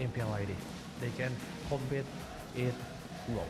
MPL ID. They can compete it low.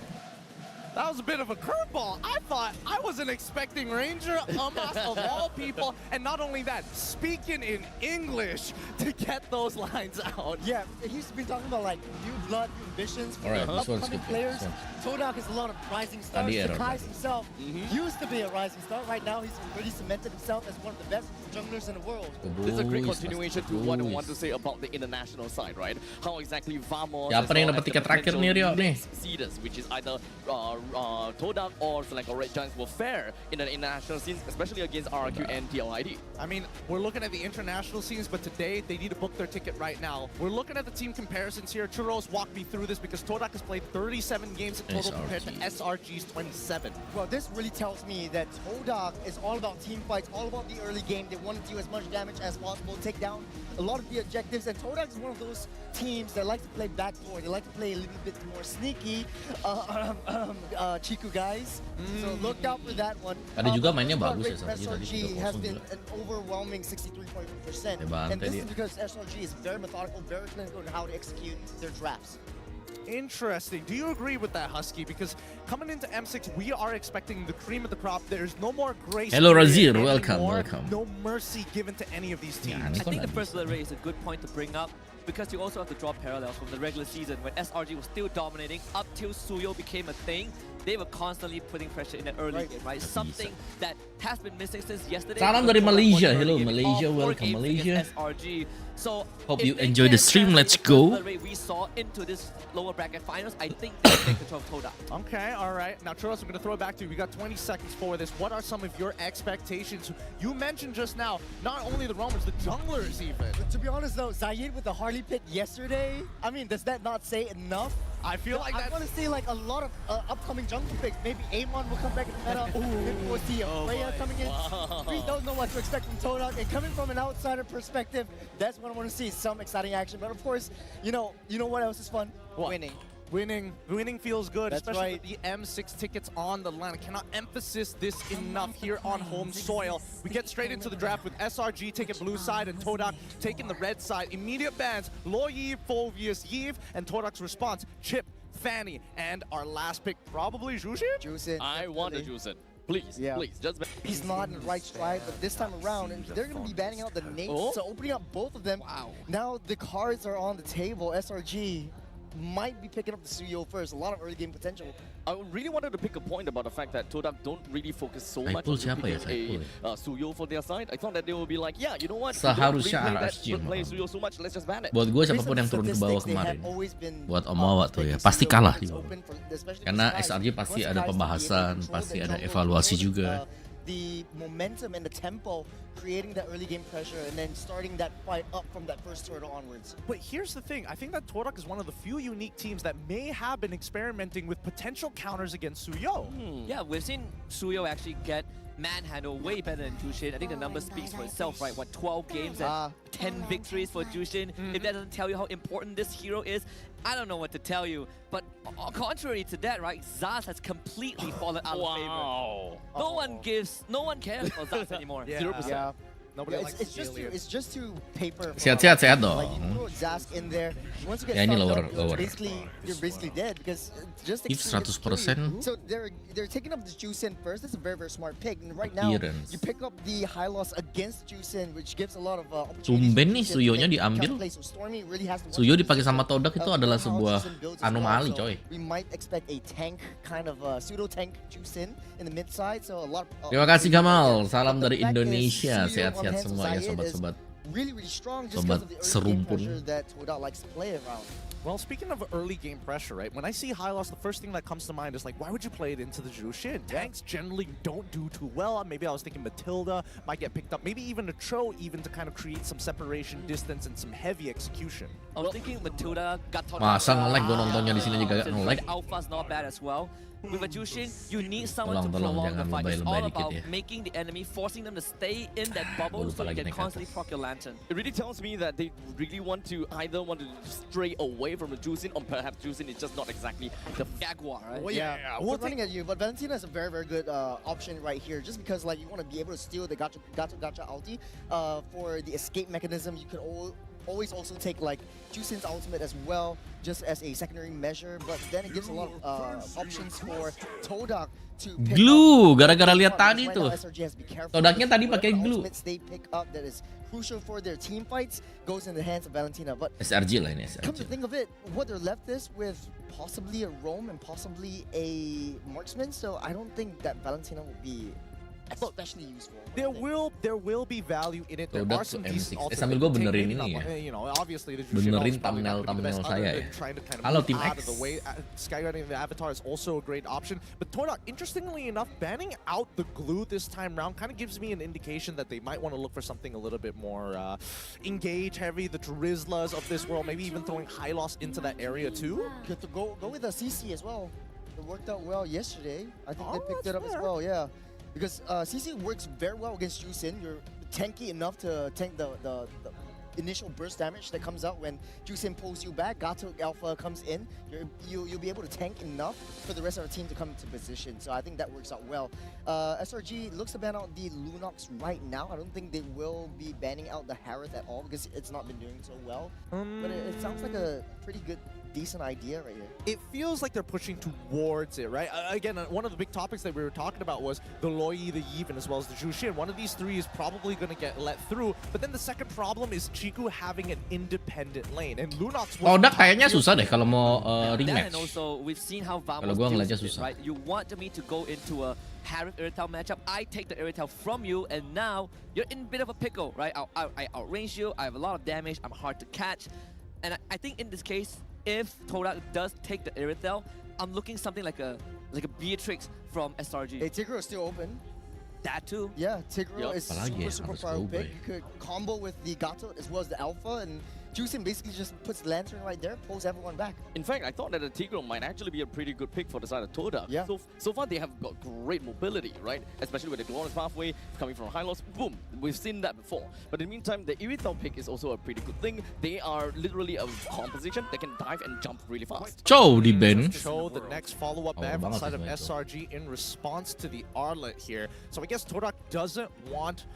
That was a bit of a curveball. I wasn't expecting Ranger Amas of all people, and not only that, speaking in English to get those lines out. Yeah, he's been talking about like new blood, new ambitions for Alright, the this one's upcoming good. players. This Todak is a lot of rising stars. error, Sakai right? himself used to be a rising star. Right now, he's really cemented himself as one of the best junglers in the world. This is a great Boys, continuation to what I want to say about the international side, right? How exactly Vamos Siapa nih yang dapat tiket terakhir nih, Rio, nih? seeders, which is either Todak or Select or Red Giants will fare in the international scenes, especially against RRQ and TLID. I mean, we're looking at the international scenes, but today they need to book their ticket right now. We're looking at the team comparisons here. Churros walked me through this because Todak has played 37 games in total compared to SRG's 27. Well, this really tells me that Todak is all about team fights, all about the early game. They want to do as much damage as possible, take down a lot of the objectives, and Todak is one of those teams that like to play backdoor. They like to play a little bit more sneaky, Chiku guys. So look out for that one. Ada juga mainnya but bagus ya, SRG has 3-0 been juga. an overwhelming 63.1%. Hebat, And this dia. is because SRG is very methodical, very clinical in how to execute their drafts. Interesting. Do you agree with that, Husky? Because coming into M6, we are expecting the cream of the crop. There's no more grace. Hello, period Razir. Welcome, anymore. welcome. No mercy given to any of these teams. Yeah, I think the first alert rate is a good point to bring up because you also have to draw parallels from the regular season when SRG was still dominating up till Suyo became a thing. They were constantly putting pressure in the early game, right? Something that has been missing since yesterday. Salam dari Malaysia. Hello, Malaysia. Welcome, Malaysia. SRG. So Hope if you they enjoy the can stream. translate Let's the go. first alert rate we saw into this lower bracket finals, I think they can take control of Todak. Okay, all right. Now, Churros, I'm going to throw it back to you. We got 20 seconds for this. What are some of your expectations? You mentioned just now, not only the roamers, the junglers even. To be honest though, Zayed with the Harley pit yesterday, I mean, does that not say enough? I feel like I that. want to see like a lot of upcoming jungle picks. Maybe Amon will come back in the meta. Maybe we'll see Freya coming in. We don't know what to expect from Todak. And coming from an outsider perspective, that's what I want to see. Some exciting action. But of course, you know what else is fun? What? Winning. Winning feels good, That's especially right. with the M6 tickets on the line. I cannot emphasize this enough here on home soil. We get straight into the draft with SRG taking blue side and Todak taking the red side. Immediate bans, Lo Yi, Fulvius, Yves, and Todak's response, Chip, Fanny, and our last pick, probably Jushin? Juicing. I want to use it. Please, Yeah. please, just He's not in the right stride, but this time around, and they're going to be banning out the nades, Oh. so opening up both of them. Wow. Now the cards are on the table. SRG might be picking up the Suyo first. A lot of early game potential. I really wanted to pick a point about the fact that Todak don't really focus so much Saiful on siapa ya, picking a Suyo for their side. I thought that they will be like, yeah, you know what? Seharusnya we don't RSG really play malah. Suyo so much, let's just ban it. Buat gue Based siapapun on yang turun ke bawah statistics, they have kemarin, always been, buat Om Wawa tuh ya, making pasti Suyo kalah is di bawah. open for- especially Karena for Skies. SRG pasti Once ada Skies pembahasan, control pasti the ada jungle, evaluasi control juga. The momentum and the tempo, creating that early game pressure, and then starting that fight up from that first turtle onwards. But here's the thing. I think that Todak is one of the few unique teams that may have been experimenting with potential counters against Suyo. Yeah, we've seen Suyo actually get manhandled way better than Jushin. I think the number speaks for itself, right? What, 12 games and 10 victories for Jushin? If that doesn't tell you how important this hero is, I don't know what to tell you. But contrary to that, right, Zaz has completely fallen out of favor. Wow. No one cares about Zaz anymore. Yeah. 0%. Yeah. Nobody Yeah, likes it's just to paper. Sehat-sehat, sehat dong. Like you throw Zask in there. Once you get Ya, ini stopped lower. up, you're basically dead because just If exceeded 100%. So they're taking up the Juicin first. That's a very smart pick. And right now Appearance. you pick up the high loss against Juicin, which gives a lot of opportunities. Tumben nih for Juicin to Suyo-nya make diambil. counterplay. So Stormy really has to Suyo dipakai sama Todak itu how adalah Juicin sebuah builds as well. anomali, So coy. we might expect a tank kind of pseudo tank Juicin in the mid side. So a lot. Terima kasih Gamal, salam But dari the fact is, Indonesia. Suyo on Sehat-sehat hands of semua ya Zayed is sobat-sobat. really strong just Sobat because of the early game serumpun. pressure that Todak likes to play around. Well, speaking of early game pressure, right? When I see high loss, the first thing that comes to mind is like, why would you play it into the Jushin? Tanks generally don't do too well. Maybe I was thinking Matilda might get picked up. Maybe even a Tro even to kind of create some separation, distance, and some heavy execution. I was thinking Matilda got taught Masa nge-lag gue nontonnya di sini juga gak nge-lag. Alpha's not bad as well. With a Jushin, you need someone to Tolong, prolong the jangan fight. It's lebay-lebay all dikit about ya. making the enemy, forcing them to stay in that bubble lupa so you lagi can naik ke constantly atas. proc your lantern. It really tells me that they really want to stray away from the Juicin, or perhaps Juicin is just not exactly the Jaguar, right? Well, yeah, we're running at you, but Valentina is a very good option right here, just because like you want to be able to steal the gotcha ulti for the escape mechanism. You could always also take like Jusin's ultimate as well, just as a secondary measure. But then it gives a lot of options for Todak to pick Glue, up. gara-gara lihat tadi Right tuh. now, SRG has to be careful. Todaknya tadi Whatever pakai glue. ultimates they pick up that is crucial for their team fights goes in the hands of Valentina. But SRG lah ini come to SRG. think of it, what they're left is with possibly a roam and possibly a marksman. So I don't think that Valentina will be especially useful. There will be value in it. There Todak are some tuh decent M6. Sambil gua benerin ultimate ini ya. you know, obviously the Benerin Jushin probably not gonna be the best thumbnail saya other ya. than trying to kind of Halo move Tim out X. of the way. Skyguarding the Avatar is also a great option. But Todak, interestingly enough, banning out the glue this time round kind of gives me an indication that they might want to look for something a little bit more engage heavy, the Drizzlers of this world, maybe even throwing high loss into that area too. Good to go with a CC as well. It worked out well yesterday. I think they Oh, picked it up that's as fair. well, yeah. Because CC works very well against Jusin. You're tanky enough to tank the initial burst damage that comes out when Jusin pulls you back. Gato Alpha comes in. You'll be able to tank enough for the rest of our team to come into position. So I think that works out well. SRG looks to ban out the Lunox right now. I don't think they will be banning out the Harith at all because it's not been doing so well. But it sounds like a pretty good, decent idea right here. It feels like they're pushing towards it, right? Again, one of the big topics that we were talking about was the Loi, the Yevon, as well as the Jushin. One of these three is probably going to get let through. But then the second problem is Chiku having an independent lane. And Lunox... Todak kayaknya susah deh kalau mau That rematch. and also we've seen how Kalau Vamos gua deals ngeliatnya with it, susah. right? You want me to go into a Harith Irrital matchup, I take the Irrital from you, and now you're in a bit of a pickle, right? I outrange you, I have a lot of damage, I'm hard to catch. And I think in this case, if Todak does take the Irrital, I'm looking something like a Beatrix from SRG. Hey, Tigro is still open. That too. Yeah, Tigro Yep. is Apalagi ya, super harus power berubah pick. ya. You could combo with the Gato as well as the Alpha, and Jusin basically just puts Lantern right there, pulls everyone back. In fact, I thought that the Tigro might actually be a pretty good pick for the side of Todak. Yeah. So far they have got great mobility, right? Especially with the Glorious Pathway coming from high loss. Boom, we've seen that before. But in the meantime, the Irithel pick is also a pretty good thing. They are literally a composition that can dive and jump really fast. Chow di ban. Show the next follow-up Oh, ban from the banget side of itu. SRG in response to the Arlet here. So I guess Todak doesn't want...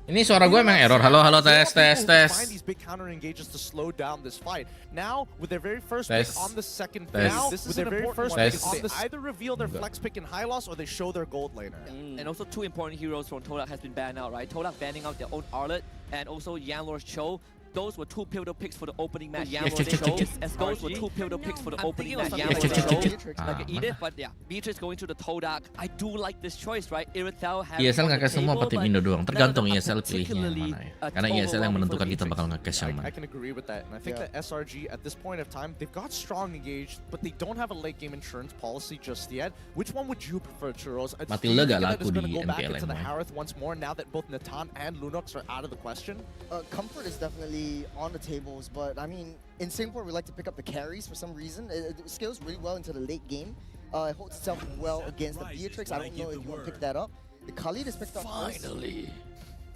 Ini suara gue emang error. Halo tes. Find these big counter engages to slow down this fight. Now, with their very first pick Test. on the second Test. now, This with is their an very important first one. pick, Test. they either reveal their flex pick in high loss or they show their gold laner. And also two important heroes from Todak has been banned out, right? Todak banning out their own Arlet and also Yanlor's Cho. Those were two pivotal picks for the opening match. Yanlor's Cho. Those were two pivotal picks for the opening match. Yanlor's Cho, like Ah, Edith, but yeah, Beatrice going to the Todak. I do like this choice, right? Irithel has ESL nge-cash semua apa tim Indo doang? Tergantung ESL pilihnya yang mana ya. Karena ESL yang menentukan kita bakal nge-cash yang I mana. can agree with that, and I think Yeah. that SRG at this point of time, they've got strong engaged, but they don't have a late game insurance policy just yet. Which one would you prefer, Churros? Matilda gak that laku is gonna di go back MPL into the emang. Harith once more now that both Natan and Lunox are out of the question? Comfort is definitely on the tables, but I mean, in Singapore, we like to pick up the carries for some reason. It scales really well into the late game. It holds itself well against the Beatrix. I don't know if you want to pick that up. The Khalid is picked up first. Finally.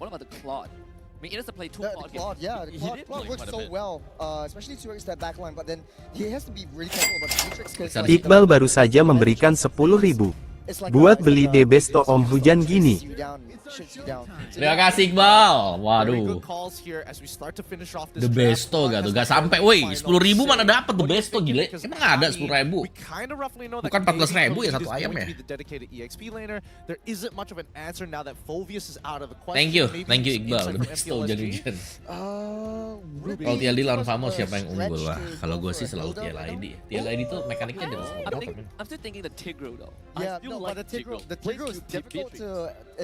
What about the Claude? I mean, he doesn't play two The Claude Claude, games. yeah, the He Claude, did Claude play works quite a so bit. well, especially towards that back line, but then he has to be really careful about the Beatrix because Iqbal baru saja memberikan 10.000 buat beli Debesto Om hujan gini. Terima kasih Iqbal. Very Waduh. good calls here as we start to finish off this The draft. Besto gak tuh? Gak sampai. Woi, 10.000 mana dapat The Besto gile? Emang ada 10.000? We kind of roughly know that Bukan 14.000 maybe ya satu is ayam going ya? to be the dedicated EXP laner. There isn't much of an answer now that Fulvius is out of the question. Thank you Maybe Iqbal. some The insight from Besto MPL SG. hujan-hujan. Ruby, Kalau TLD lawan because Famos of siapa yang the unggul? stretch Wah, to kalau go gue for sih a selalu Hilda right TLD. now. TLD tuh mekaniknya di atas I'm still thinking the Tigro though. Yeah, still no, like but the Tigro Tigro. is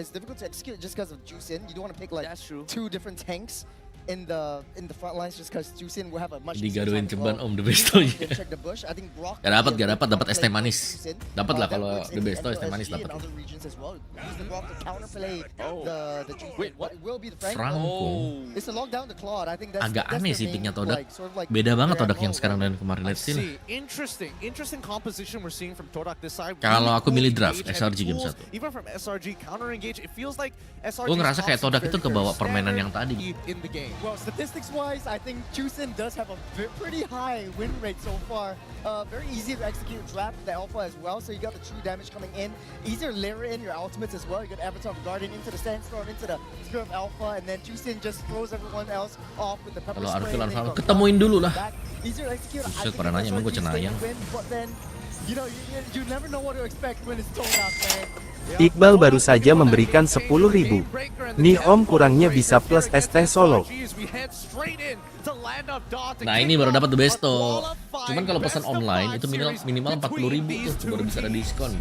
difficult to execute just because of Jusin. You don't want to pick like That's true. two different tanks in the front lines just because Jusin will have a much Digaduhin easier ceban time Om The Besto. check the bush. I think Brock Gak dapat, yeah, dapat play es teh manis. Jusin. Dapat lah That kalau works The in Besto es teh MPL manis SG dapat. and other regions as well. Use the Brock to counterplay Oh. the Jusin. Wait, what? It will be the Frank. Frangkung. It's a lockdown to Claude. I think that's Agak that's aneh their sih main, picknya Todak. like, sort of like Beda banget their Todak yang MO, sekarang right? dan kemarin. I Let's see lah. see. Interesting composition we're seeing from Todak this side. Kalau Really aku cool milih draft, engage SRG and game tools. 1. Even from SRG counter engage, it feels like SRG. Gue ngerasa kayak Todak itu kebawa permainan yang tadi. in the game. Well, statistics-wise, I think Juicin does have a pretty high win rate so far. Very easy to execute trap the alpha as well, so you got the true damage coming in. Easier to layer in your ultimates as well. You got Avatar of Guardian into the Sandstorm, into the Spirit of Alpha, and then Juicin just throws everyone else off with the Pepper Kalau Spray. Arfil ketemuin dulu lah. Easier to execute. I Buset, think pada nanya emang gue SRG cenayang. win, but then, you know, you never know what to expect when it's Todak, man. Iqbal baru saja memberikan 10.000. Nih om kurangnya bisa plus ST solo. Nah ini baru dapat the besto. Cuman kalau pesan online itu minimal 40.000 tuh baru bisa ada diskon.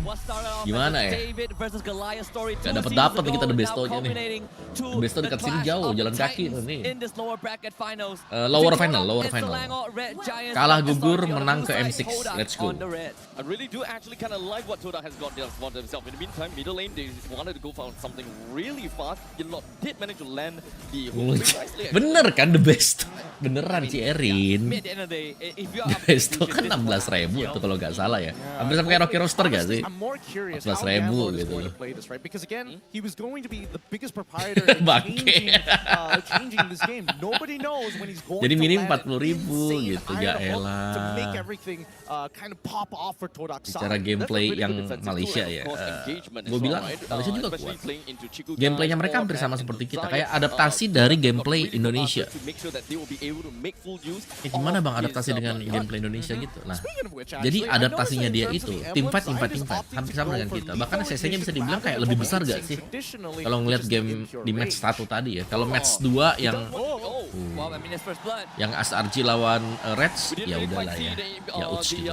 Gimana ya? Gak dapat kita the bestonya nih. The besto dekat sini jauh, jalan kaki nih. Lower final. Kalah gugur, menang ke M6. Let's go. I really do actually kind of like what Todak has got for themselves. In the meantime, middle lane they wanted to go for something really fast. Yelot did manage to land the hook nicely. Bener kan the best? Beneran si Erin. The best kan 16.000 tuh kalau nggak salah ya. Hampir sampai kayak Rocky Roaster gak sih? 14.000 gitu. Because again, he was going to be the biggest proprietor in changing this game. Nobody knows when he's going Jadi to minim land 40.000 gitu, ya to make elah. everything kind of pop off for Todak side. Secara gameplay yang Malaysia ya, gue bilang Malaysia juga kuat. Gameplaynya mereka hampir sama seperti kita, kayak adaptasi dari gameplay Indonesia. Ya gimana bang adaptasi dengan gameplay Indonesia gitu? Nah, jadi adaptasinya dia itu team fight hampir sama dengan kita. Bahkan CC-nya bisa dibilang kayak lebih besar gak sih? Kalau ngeliat game di match 1 tadi ya. Kalau match 2 yang SRG lawan Reds, ya udahlah ya. Ya uts gitu.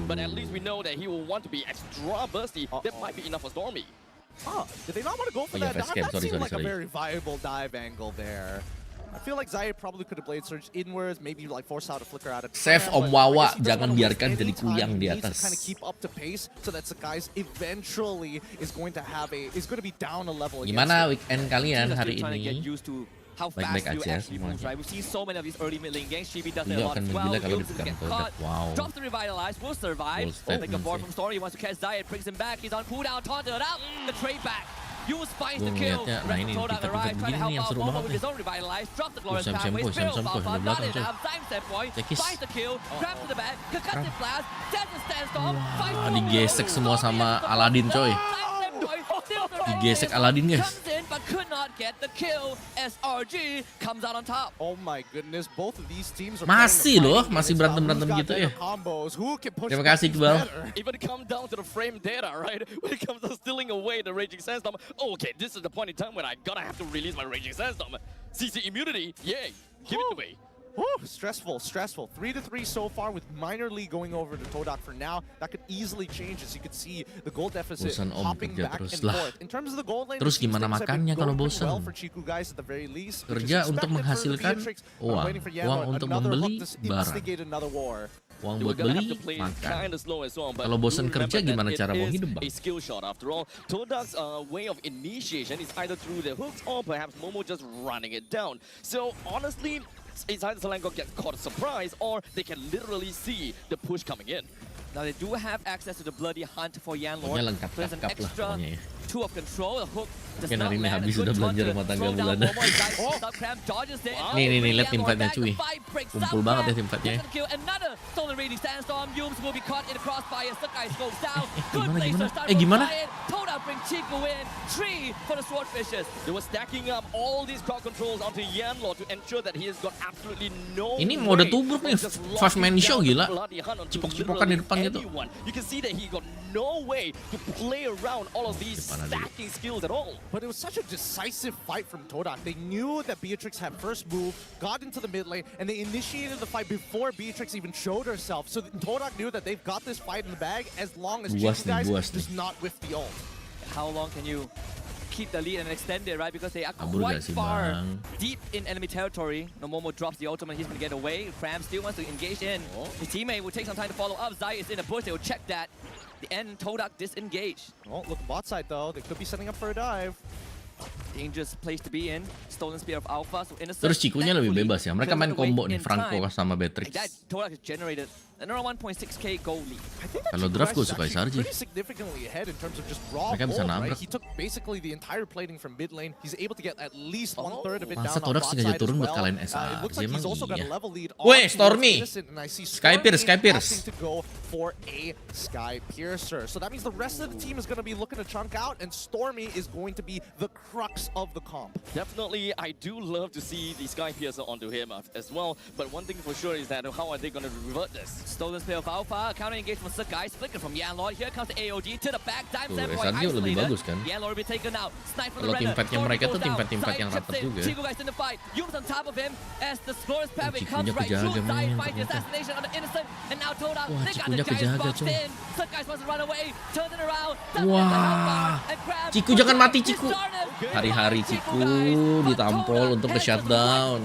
But at least we know that he will want to be extra bursty. That might be enough for Stormy. Did they not want to go for Oh, yeah, that? face cam. That seemed Sorry. like a very viable dive angle there. I feel like Zaya probably could have blade surged inwards, maybe like force out a flicker out of Save Om Wawa, jangan biarkan jadi kuyang di atas. Kind of keep up to pace so that Sakai's eventually is going to be down a level. Gimana weekend kalian hari ini? How Baik-baik fast you aja actually moves, semuanya. right? We've seen so many of these early mid lane ganks. Chibi does it a Beliau lot akan as well. menggila kalau Uses dipegang get Todak. caught. Wow. Drops the revitalize, will survive. Full Take a statement board sih. from Story. He wants to catch Zayed, brings him back. He's on cooldown, taunted out. The trade back. Use finds the Gua kill. ngeliatnya, nah ini Todak tingkat-tingkat arrives, trying to begini help yang out seru Wawa banget with nih. his own revitalize. Drops the glorious Sam pathway. Sam Spirit Sam Alpha, di not belakang coy. enough. Time step point. Cekis. Finds the kill. Grabs to the back. Concussive blast. Sends the standstorm. Finds the Digesek semua sama Aladdin coy. Digesek Aladdin guys. Comes in but could not get the kill. SRG comes out on top. Oh my goodness, both of these teams are Masih loh, masih berantem-berantem gitu ya. Terima kasih Iqbal. Even come down to the frame data, right? When it comes to stealing away the Raging Sandstorm. Okay, this is the point in time when I gotta have to release my Raging Sandstorm. CC immunity, yay, give it to me. Stressful. 3-3 so far with minor lead going over to Todak for now. That could easily change as you could see the goal deficit Bosan Om hopping kerja back terus and lah. forth. In terms of the goal lane, Terus gimana makannya kalau bosan? Kerja untuk menghasilkan uang untuk membeli barang. Uang buat beli, makan. Kalau bosan kerja gimana cara mau hidup bang? A skill shot after all. Todak's way of initiation is either through the hooks or perhaps Momo just running it down. So honestly, it's either Selangor gets caught a surprise or they can literally see the push coming in. Now they do have access to the bloody hunt for Yanlord. Pokoknya lengkap There's an lah extra pokoknya ya. 2 of control. The hook does Mungkin not hari ini land. habis A good udah belanja taunt to rumah tangga throw down bulanan. Momo. Guys, Subcram dodges it. Nih, lihat tim Yanlord fightnya, back to cuy. 5, breaks Kumpul Subcram. banget ya tim fightnya. Second kill, another stolen rating Sandstorm. Yums will be caught in the crossfire. Sakai goes down. Good Gimana, laser gimana? start from Gimana? Zion. Todak bring Chico in. 3 for the Swordfishes. They were stacking up all these crowd controls onto Yanlord to ensure that he has got absolutely no Ini mode way tubruk nih, to just five man lock show, down gila. the bloody hunt onto Cipok-cipokan di depan gitu. anyone. You can see that he got no way to play around all of these Depan aja. stacking skills at all. But it was such a decisive fight from Todak. They knew that Beatrix had first move, got into the mid lane, and they initiated the fight before Beatrix even showed herself. So Todak knew that they've got this fight in the bag as long as Buas Chico nih, guys buas does not whiff the ult. How long can you keep the lead and extend it, right? Because they are Kabur quite gak sih, far Bang? deep in enemy territory. No Momo drops the ultimate, he's gonna get away. Cram still wants to engage in. His teammate will take some time to follow up. Zai is in a bush, they will check that. The end, Todak disengaged. Oh, look, bot side though, they could be setting up for a dive. dangerous place to be in. Stolen Spear of Alpha, so Innocent. Terus Cikunya lebih bebas ya. Mereka main combo nih, Franco sama Beatrix. That Todak has generated another 1.6k goal lead. Kalau draft gue suka SRG. Mereka bisa nabrak. Masa Todak sengaja turun buat kalahin SRG emang iya. Weh, Stormy! Sky Pierce. So that means the rest of the team is going to be looking to chunk out, and Stormy is going to be the crux of the comp. Definitely, I do love to see the Sky Piercer onto him as well, but one thing for sure is that how are they going to revert this? Stolen Spear of Alpha, counter engage from Guys, flicker from Yanlord. Here comes the AOG to the back, dive Tuh, Samboy SRG lebih bagus kan. Yanlord will be taken out. Snipe from Kalau the tim Renner. fightnya mereka tuh tim fight yang rapat juga. Chico Guys in the fight. Yums on top of him as the Glorious Pathway Cikunya comes right kejaga, through. Zai men, fight the ternyata. assassination on the Innocent, and now Todak. Wah, They got the Cikunya Giants kejaga, boxed coy. in. Guys wants to run away, turns it around. Wah, Ciku jangan mati Ciku. Hari-hari Ciku ditampol untuk ke shutdown.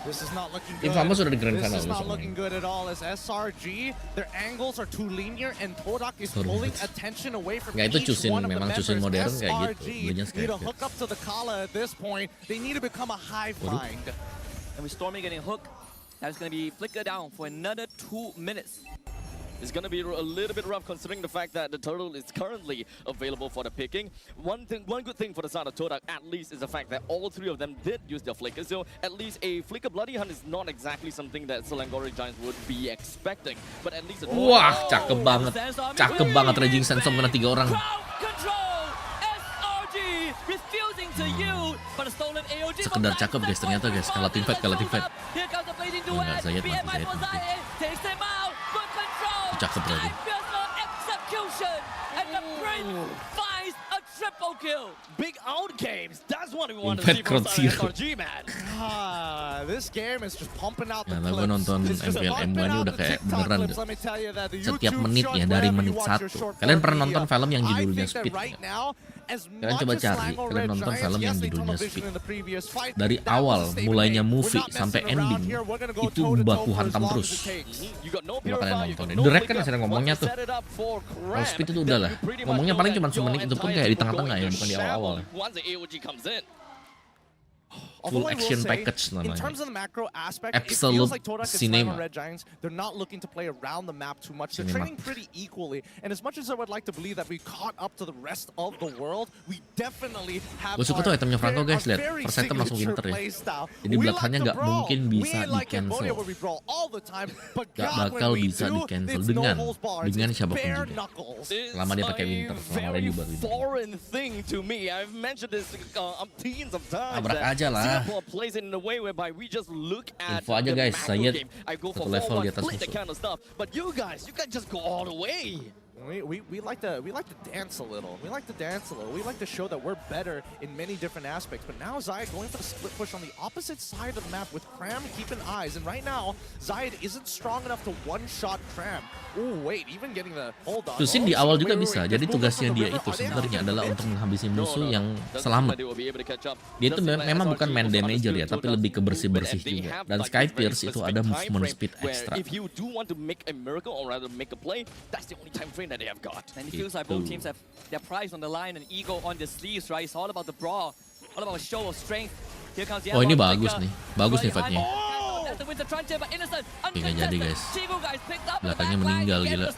This is not looking Tim good. Famos sudah di grand This final is not besok looking main. good at all as SRG, their angles are too linear and Todak is pulling attention away from Nggak, itu each cusin, one of the memang members. cusin modern kayak gitu. SRG Belinya need to Skype. hook up to the Kala at this point. They need to become a hive mind. And with Stormy getting hooked, that's going to be flickered down for another 2 minutes. It's going to be a little bit rough considering the fact that the turtle is currently available for the picking. One good thing for the side of Todak at least is the fact that all three of them did use their flicker. So at least a flicker bloody hunt is not exactly something that Selangori Giants would be expecting. But at least Wah, cakep banget. Cakep banget Raging Sandstorm kena 3 orang. Control! SRG refusing to yield, but a stolen AOG. Sekedar cakep guys, ternyata guys. Kalah tim fight. Here comes the blazing duet. Enggak, Zayed mati, BMI for Zayed mati. Zayed. Takes him out. Good control. Cakep lagi. Execution. And the Prince finds a triple kill. big out games. That's what we want to Impact see from Crowd Zero. SRG, man. This game is just pumping out the Nah, gue clips. nonton It's just MPL pumping M1 ini out udah the kayak TikTok beneran clips. Let me tell you that the setiap YouTube menitnya short, dari wherever menit you watch your 1. short Kalian form pernah nonton media, film yang I judulnya think that Speed right nggak? now, as Kalian much coba as cari, Selangor kalian Red nonton Giants, film yes, yang they judulnya tunnel vision Speed. in the previous fight. Dari That was awal, the statement mulainya made. movie We're not sampai messing around ending, here. We're gonna go itu toe-to-toe baku for as hantam long as terus. it takes. You got no Coba kalian purifier, you nonton. got The no Rek kan flicker. sering ngomongnya Once tuh. you set it up for Kalau Cram, Speed itu then udah lah. you pretty much Ngomongnya know paling that cuma your semenit, itu pun entire kayak di team will go tengah-tengah ya, into bukan di awal-awal. shambles once the AOG comes in. Full Although I will action say, package in namanya. terms of the macro aspect, Absolute it feels like Todak and cinema. Selangor Red Giants, they're not looking to play around the map too much. They're Cinema. training pretty equally. And as much as I would like to believe that we caught up to the rest of the world, we definitely have Gue suka tuh itemnya Franco guys, lihat. First item langsung winter ya. Jadi belakangnya nggak mungkin bisa di cancel. Gak bakal bisa di cancel dengan siapapun juga. Selama dia pakai winter, selama dia baru winter. Foreign thing to me. I've mentioned this umpteens of times. Tabrak that aja lah. Singapore plays it in a way whereby we just look at Info aja the guys, macro Zayed game. I go satu for level 4-1 di atas split, that musuh. kind of stuff. But you guys, you can just go all the way. We like to dance a little. We like to dance a little. We like to show that we're better in many different aspects. But now Zayed going for the split push on the opposite side of the map with Cram keeping eyes. And right now, Zayed isn't strong enough to one-shot Cram. Oh wait, even getting the hold on. Tusin di awal juga bisa. Jadi tugasnya dia itu sebenarnya adalah untuk menghabisi musuh yang selamat. Dia itu memang bukan main damager ya, tapi lebih ke bersih-bersih juga. Dan Sky Pierce itu ada movement speed extra. If you do want to make a miracle or rather make a play, that's the only time frame that they have got. And it feels like both teams have their prize on the line and ego on their sleeves, right? It's all about the brawl, all about a show of strength. Here comes the Oh ini bagus nih, bagus nih fightnya. Oke, nggak jadi guys. Belakangnya meninggal gila.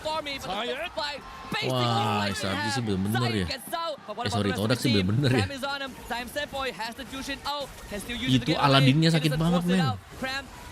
Wah, SRG sih bener-bener ya. Sorry, Todak sih bener-bener ya. Itu Aladdinnya sakit banget men.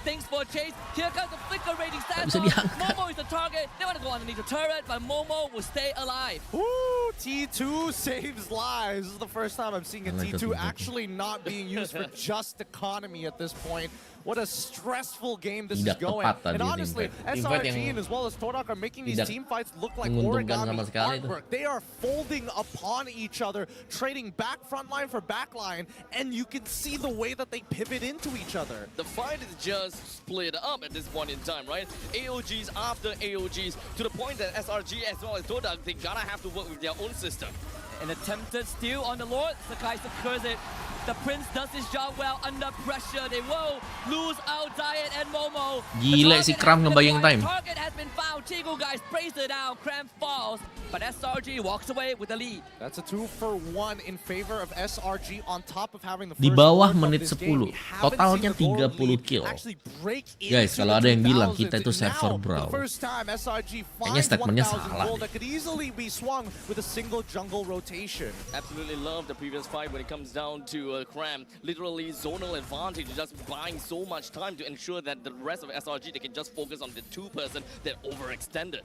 Thanks for a chase. Here comes the flicker rating stand. Bisa diangkat. Momo is the target. They want to go underneath the turret, but Momo will stay alive. Ooh, T2 saves lives. This is the first time I'm seeing a I like T2 that. actually not being used for just economy at this point. What a stressful game this Tidak is going. tepat tadi And honestly, Teamfight SRG yang and as well as Todak are making these tidak team fights look like menguntungkan origami sama sekali itu. artwork. They are folding upon each other, trading back front line for back line, and you can see the way that they pivot into each other. The fight is just split up at this point in time, right? AOGs after AOGs, to the point that SRG as well as Todak, they gotta have to work with their own system. An attempted steal on the Lord. Sakai secures it. The Prince does his job well under pressure. They will lose out Zayed and Momo. Gila si Cram ngebayang time. Target has been found. Chico guys sprays it down. Cram falls, but SRG walks away with the lead. That's a 2-for-1 in favor of SRG on top of having the Di first bawah word of menit this game. 10. We haven't Totalnya seen the gold 30 lead kill. actually break Guys, into kalau the ada yang bilang 2000s. kita itu server Now, bro, the first time SRG kayaknya finds statementnya 1,000 salah gold nih. that could easily be swung with a single jungle rotation. Absolutely love the previous fight when it comes down to Cram. Literally zonal advantage, just buying so much time to ensure that the rest of SRG, they can just focus on the two-person that overextended.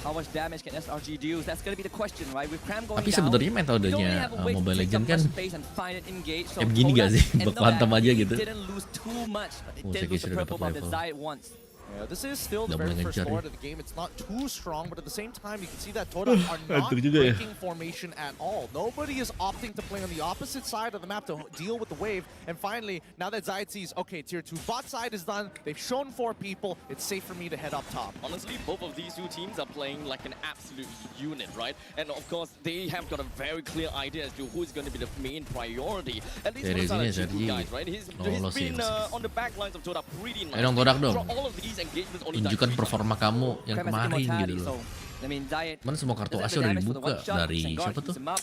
How much damage can SRG do? That's gonna be the question, right? With Cram going Tapi down, sebenarnya you don't really metodenya have a way to Mobile take Legends up kan much space and find an engage. So kayak begini gak Todak sih? and Bak hantam Todak aja gitu. didn't lose too much, but they Oh, did lose the sudah purple dapat buff level. desired once. Yeah, this is still the Udah very mulai first ngejar lord ya. of the game. It's not too strong, but at the same time, you can see that Todak are not Antuk juga ya. breaking formation at all. Nobody is opting to play on the opposite side of the map to deal with the wave. And finally, now that Zayed sees, okay, tier 2 bot side is done, they've shown 4 people, it's safe for me to head up top. Honestly, both of these two teams are playing like an absolute unit, right? And of course, they have got a very clear idea as to who's going to be the main priority. At least for the side of SRG. Chico guys, right? He's been on the back lines of Todak pretty nice. Ayo dong, Todak dong. All of these engagements only Tunjukkan performa kamu yang Cram has kemarin immortality, gitu loh. so, I mean, Zayed Cuman semua kartu doesn't Asia have udah the damage for the dibuka one shot, dari Senggar siapa keeps tuh? him up.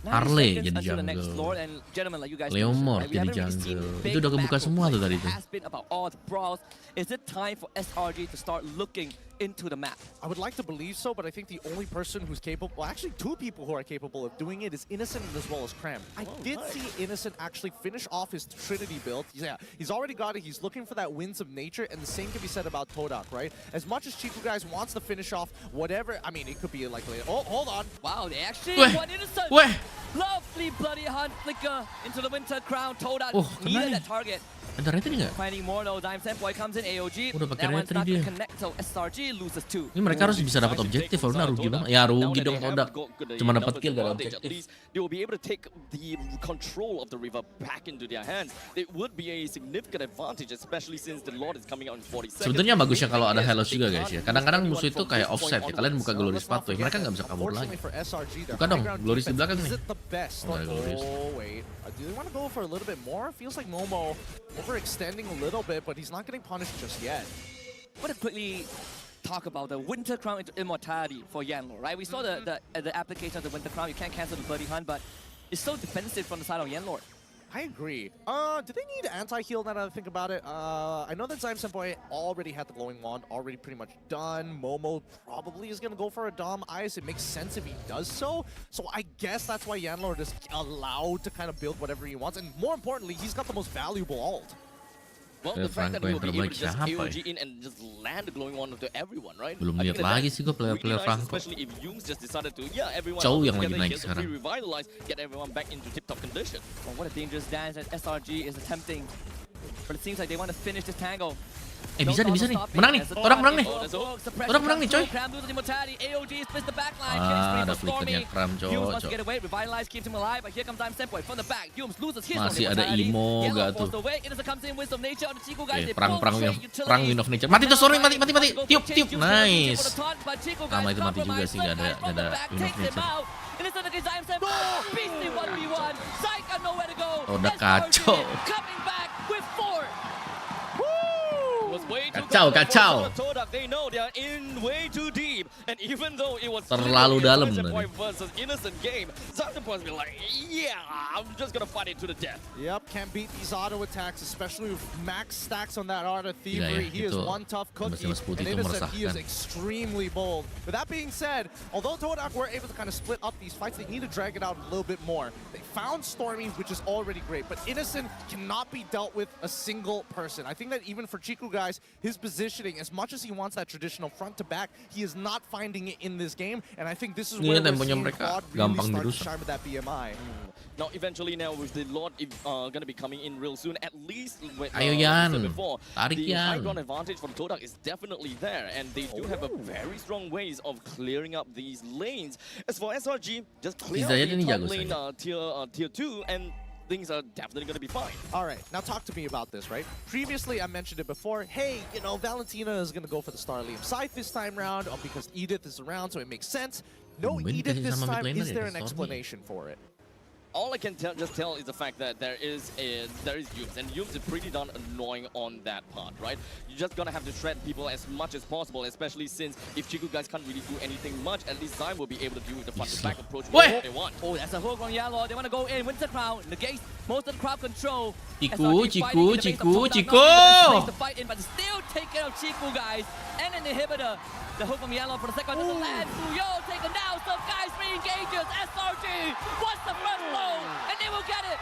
90 Harley seconds jadi until the next jungle. floor, and gentlemen, like you guys Leomord mentioned, right, we jadi haven't really seen jungle. big Itu udah kebuka macro semua tuh plays. tadi It tuh. has been about all the brawls. Is it time for SRG to start looking into the map? I would like to believe so, but I think the only person who's capable, well, actually 2 people who are capable of doing it is Innocent as well as Cram. I did see Innocent actually finish off his Trinity build. Yeah, he's already got it. He's looking for that winds of nature, and the same can be said about Todak, right? As much as Chico guys wants to finish off whatever, I mean, it could be like, oh, hold on. Wow, they actually Weh, won Innocent. weh. Lovely bloody hunt flicker into the winter crown. Todak Oh, kena needed nih. that target. Ada retri nggak? Finding more though. Dime Senpoi comes in. AOG. Udah pakai That one's retri not gonna dia. connect, so SRG loses 2. Ini mereka harus bisa dapat objektif, kalau nggak rugi banget. Ya rugi dong Todak. Cuma dapat kill gak ada At objektif. least they will be able to take the control of the river back into their hands. It would be a significant advantage, especially since the Lord is coming out in 40 seconds. Sebetulnya bagusnya kalau ada Hellos juga guys ya. Kadang-kadang musuh itu kayak offset ya. Kalian buka glory spot tuh, mereka nggak bisa kabur lagi. Buka dong, glory di belakang nih. Oh, ada glory. Oh, wait. Do they want to go for a little bit more? Feels like Momo overextending a little bit, but he's not getting punished just yet. I want to quickly talk about the Winter Crown into Immortality for Yanlo, right? We saw the application of the Winter Crown. You can't cancel the Bloody Hunt, but it's so defensive from the side of Yanlord. I agree. Do they need anti-heal now that I think about it? I know that Zyme Senpoi already had the glowing wand, already pretty much done. Momo probably is going to go for a Dom Ice. It makes sense if he does so. So I guess that's why Yanlord is allowed to kind of build whatever he wants. And more importantly, he's got the most valuable ult. Well, the fact that he will be able to just Franco yang AOG in and just land the glowing one to everyone, right? Belum I lihat think that lagi that's sih gue player-player really nice, Franco. especially if Yums just decided to, everyone Chow all yang lagi together, naik he has to sekarang. revitalize, get everyone back into tip-top condition. Oh, what a dangerous dance that SRG is attempting. But it seems like they want to finish this tango. Bisa nih, menang nih, Todak menang nih. Todak menang nih coy. Ah, ada flickernya Cram cocok. Masih ada Imo gak tuh? Perang Wind of Nature. Mati tuh, sorry, mati. Tiup, nice. Sama itu mati juga sih, gak ada Wind of Nature. Todak kacau. Kacau. They know they are in way too deep, and even though it was Terlalu dalam Senpoi tadi. versus Innocent game, Senpoi be like, I'm just gonna fight it to the death. Yep, can't beat these auto attacks, especially with max stacks on that Art of Thievery. Gila ya, He is itu one tough cookie, Mas Putih and itu Innocent, he is meresahkan. extremely bold. With that being said, although Todak were able to kind of split up these fights, they need to drag it out a little bit more. They found Stormy, which is already great, but Innocent cannot be dealt with a single person. I think that even for Chiku guys, his positioning, as much as he wants that traditional front to back, he is not finding it in this game, and I think this is where we're seeing Quad really start to shine with that BMI. Now, eventually, now with the Lord gonna be coming in real soon, at least with Ayo Yan, before, tarik the high Yan. ground advantage for Todak is definitely there, and they do have a very strong ways of clearing up these lanes. As for SRG, just clear Zayed up ini the jago top lane saya. tier 2, and things are definitely gonna be fine. All right, now talk to me about this, right? Previously, I mentioned it before. Hey, you know, Valentina is going to go for the Starlium Scythe this time round because Edith is around, so it makes sense. No Mungkin Edith kasih this sama mid time. laner Is ya, there an Stormy. explanation for it? All I can just tell is the fact that there is Yums, and Yums is pretty darn annoying on that part, right? You're just gonna have to shred people as much as possible, especially since if Chiku guys can't really do anything much, at least Zyme will be able to deal with the front to back approach whenever they want. Oh, that's a hook on Yellow. They want to go in, wins the crowd, negates most of the crowd control. Chiku. The fight in, but still take care of Chiku, guys. And an inhibitor. The hook from Yellow for the second doesn't land. Suyo taken down. So guys re-engages. SRG wants the front blow, and they will get it.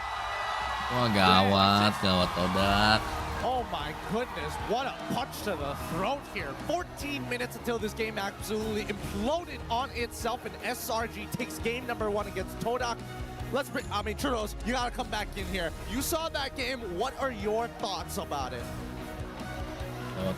Wah, gawat Todak. Oh my goodness, what a punch to the throat here. 14 minutes until this game absolutely imploded on itself, and SRG takes game number 1 against Todak. Churros, you gotta come back in here. You saw that game, what are your thoughts about it? Gawat.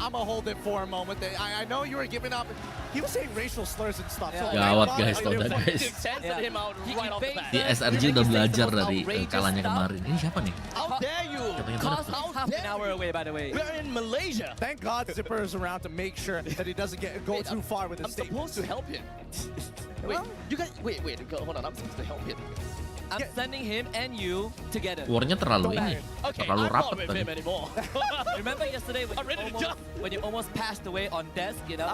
I'm gonna hold it for a moment. I know you were giving up. He was saying racial slurs and stuff. Yeah. So Gawat guys, Todak guys. Censored him out right off the bat. Di SRG udah belajar dari kalahnya kemarin. Ini siapa nih? How dare you? Cost half an hour away, by the way. We're in Malaysia. Thank God Zipper is around to make sure that he doesn't go too far with his I'm statements. supposed to help him. Wait, you guys, wait, hold on. I'm supposed to help him. I'm sending him and you together. Warnya terlalu ini. Okay, Terlalu I'm not rapat with tadi. him anymore. Remember yesterday when you almost passed away on desk, you know?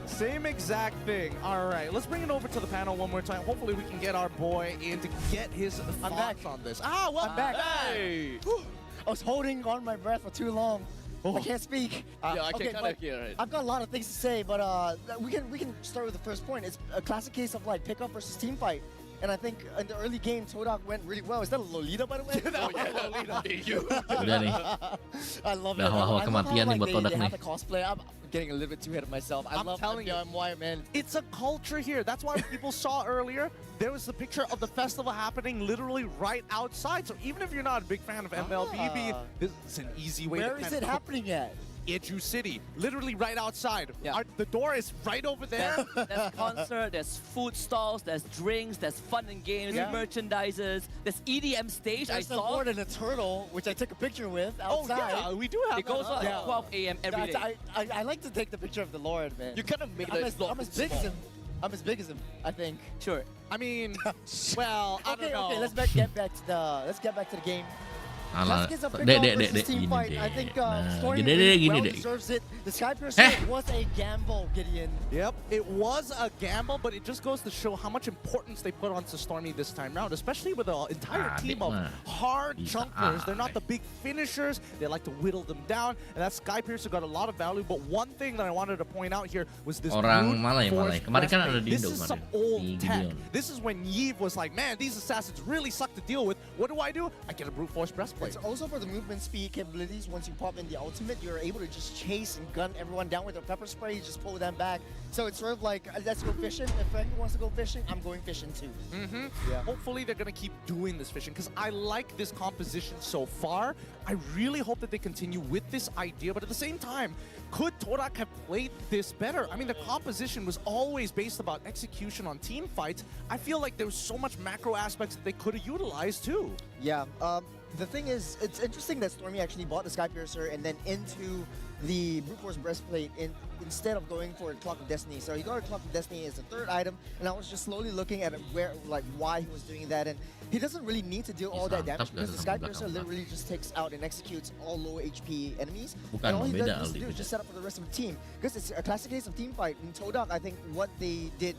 Same exact thing. All right, let's bring it over to the panel one more time. Hopefully we can get our boy in to get his thoughts on this. I'm back. Hey! I was holding on my breath for too long. I can't speak. Yeah, I can okay, kind of but hear it. I've got a lot of things to say, but we can start with the first point. It's a classic case of like pickup versus team fight. And I think in the early game, Todak went really well. Is that a Lolita, by the way? Oh yeah, Lolita. Udah nih. I love Udah it. hawa-hawa kematian nih buat Todak They nih. have the cosplay. I'm getting a little bit too ahead of myself. I I'm love telling you. MY, man. It's a culture here. That's why people saw earlier, there was the picture of the festival happening literally right outside. So even if you're not a big fan of MLBB, this is an easy way Where to is it happening at? Iju City, literally right outside. Yeah. The door is right over there. There's concert, there's food stalls, there's drinks, there's fun and games, Yeah. merchandisers, there's EDM stage. There's I the saw. Lord and a turtle, which I took a picture with Oh outside. yeah, we do have It goes on that. at 12 a.m. every day. I like to take the picture of the Lord, man. You kind of made I'm it as big as him. I'm as big as him, I think. Sure. I mean, well, I don't know. Okay, let's get back to the game. Alah, Let's get some dek, pickup versus team gini fight. deh. I think Nah, Stormy gini really well deh. deserves it. The Sky Piercer was a gamble, Gideon. Yep, it was a gamble, but it just goes to show how much importance they put onto Stormy this time round, especially with an entire team of hard chunkers. They're not the big finishers. They like to whittle them down, and that Sky Piercer got a lot of value. But one thing that I wanted to point out here was this Orang brute Malay. force Kemarin kan ada breastplate. di This Indo is kemarin. some old Di tech. Gideon. This is when Yves was like, man, these assassins really suck to deal with. What do? I get a brute force breastplate. It's also for the movement speed capabilities. Once you pop in the ultimate, you're able to just chase and gun everyone down with a pepper spray. You just pull them back. So it's sort of like, let's go fishing. If Frankie wants to go fishing, I'm going fishing too. Yeah. Hopefully they're going to keep doing this fishing because I like this composition so far. I really hope that they continue with this idea, but at the same time, could Todak have played this better? I mean, the composition was always based about execution on team fights. I feel like there was so much macro aspects that they could have utilized too. Yeah. The thing is, it's interesting that Stormy actually bought the Sky Piercer and then into the Brute Force Breastplate instead of going for a Clock of Destiny. So he got a Clock of Destiny as the third item, and I was just slowly looking at why he was doing that, and he doesn't really need to deal all that damage because the Sky Piercer literally just takes out and executes all low HP enemies. And all he needs to do is just set up for the rest of the team. Because it's a classic case of team fight. In Todak, I think what they did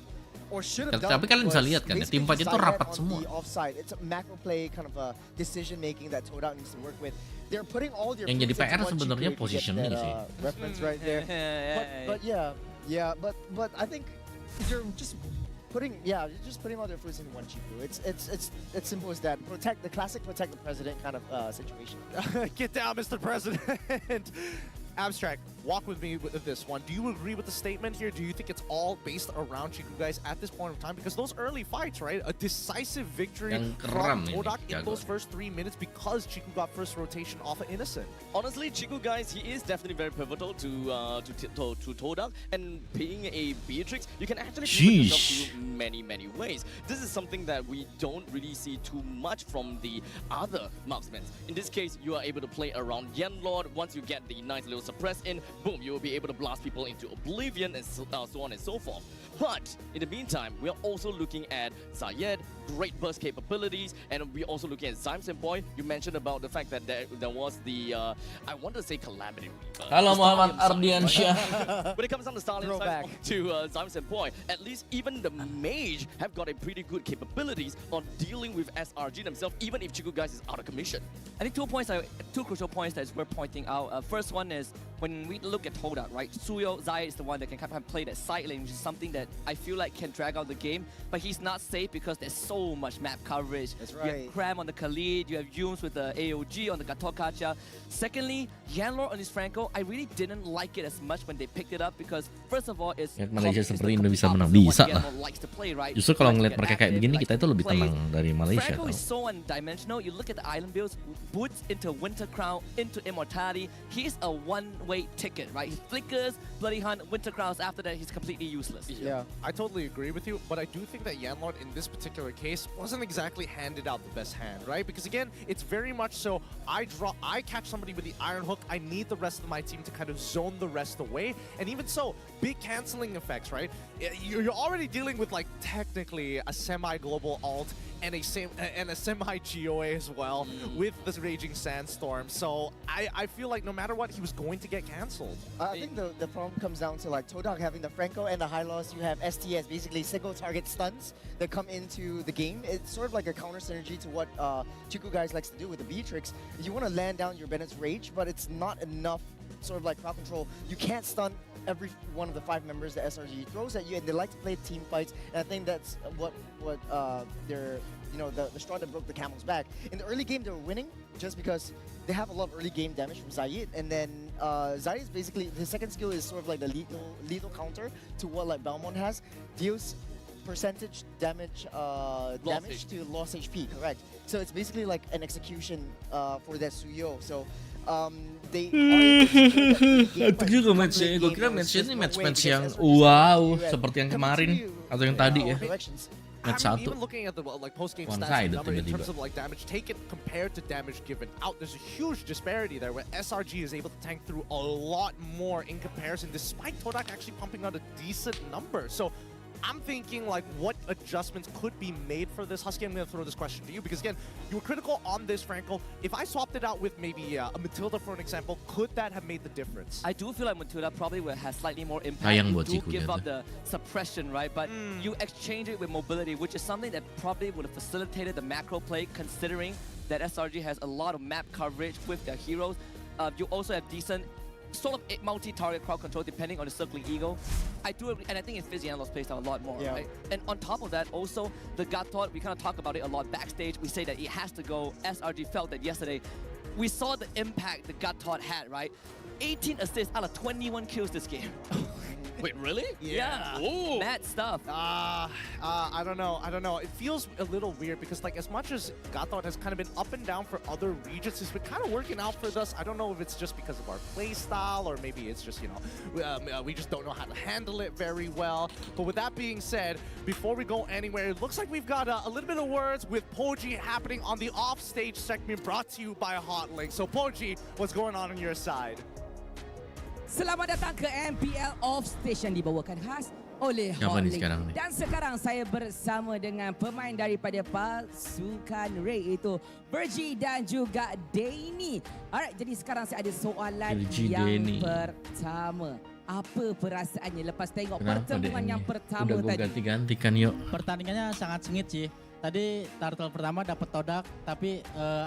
or should have done. Tapi kalian bisa lihat kan ya, tim fight itu rapat semua. Offside. It's a macro play kind of a decision making that Todak needs to work with. They're putting all their Yang jadi fruits into PR one sebenarnya GPU to get positioning that, sih. Reference right there. But I think you're just putting all their fruits in one GPU. It's simple as that. Protect the president kind of situation. Get down, Mr. President. Abstract, walk with me with this one. Do you agree with the statement here? Do you think it's all based around Chiku guys at this point of time? Because those early fights, right? A decisive victory from Todak in those first 3 minutes because Chiku got first rotation off of Innocent. Honestly, Chiku guys, he is definitely very pivotal to Todak, and being a Beatrix, you can actually pivot yourself through many ways. This is something that we don't really see too much from the other marksmen. In this case, you are able to play around Yen Lord once you get the nice little suppress in, boom, you will be able to blast people into oblivion and so on and so forth. But in the meantime, we are also looking at Zayed, great burst capabilities, and we're also looking at Zymes and Boy. You mentioned about the fact that there was the, I wanted to say calamity. Halo Muhammad Ardiansyah. When it comes down to Stallion side to Zymes and Boy, at least even the mage have got a pretty good capabilities on dealing with SRG themselves, even if Chiku guys is out of commission. I think 2 crucial points that we're pointing out. First one is when we look at Todak, right? Suyo Zai is the one that can kind of play that side lane, which is something that I feel like can drag out the game, but he's not safe because there's so much map coverage. That's right. You have Cram on the Khalid, you have Yunes with the AOG on the Gatokacha. Secondly, Yanlor on his Franco, I really didn't like it as much when they picked it up because first of all, it's Malaysia seperti ini bisa menang, bisa lah. likes to play, right? Justru kalau ngeliat mereka kayak begini, kita itu lebih tenang dari Malaysia. Franco is so one-dimensional. You look at the island builds, Boots into Winter Crown, into Immortality. He's a one-way ticket, right? He flickers, Bloody Hunt, Winter Crowns. After that, he's completely useless. Yeah, I totally agree with you, but I do think that Yanlord in this particular case wasn't exactly handed out the best hand, right? Because again, it's very much so, I catch somebody with the Iron Hook, I need the rest of my team to kind of zone the rest away, and even so, big canceling effects, right? You're already dealing with like technically a semi-global ult and a semi-GOA as well with this Raging Sandstorm, so I feel like no matter what, he was going to get cancelled. I think the problem comes down to like Todak having the Franco and the high loss. You have STS, basically single target stuns that come into the game. It's sort of like a counter synergy to what Chiku guys likes to do with the Beatrix. You want to land down your Bennett's Rage, but it's not enough sort of like crowd control. You can't stun every one of the 5 members that SRG throws at you, and they like to play team fights, and I think that's what they're, you know, the straw that broke the camel's back. In the early game, they were winning just because they have a lot of early game damage from Zayed, and then Zayed is basically, his second skill is sort of like the lethal counter to what like Belmont has, deals percentage damage to lost HP, correct? So it's basically like an execution for that Suyo. So they Itu juga match-nya, gue kira match ini match yang wow seperti yang kemarin atau yang tadi ya. Match 1 even looking at the like post-game stats one-sided number in terms tiba-tiba. of like damage taken compared to damage given out, there's a huge disparity there where SRG is able to tank through a lot more in comparison, despite Todak actually pumping out a decent number. So I'm thinking like what adjustments could be made for this. Husky, I'm going to throw this question to you because again, you were critical on this, Franco. If I swapped it out with maybe a Matilda for an example, could that have made the difference? I do feel like Matilda probably will have slightly more impact. Sayang You buat do Chiku give dia up the suppression, right? But you exchange it with mobility, which is something that probably would have facilitated the macro play, considering that SRG has a lot of map coverage with their heroes. You also have decent sort of multi-target crowd control depending on the circling ego. I do agree, and I think it fits Yanlor's playstyle a lot more, right? And on top of that, also, the Gatot, we kind of talk about it a lot backstage. We say that it has to go. SRG felt that yesterday. We saw the impact the Gatot had, right? 18 assists out of 21 kills this game. Wait, really? Yeah. Mad stuff. I don't know. It feels a little weird because like as much as Gatot has kind of been up and down for other regions, it's been kind of working out for us. I don't know if it's just because of our play style or maybe it's just, you know, we just don't know how to handle it very well. But with that being said, before we go anywhere, it looks like we've got a little bit of words with Poji happening on the offstage segment brought to you by Hotlink. So Poji, what's going on your side? Selamat datang ke MPL Off Station dibawakan khas oleh Siapa ni Hotlink. sekarang ni? Dan sekarang saya bersama dengan pemain daripada pasukan Ray, itu Virgie dan juga Danny. Alright, jadi sekarang saya ada soalan Virgie, yang Danny. pertama. Apa perasaannya lepas tengok Kenapa pertemuan deh yang ini? pertama Udah gue tadi? ganti-gantikan yuk. Pertandingannya sangat sengit sih. Tadi turtle pertama dapat Todak, tapi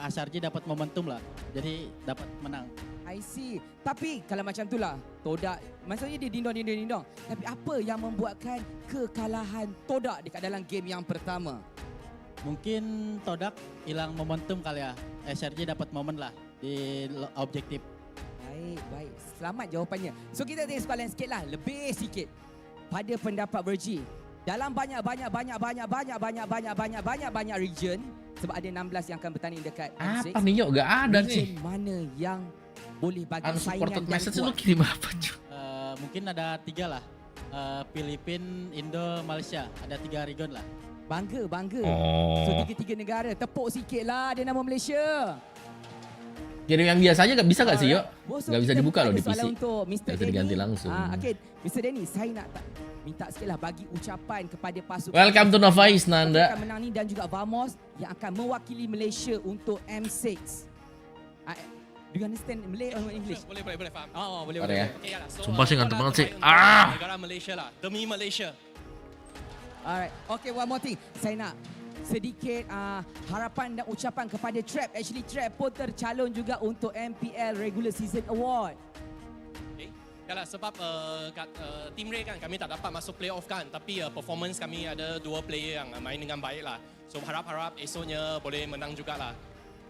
SRG dapat momentum lah. Jadi dapat menang. I see. Tapi kalau macam itulah, Todak, maksudnya dia dindong. Tapi apa yang membuatkan kekalahan Todak dekat dalam game yang pertama? Mungkin Todak hilang momentum kali ya. SRG dapat momen lah di objektif. Baik. Selamat jawapannya. So kita tengok soalan sikit lah, lebih sikit. Pada pendapat Virgie, dalam banyak region, sebab ada 16 yang akan bertanding dekat M6. Apa nih yuk? Gak ada region nih. mana yang boleh bagi saingan Unsupported yang message lu kuat? kirim apa cuy? Mungkin ada 3 lah. Filipina, Indo, Malaysia. Ada 3 region lah. Bangga. Oh. So 3 negara, tepuk sikit lah dia nama Malaysia. Game yang biasanya nggak bisa nggak sih, Yo? So Nggak bisa kita dibuka loh ada di PC. soalan untuk Mr. Nggak bisa diganti Denny. langsung. Okay, Mr. Denny, saya nak minta sikit lah bagi ucapan kepada pasukan. Welcome to Nova East, yang Nanda. akan menang ni dan juga Vamos yang akan mewakili Malaysia untuk M6. Do you understand Malay or English? Boleh faham. Boleh. Korea. Okay, ya lah. So, Sumpah sih ngantuk banget sih. Negara Malaysia lah. Demi Malaysia. Alright, okay, one more thing. Saya nak sedikit harapan dan ucapan kepada Trap. Actually, Trap pun tercalon juga untuk MPL Regular Season Award. Okay. Yalah, sebab kat Team Ray kan kami tak dapat masuk playoff kan. Tapi performance kami ada 2 player yang main dengan baik lah. So harap-harap esoknya boleh menang jugalah.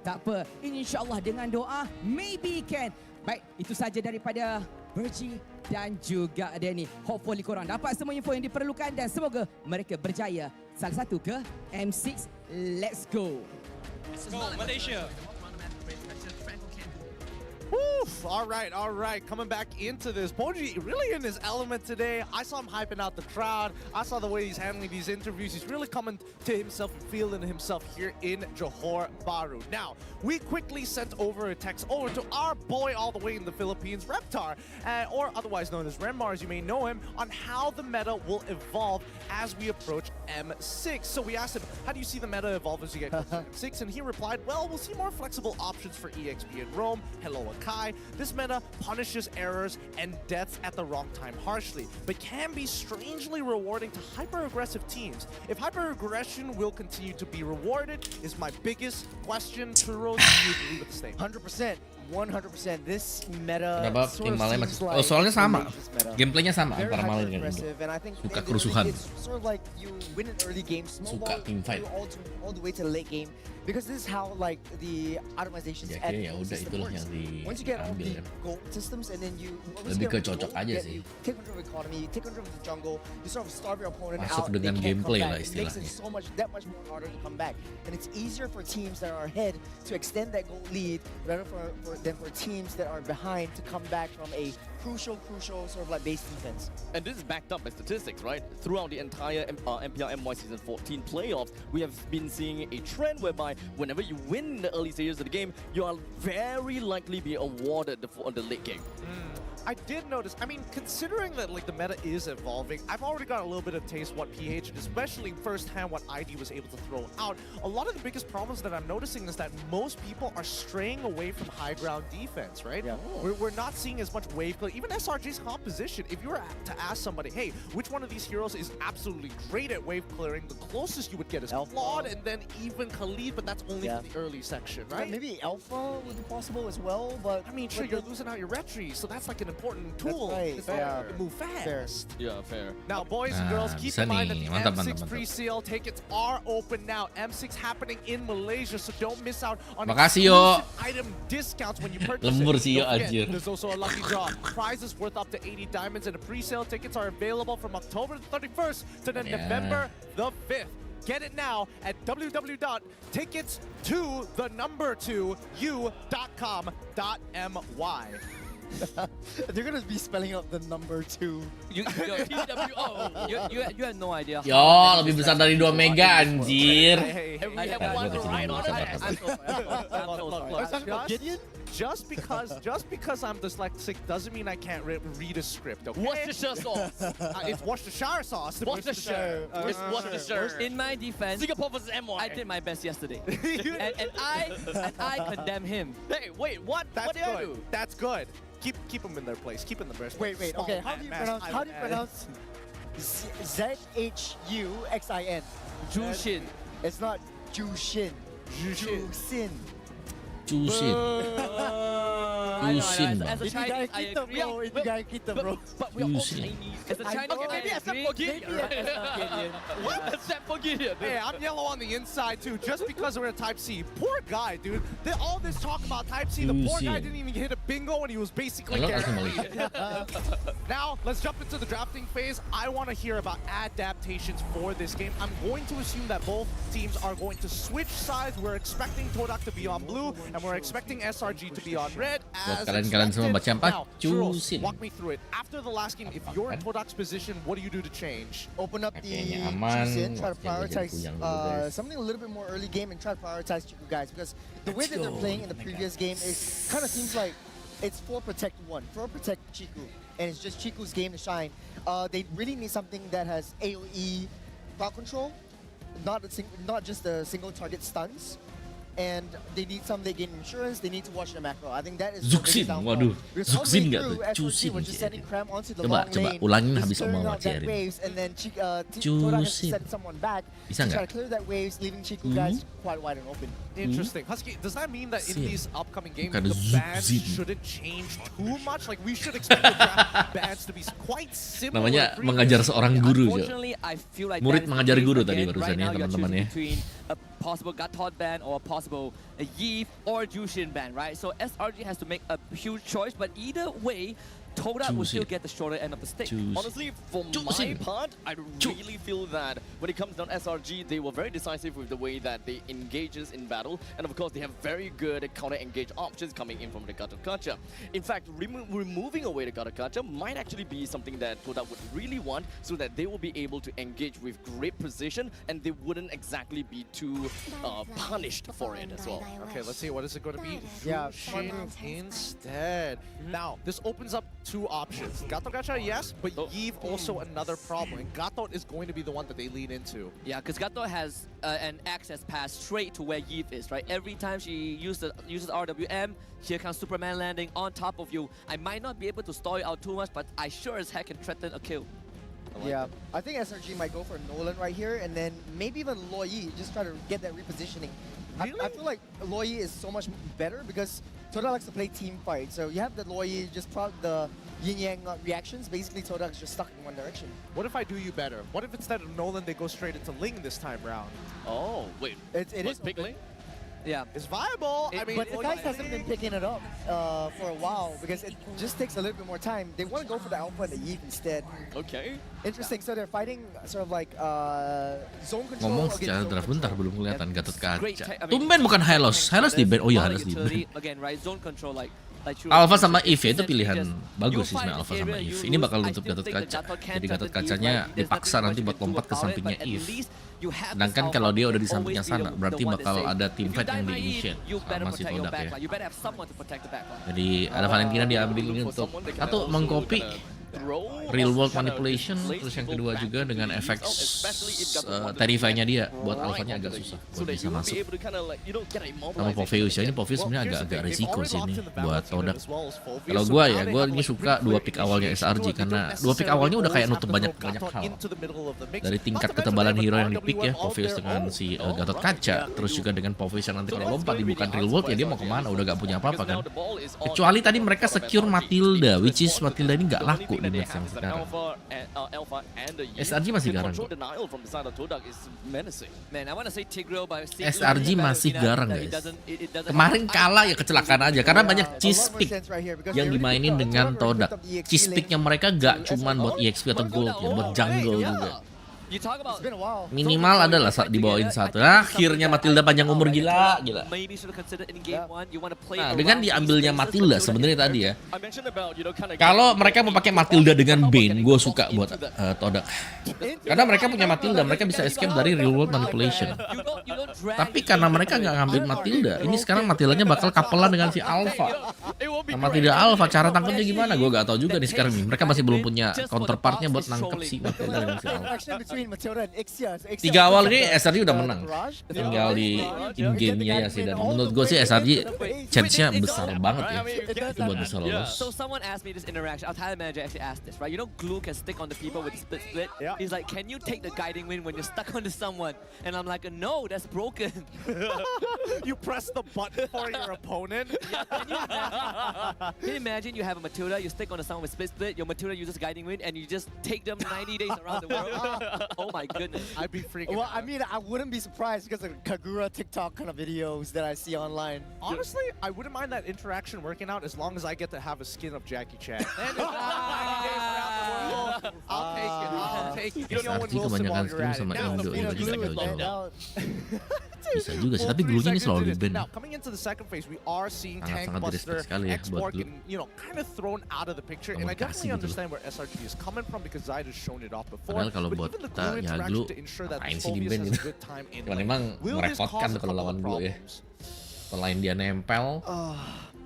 Tak apa, insyaAllah dengan doa, maybe can. Baik, itu saja daripada Virgie dan juga Danny. Hopefully korang dapat semua info yang diperlukan dan semoga mereka berjaya. Salah satu ke M6, let's go. Let's go, Malaysia. Woof. All right. Coming back into this. Poji really in his element today. I saw him hyping out the crowd. I saw the way he's handling these interviews. He's really coming to himself and feeling himself here in Johor Bahru. Now, we quickly sent over a text over to our boy all the way in the Philippines, Reptar, or otherwise known as Renmar, as you may know him, on how the meta will evolve as we approach M6. So we asked him, how do you see the meta evolve as you get closer to M6? And he replied, well, we'll see more flexible options for EXP and Roam. Hello, Kai. This meta punishes errors and deaths at the wrong time harshly, but can be strangely rewarding to hyper-aggressive teams. If hyper-aggression will continue to be rewarded is my biggest question. Churros, do you agree with the statement? 100%. 100%. This meta Kenapa sort King of Malay seems masih... like Oh, soalnya sama. Malaysia's meta. Gameplaynya sama Very antara Malay dan Indo. hyper-aggressive, and I think Suka in the kerusuhan. early games, sort of like you win an early game, Suka snowball teamfight. all the way to the late game, because this is how like the automatizations Ya, and kayaknya ya goal udah system itulah works. yang Once you get all diambil the kan. goal systems, and then you Lebih ke cocok aja sih. you take control of economy, you take control of the jungle, you sort of starve your opponent Masuk out. they dengan can't come gameplay back. lah It makes it istilahnya. that much more harder to come back, and it's easier for teams that are ahead to extend that goal lead rather than for teams that are behind to come back from a crucial sort of like base defense. And this is backed up by statistics, right? Throughout the entire MPL MY Season 14 playoffs, we have been seeing a trend whereby whenever you win the early stages of the game, you are very likely be awarded the late game. I did notice, I mean, considering that like the meta is evolving, I've already got a little bit of taste what PH, and especially firsthand what ID was able to throw out. A lot of the biggest problems that I'm noticing is that most people are straying away from high ground defense, right? Yeah. We're not seeing as much wave play. Even SRG's composition, if you were to ask somebody, hey, which one of these heroes is absolutely great at wave clearing, the closest you would get is Alpha. Claude and then even Khalid, but that's only Yeah. for the early section, But right? maybe Alpha would be possible as well, but I mean, sure, but you're the- losing out your retry, so that's like an important tool. right, It's yeah. not- move fast. Fair. Yeah, fair. Now, boys and girls, keep bisa in mind that nih. the Mantap, M6 mantap. pre-sale tickets are open now. M6 happening in Malaysia, so don't miss out on Makasih, Yo. exclusive item discounts when you purchase Lembur it. sih, Yo, Don't forget, anjir. there's also a lucky draw. Prizes worth up to 80 diamonds, and the pre-sale tickets are available from October the 31st to then Yeah. November the 5th. Get it now at www.tickets2u.com.my. They're gonna be spelling out the number 2. You have no idea. Yo, lebih besar dari 2 mega anjir. Hey, I have Nah, one gua kecil right dulu, on. sabar, I'm sabar. so sorry. Gideon? Just because I'm dyslexic doesn't mean I can't read a script, okay? Worcestershire sauce. It's Worcestershire sauce. Worcestershire. It's Worcestershire. In my defense, Singapore versus MY. I did my best yesterday, and I condemn him. Hey, wait, what? That's What did I good. do? That's good. Keep them in their place. Keep them in their place. Wait. Okay, how do you pronounce ZHUXIN? Jushin. It's not Jushin. Jusin. Cusin. Cusin, As bang. a Chinese, I agree. Itu guy kita, bro. But we are all Juicy. Chinese. As a Chinese, Okay, maybe I except agree. for Gideon. right? What? Except for Gideon. Hey, I'm yellow on the inside too, just because we're a Type C. Poor guy, dude. All this talk about Type C, the poor guy Juicy. didn't even hit a bingo and he was basically Kalau langsung guaranteed. balik. Now, let's jump into the drafting phase. I want to hear about adaptations for this game. I'm going to assume that both teams are going to switch sides. We're expecting Todak to be on blue, and we're expecting SRG to be on red. Gua as kalian semua baca apa? Now, Jules, Cusin. walk me through it. After the last game, if you're in Todak's position, what do you do to change? Open up the Kayaknya aman. Chusin, try to Oke, gua jadi prioritize kuyang dulu, guys. something a little bit more early game and try to prioritize Chiku guys, because the way that they're playing in the previous game is kind of seems like it's 4 protect 1, 4 protect Chiku, and it's just Chiku's game to shine. They really need something that has AoE crowd control, not just the single target stuns. And they need some they gain insurance, they need to watch the macro. I think that is Zuxin, waduh. Zuxin nggak tuh? Cusin. Coba ulangin habis Om Wawa cairin. Cusin. Bisa nggak? Interesting. Husky, does that mean that in these upcoming games Bukan the bans Zuxin. shouldn't change too much? Like we should expect the draft bans to be quite similar. Namanya to mengajar previous seorang games. guru, Jo. Unfortunately, I feel like Murid that is mengajar the case guru again. tadi barusan Right ya, now, you're teman-teman choosing ya. between a possible Gatot ban or a possible Yves or Jushin ban, right? So SRG has to make a huge choice, but either way, Todak will still get the shorter end of the stick. Honestly, for my part, I really feel that when it comes down to SRG, they were very decisive with the way that they engage us in battle. And of course, they have very good counter-engage options coming in from the Gatot Kaca. In fact, removing away the Gatot Kaca might actually be something that Todak would really want so that they will be able to engage with great precision and they wouldn't exactly be too punished for it as well. Okay, let's see. What is it going to be? Yeah, Jushin instead. Now, this opens up 2 options. Gatot Kaca, yes, but Yves also another problem. And Gatot is going to be the one that they lean into. Yeah, because Gatot has an access pass straight to where Yves is, right? Every time she uses RWM, here comes Superman landing on top of you. I might not be able to stall you out too much, but I sure as heck can threaten a kill. I think SRG might go for Nolan right here, and then maybe even Loyi, just try to get that repositioning. I feel like Loyi is so much better because Todak likes to play team fight. So you have the Loyi, just the yin-yang reactions. Basically, Todak's just stuck in one direction. What if I do you better? What if instead of Nolan, they go straight into Ling this time round? Oh, wait. It is pick Ling? Yeah. It's viable. I mean, but the guys hasn't been picking it up for a while because it just takes a little bit more time. They want to go for the Alpha and the Yves instead. Okay. Interesting. So they're fighting sort of like zone control. Ngomong against secara zone draft control. bentar belum kelihatan Gatot Kaca. Great tech, I mean, Tumben bukan Hylos. Hylos di ban. Oh iya, Hylos di ban. utility, again, right? Zone control, like Alpha sama Eve ya, itu pilihan bagus sih sebenarnya Alpha sama Eve. Ini bakal nutup Gatot Kaca. Jadi Gatot Kacanya dipaksa nanti buat lompat ke sampingnya Eve. Sedangkan kalau dia udah di sampingnya sana, berarti bakal ada team fight yang di-initiate sama si Todak ya. Jadi ada Valentina diambil ini untuk satu mengcopy real world manipulation, terus yang kedua juga dengan efek terrify-nya dia buat alpha-nya agak susah buat bisa masuk. Sama Poveus ya, ini Poveus sebenarnya agak risiko sih ini buat Todak. Kalau gue ini suka 2 pick awalnya SRG karena 2 pick awalnya udah kayak nutup banyak hal. Dari tingkat ketebalan hero yang dipick ya, Poveus dengan si Gatot Kaca, terus juga dengan Poveus yang nanti kalau lompat di bukan real world ya dia mau kemana, udah gak punya apa-apa kan. Kecuali tadi mereka secure Matilda, which is Matilda ini gak laku di match yang sekarang. SRG masih garang kok. SRG masih garang guys. Kemarin kalah ya kecelakaan aja karena banyak cheese pick yang dimainin dengan Todak. Cheese picknya mereka gak cuman buat EXP atau gold ya, buat jungle juga. Minimal adalah dibawain satu. Akhirnya Matilda panjang umur gila. Nah, dengan diambilnya Matilda sebenarnya tadi ya. Kalau mereka mau pakai Matilda dengan Bane, gue suka buat Todak. Karena mereka punya Matilda, mereka bisa escape dari real world manipulation. Tapi karena mereka nggak ngambil Matilda, ini sekarang Matildanya bakal kapelan dengan si Alpha. Sama tidak Alpha, cara tangkapnya gimana? Gue gak tahu juga nih sekarang nih. Mereka masih belum punya counterpartnya buat nangkep si Matilda dengan si Alpha. 3 awal ini SRG udah menang. Tinggal di in-game-nya ya sih. Dan menurut gue sih SRG chance-nya besar banget ya. Itu buat bisa lolos. So someone asked me this interaction, our talent manager actually asked this, right? You know glue can stick on the people with split. He's like, can you take the guiding wind when you're stuck onto someone? And I'm like, no, that's broken. You press the button for your opponent? Can you imagine you have a Matilda, you stick onto someone with split, your Matilda uses guiding wind, and you just take them 90 days around the world? Oh my goodness. I'd be freaking Well, out. I mean, I wouldn't be surprised because of Kagura TikTok kind of videos that I see online. Honestly, I wouldn't mind that interaction working out as long as I get to have a skin of Jackie Chan. I'll take it. I'll take it. You know, SRG kebanyakan stream sama Indo ya, jadi gak jauh-jauh. Bisa juga sih, tapi Glue-nya ini selalu di-ban. Now, coming into the second phase, we are seeing Sangat-sangat Tankbuster, direspect sekali ya buat X-Borg, Glue. and, you know, kind of thrown out of the picture. And I Komunikasi definitely gitu loh. understand where SRG is coming from because Zayed has shown it off before. Padahal kalau But buat even the kita Glue ya interaction Glue to ensure that ngapain the sih Phobius di-ban has gitu. a good time in Cuman lane. emang Will this merepotkan cause tuh a kalau couple lawan of Glue ya. problems? Selain dia nempel,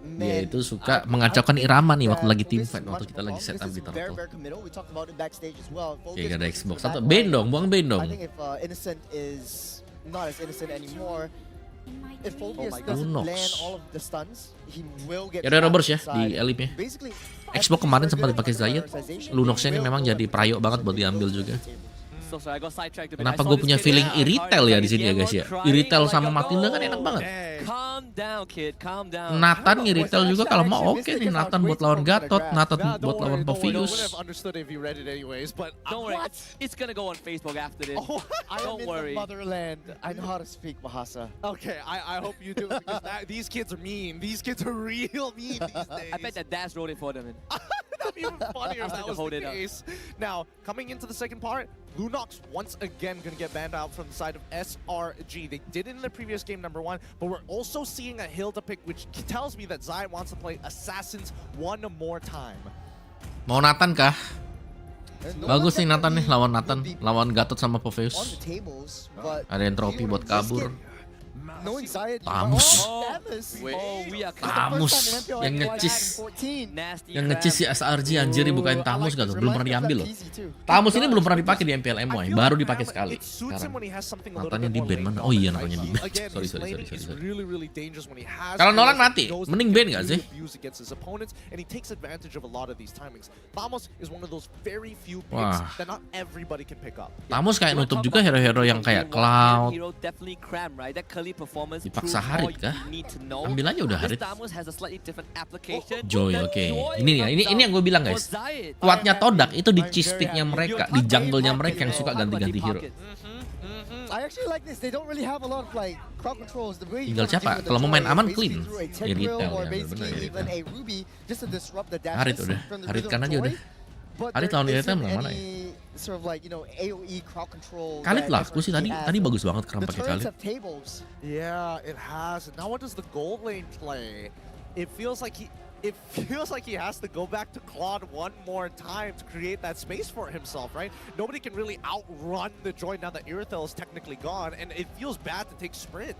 dia Man, itu suka mengacaukan irama nih waktu lagi This teamfight, is waktu much kita lagi more setup fun. di This is very, turtle. very committal. We talked about it backstage as well. Oke, gak ada Focus Xbox. versus Satu, back ban line. dong, buang ban dong. I think if Innocent is not as innocent anymore, if Phobius my doesn't God. land all of the stuns, he will get Ya ada trapped Roberts ya inside. di elipnya. Basically, Xbox kemarin sempat dipakai Zayed. Lunox ini memang jadi prayo banget buat diambil juga. So sorry, I got sidetracked a bit. Kenapa I saw gue this punya kid feeling really hard Iritel ya like di sini ya guys ya. crying, Iritel like, sama oh, Matilda kan enak banget. Calm down, kid. Calm down. Nathan Iritel juga kalau mau oke nih. Nathan buat lawan Gatot, Nathan buat lawan Don't worry, Povius. would have understood if you read it anyways, but Don't worry, it's gonna go on Facebook after this. I am Don't in worry. the motherland. I know how to speak Bahasa. Okay, I hope you do because these kids are mean. These kids are real mean these days. I bet that Dash wrote it for them. That'd be even funnier if I'll that still was hold the it up. case. Now, coming into the second part, Lunox once again gonna get banned out from the side of SRG. They did it in the previous game, number 1, but we're also seeing a hill to pick, which tells me that Zayed wants to play Assassins one more time. Mau Nathan kah? Bagus nih Nathan nih, lawan Nathan, lawan Gatot sama Povius. On the tables, but Ada yang trofi buat kabur. knowing Zayed, Tamus. Oh, we are Tamus yang ngecis. nasty. Yang ngecis si SRG anjir dibukain Tamus gak tuh? Belum pernah diambil loh. Tamus ini belum pernah dipakai di MPL MY, baru dipakai sekali. Sekarang Natanya di ban mana? Oh iya Natanya di ban. Sorry. Kalau Nolan mati, mending ban gak sih? Wah. Tamus kayak nutup juga hero-hero yang kayak Cloud. Dipaksa Harit kah? Ambil aja udah Harit. Joy, oke. Ini ya, ini yang gue bilang guys. Kuatnya Todak itu di cheese stick-nya mereka, di jungle-nya mereka yang suka ganti-ganti hero. Tinggal siapa? Kalau mau main aman clean. Iritel ya, bener Iritel. Harit udah, Harit kan aja udah. Harit lawan Iritel mana ya? Khalid laku sih tadi bagus banget Kram pakai Khalid. Yeah, it has. Now what does the gold lane play? It feels like he has to go back to Claude one more time to create that space for himself, right? Nobody can really outrun the Joy now that Irithel is technically gone, and it feels bad to take sprint.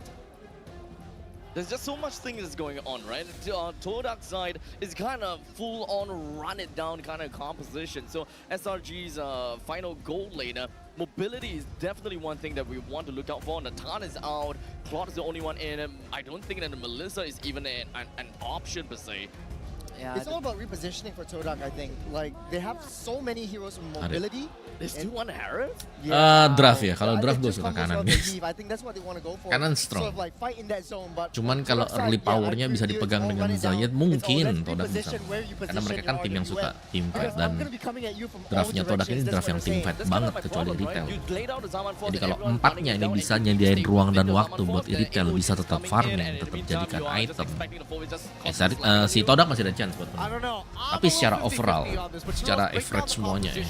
There's just so much things going on, right? Todak side is kind of full-on run-it-down kind of composition. So SRG's final gold lane, mobility is definitely one thing that we want to look out for. Natan is out, Claude is the only one in. I don't think that Melissa is even an option per se. Yeah, It's all about repositioning for Todak, I think. Like, they have so many heroes with mobility. There's still one Harith? Draft ya, kalau draft gue suka kanan. Kanan strong. Cuman kalau early powernya bisa dipegang dengan Zayed mungkin Todak bisa. Karena mereka kan tim yang suka team fight dan draftnya Todak ini draft yang team fight banget kecuali Iritel. Jadi kalau empatnya ini bisa nyediain ruang dan waktu buat Iritel bisa tetap farming, tetap jadikan item. Si Todak masih ada chance buat menang. Tapi secara overall, secara average semuanya ya,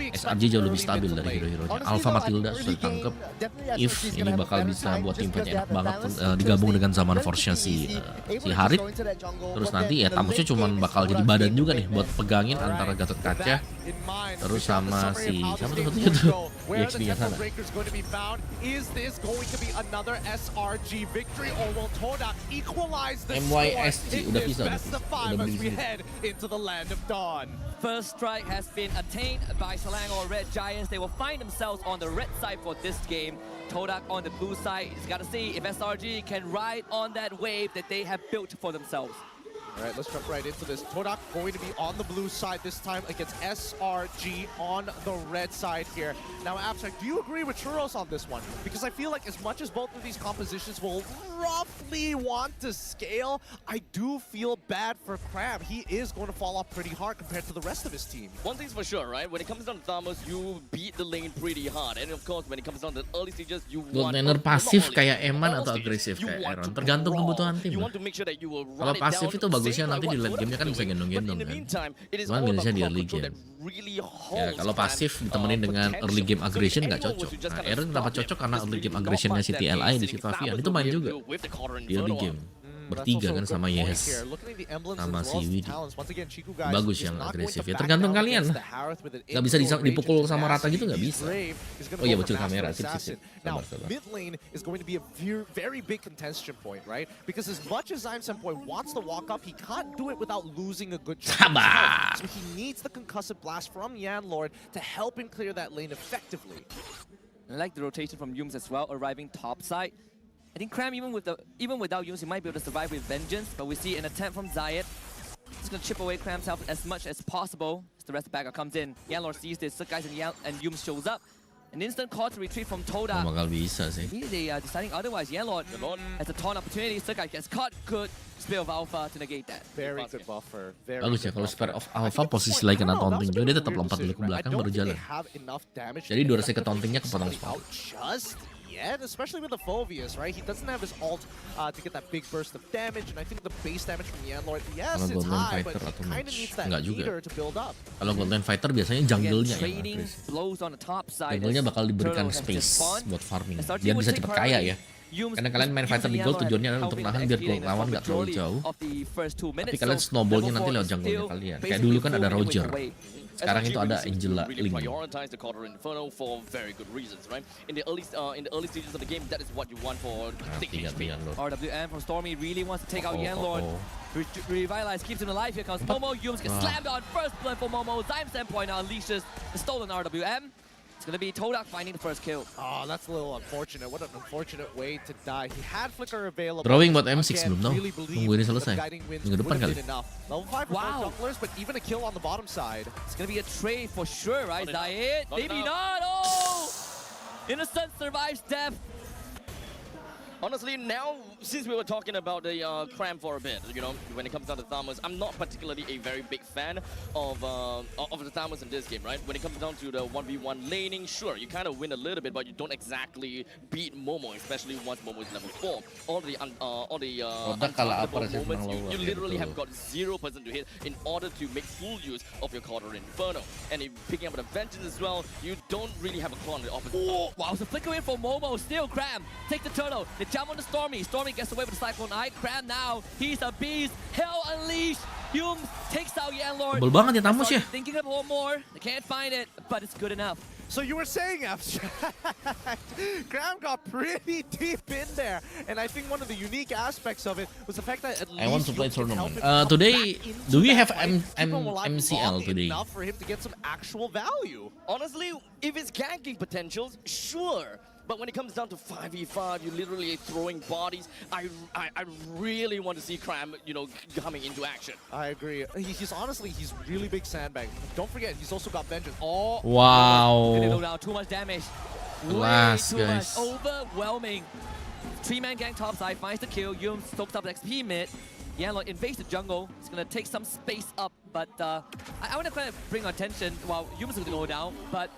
SRG jauh lebih stabil dari hero-heronya. Alpha Matilda sudah ditangkep. If ini bakal bisa buat tim fightnya enak banget digabung dengan zaman force-nya si Harit. Terus nanti ya Tamusnya cuma bakal jadi badan juga nih buat pegangin antara Gatot Kaca terus sama si siapa tuh satunya tuh EXP-nya sana. MYSG udah bisa udah beli First strike has been attained by Selangor Red Giants. They will find themselves on the red side for this game. Todak on the blue side. He's got to see if SRG can ride on that wave that they have built for themselves. All right, let's jump right into this. Todak going to be on the blue side this time against SRG on the red side here. Now, Abstract, do you agree with Churros on this one? Because I feel like as much as both of these compositions will roughly want to scale, I do feel bad for Crab. He is going to fall off pretty hard compared to the rest of his team. One thing's for sure, right? When it comes down to Thanos, you beat the lane pretty hard. And of course, when it comes down to the early stages, you Gold want... laner pasif kayak Eman atau agresif kayak Aaron, tergantung kebutuhan tim. You want to make sure that you will Kalau run it pasif down itu bagus bagusnya nanti di late game-nya kan bisa gendong-gendong kan. Cuman minusnya di early game. Ya kalau pasif ditemenin dengan early game aggression nggak cocok. Nah Aaron kenapa cocok karena early game aggressionnya si TLI di si Favian itu main juga di early game. Bertiga kan sama Yes sama si Widi. Bagus yang agresif ya, tergantung kalian lah. Nggak bisa dipukul sama rata gitu, nggak bisa. Oh iya bocil kamera, sip. Now, mid lane is going to be a very big contention point, right? Because as much as Sempoy wants to walk up, he can't do it without losing a good chunk of health. So he needs the concussive blast from Yanlord to help him clear that lane effectively. I like the rotation from Yums as well, arriving topside. I think Cram, even without Yums, he might be able to survive with vengeance. But we see an attempt from Zayed. He's going to chip away Cram's health as much as possible as the rest of the backer comes in. Yanlord sees this, guys, and Yums shows up. An instant call to retreat from Todak. Bakal bisa sih. Maybe they are deciding otherwise. Yanlord has a ton opportunity. Guy gets caught. Good Spear of Alpha to negate that. Very good buffer. Bagus ya kalau Spear of Alpha posisi lagi kena taunting dia tetap lompat dulu ke belakang baru jalan. Jadi durasi ke tauntingnya kepotong spot. Yet, especially with the Phobius, right? He doesn't have his ult to get that big burst of damage, and I think the base damage from Yanlord, yes, it's high, but he kind of needs that meter to build up. Kalau Golden Fighter biasanya jungle-nya yang agresif. Jungle-nya bakal diberikan space buat farming, biar bisa cepat kaya ya. Karena kalian main fighter di gold tujuannya adalah untuk nahan biar gold lawan nggak terlalu jauh. Tapi kalian snowballnya nanti lewat jungle-nya kalian. Kayak dulu kan ada Roger. Sekarang itu ada Angela Ling. RWM from Stormy really wants to take out Yanlord. Revitalize keeps him alive. Here comes Momo. Yums gets slammed on first blood for Momo. Sempoy now unleashes the stolen RWM. It's going to be Todak finding the first kill. Oh, that's a little unfortunate. What an unfortunate way to die. He had Flicker available. Drawing buat M6 belum tahu. Tunggu ini selesai. Minggu depan kali. Level 5 for junglers, but even a kill on the bottom side. It's going to be a trade for sure, right? Zayed? Maybe not. Oh! Innocent survives death. Honestly, now, since we were talking about the Cram for a bit, you know, when it comes down to Thamus, I'm not particularly a very big fan of the Thamus in this game, right? When it comes down to the 1v1 laning, sure, you kind of win a little bit, but you don't exactly beat Momo, especially once Momo is level 4. All the untargetable moments, you literally have got 0% to hit in order to make full use of your Quarter Inferno. And if picking up the Vengeance as well, you don't really have a claw on the opposite. Oh, wow, so flicker in for Momo, still Cram, take the turtle. Jump on the Stormy. Stormy gets away with the Cyclone Eye. Cram now. He's a beast. Hell unleashed. Yums takes out Yanlord. Tebel banget ya Thamus ya. Thinking of one more. They can't find it, but it's good enough. So you were saying, Abstract, Graham got pretty deep in there, and I think one of the unique aspects of it was the fact that at least I want to play tournament. Today, do we have MCL today? Enough for him to get some actual value. Honestly, if it's ganking potentials, sure. But when it comes down to 5v5, you're literally throwing bodies. I really want to see Cram, you know, coming into action. I agree. He's honestly, he's really big sandbag. Don't forget, he's also got Vengeance. Oh, wow. Too much damage. Last, Way too guys. much. Overwhelming. 3-man gang topside finds the kill. Yums soaks up the XP mid. Yanlord invades the jungle. It's going to take some space up, but I want to kind of bring attention while Yums is going to go down, but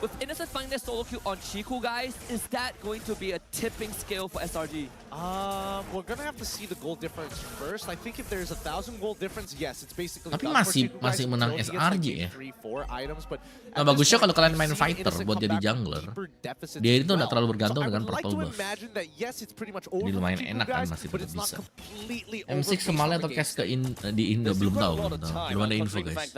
with Innocent finding their solo kill on Chiku, guys, is that going to be a tipping scale for SRG? We're gonna have to see the goal difference first. I think if there's 1,000 goal difference, yes, it's basically. Tapi masih menang SRG ya. Nah bagusnya kalau kalian main fighter buat jadi jungler, dia itu nggak terlalu bergantung dengan purple buff. Jadi lumayan enak kan masih tetap bisa. M6 semalnya atau cast di Indo belum tahu. Belum ada info guys.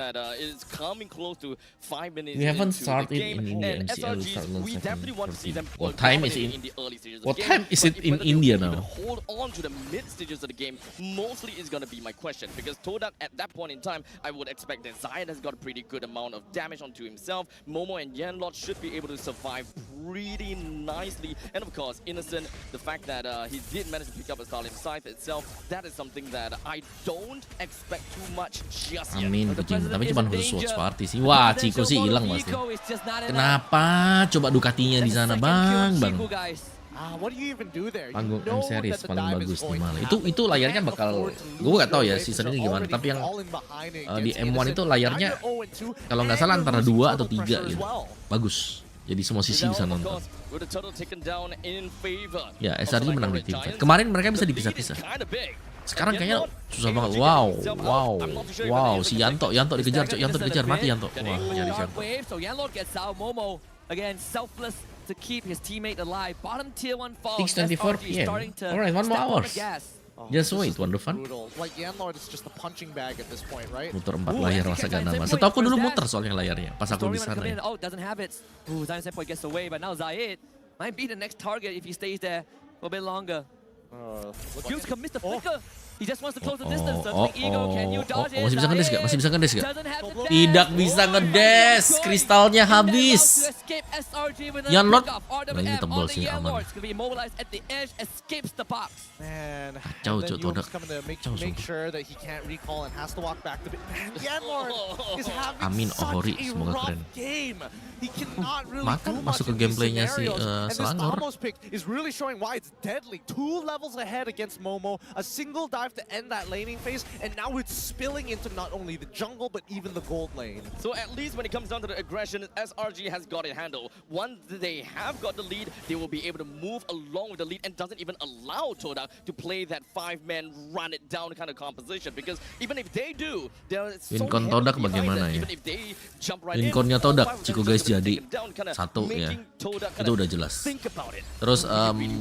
We haven't started in India MCL. We definitely want to see them. What time is it in India now? Hold on to the mid stages of the game mostly is going to be my question, because Todak at that point in time, I would expect that Zayed has got a pretty good amount of damage onto himself. Momo and Yanlord should be able to survive pretty nicely, and of course Innocent, the fact that he did manage to pick up a Stalin Scythe itself, that is something that I don't expect too much just yet. Amin, kucing. Tapi cuma khusus watch party sih. Wah, Chico sih hilang pasti. Kenapa? Coba Ducatinya di sana, bang. What do you even do there? Panggung M series paling bagus nih malah. Itu layarnya bakal, gue nggak tahu ya season ini gimana. Tapi yang di M1 itu layarnya kalau nggak salah antara 2 atau 3 gitu. Bagus. Jadi semua sisi bisa nonton. Ya SRG menang di tim fight. Kemarin mereka bisa dipisah-pisah. Sekarang kayaknya susah banget. Wow, si Yanto dikejar, Yanto dikejar, mati Yanto. Wah, nyaris Yanto. So Yanlord gets out. Momo again selfless to keep his teammate alive. Bottom tier 1 falls. 6:24 PM. Alright, 1 more hours. Just wait, Wonderfun. Like Yanlord is just a punching bag at this point, right? Muter 4 layar masa gak nama. Setahu aku dulu muter soalnya layarnya pas aku di sana. Ya. Oh, doesn't have it. Zion Senpai gets away, but now Zayed might be the next target if he stays there for a bit longer. Fuse commits the flicker. He just wants to close the distance. Ego, can you dodge it? Masih bisa ngedes gak? Tidak bisa ngedes. Kristalnya habis. Yanlord. Nah, ini tebal sih, aman. Kacau, Cuk, Todak. Amin, Ohori, semoga keren. Makan masuk ke gameplaynya si Selangor. To end that laning phase, and now it's spilling into not only the jungle but even the gold lane. So at least when it comes down to the aggression, SRG has got it handled. Once they have got the lead, they will be able to move along with the lead and doesn't even allow Todak to play that 5-man run it down kind of composition, because even if they do, they're so Wincon Todak bagaimana ya? Winconnya Todak, Ciko guys jadi satu ya, itu udah jelas. Terus